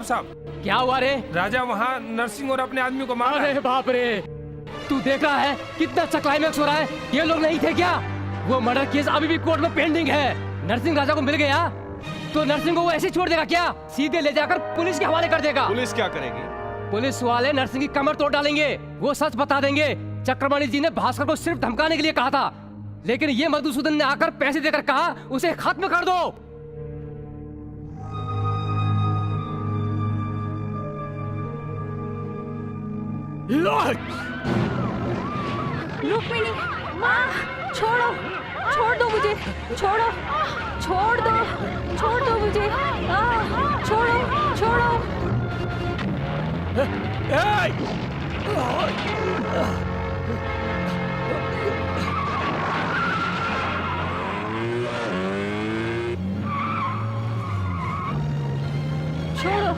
साहब क्या हुआ रे? राजा वहाँ नरसिंह और अपने आदमी को मारा। अरे बाप रे, तू देख रहा है कितना अच्छा क्लाइमैक्स हो रहा है। ये लोग नहीं थे क्या? वो मर्डर केस अभी भी कोर्ट में पेंडिंग है। नरसिंह राजा को मिल गया तो नरसिंह को वो ऐसे छोड़ देगा क्या? सीधे ले जाकर पुलिस के हवाले कर देगा। पुलिस क्या करेगी? पुलिस वाले नरसिंह की कमर तोड़ डालेंगे। वो सच बता देंगे। चक्रमणि जी ने भास्कर को सिर्फ धमकाने के लिए कहा था, लेकिन ये मधुसूदन ने आकर पैसे देकर कहा उसे खत्म कर दो। रुक्मिणी, माँ छोड़ो, छोड़ दो मुझे, छोड़ो, छोड़ दो मुझे, छोड़ो, छोड़ो। छोड़ो।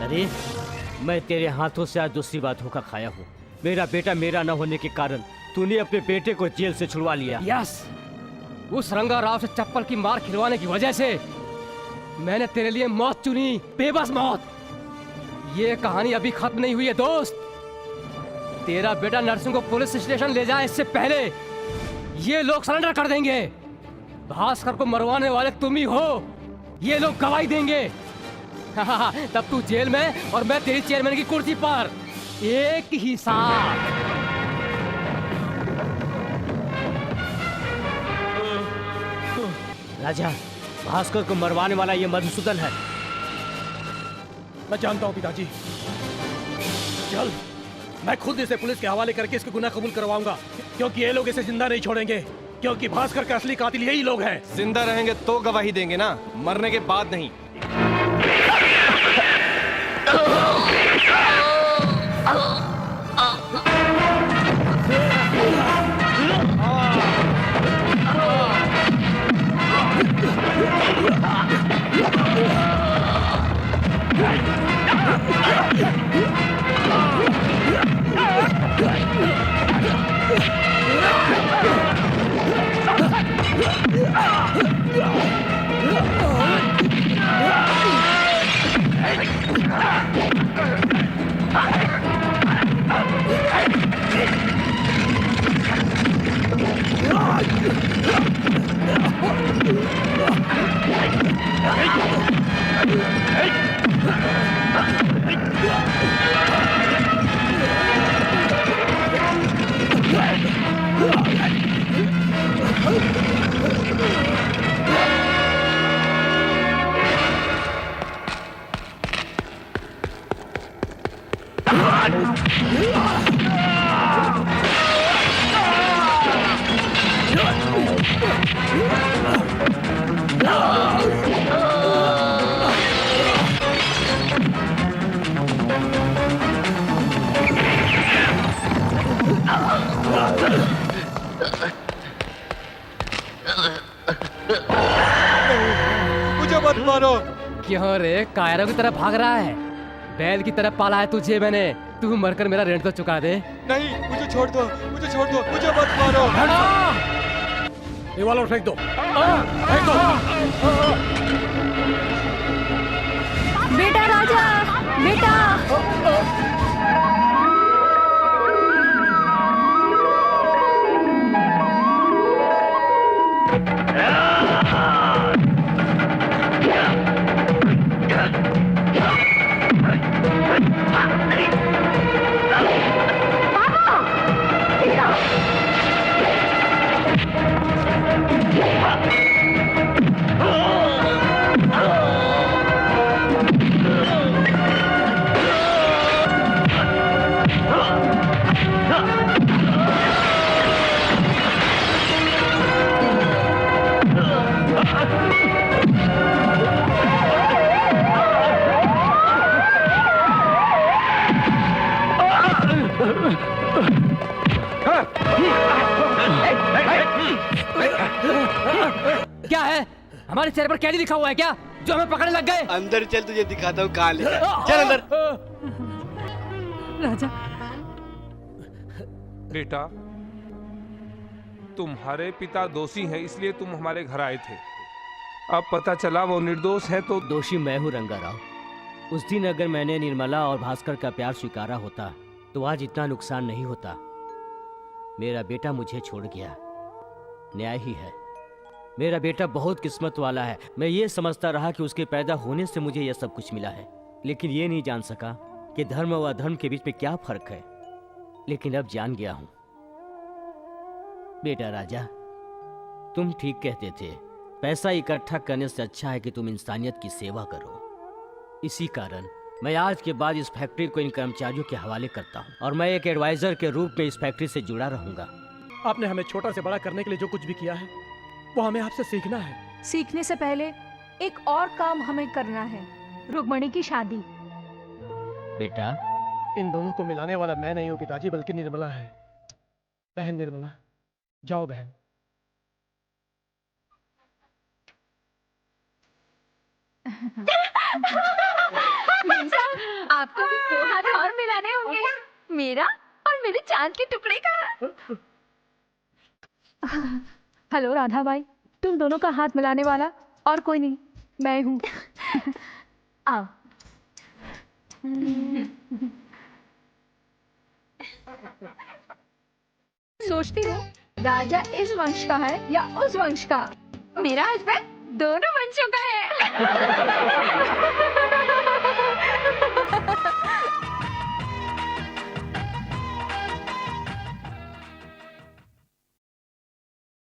अरे मैं तेरे हाथों से आज दूसरी बात धोखा खाया हूँ। मेरा बेटा मेरा न होने के कारण तूने अपने बेटे को जेल से छुड़वा लिया। यस, उस रंगा राव से चप्पल की मार खिलवाने की वजह से मैंने तेरे लिए मौत चुनी, बेबस मौत। ये कहानी अभी खत्म नहीं हुई है दोस्त। तेरा बेटा नरसिंह को पुलिस स्टेशन ले जाए इससे पहले ये लोग सरेंडर कर देंगे। भास्कर को मरवाने वाले तुम ही हो, ये लोग गवाही देंगे। तब तू जेल में और मैं तेरी चेयरमैन की कुर्सी पर, एक ही साथ। राजा, भास्कर को मरवाने वाला ये मधुसूदन है। मैं जानता हूँ पिताजी। चल, मैं खुद इसे पुलिस के हवाले करके इसके गुनाह कबूल करवाऊंगा, क्योंकि ये लोग इसे जिंदा नहीं छोड़ेंगे, क्योंकि भास्कर का असली कातिल यही लोग हैं। जिंदा रहेंगे तो गवाही देंगे ना, मरने के बाद नहीं। मुझे मत मारो। क्यों रे, कायरों की तरह भाग रहा है? बैल की तरह पाला है तुझे मैंने। तू मरकर मेरा रेंट तो चुका दे। नहीं, मुझे छोड़ दो, मुझे छोड़ दो, मुझे मत मारो। रिवॉल्वर फेंक दो, फेंक दो। बेटा राजा, बेटा। क्या है? हमारे चेहरे पर कैदी लिखा हुआ है क्या, जो हमें पकड़ने लग गए? अंदर चल, तुझे दिखाता हूँ कहाँ लिखा है। चल अंदर। राजा, बेटा, तुम्हारे पिता दोषी हैं, इसलिए तुम हमारे घर आए थे। अब पता चला वो निर्दोष है तो दोषी मैं हूँ रंगा राव। उस दिन अगर मैंने निर्मला और भास्कर का प्यार स्वीकारा होता तो आज इतना नुकसान नहीं होता। मेरा बेटा मुझे छोड़ गया, न्याय ही है। मेरा बेटा बहुत किस्मत वाला है। मैं ये समझता रहा कि उसके पैदा होने से मुझे यह सब कुछ मिला है, लेकिन ये नहीं जान सका कि धर्म व अधर्म के बीच में क्या फर्क है। लेकिन अब जान गया हूं। बेटा राजा, तुम ठीक कहते थे, पैसा इकट्ठा करने से अच्छा है कि तुम इंसानियत की सेवा करो। इसी कारण मैं आज के बाद इस फैक्ट्री को इन कर्मचारियों के हवाले करता हूं और मैं एक एडवाइजर के रूप में इस फैक्ट्री से जुड़ा रहूंगा। आपने हमें छोटा से बड़ा करने के लिए जो कुछ भी किया है वो हमें आपसे सीखना है। सीखने से पहले एक और काम हमें करना है, रुक्मणी की शादी। बेटा, इन दोनों को मिलाने वाला मैं नहीं हूँ पिताजी, बल्कि निर्मला है। बहन निर्मला, जाओ बहन। आपको भी 2 हाथ और मिलाने होंगे, मेरा और मेरे चांद के टुकड़े का। हेलो राधा बाई, तुम दोनों का हाथ मिलाने वाला और कोई नहीं, मैं हूँ। आओ। सोचती हूँ राजा इस वंश का है या उस वंश का। मेरा हस्बैंड दोनों वंशों का है।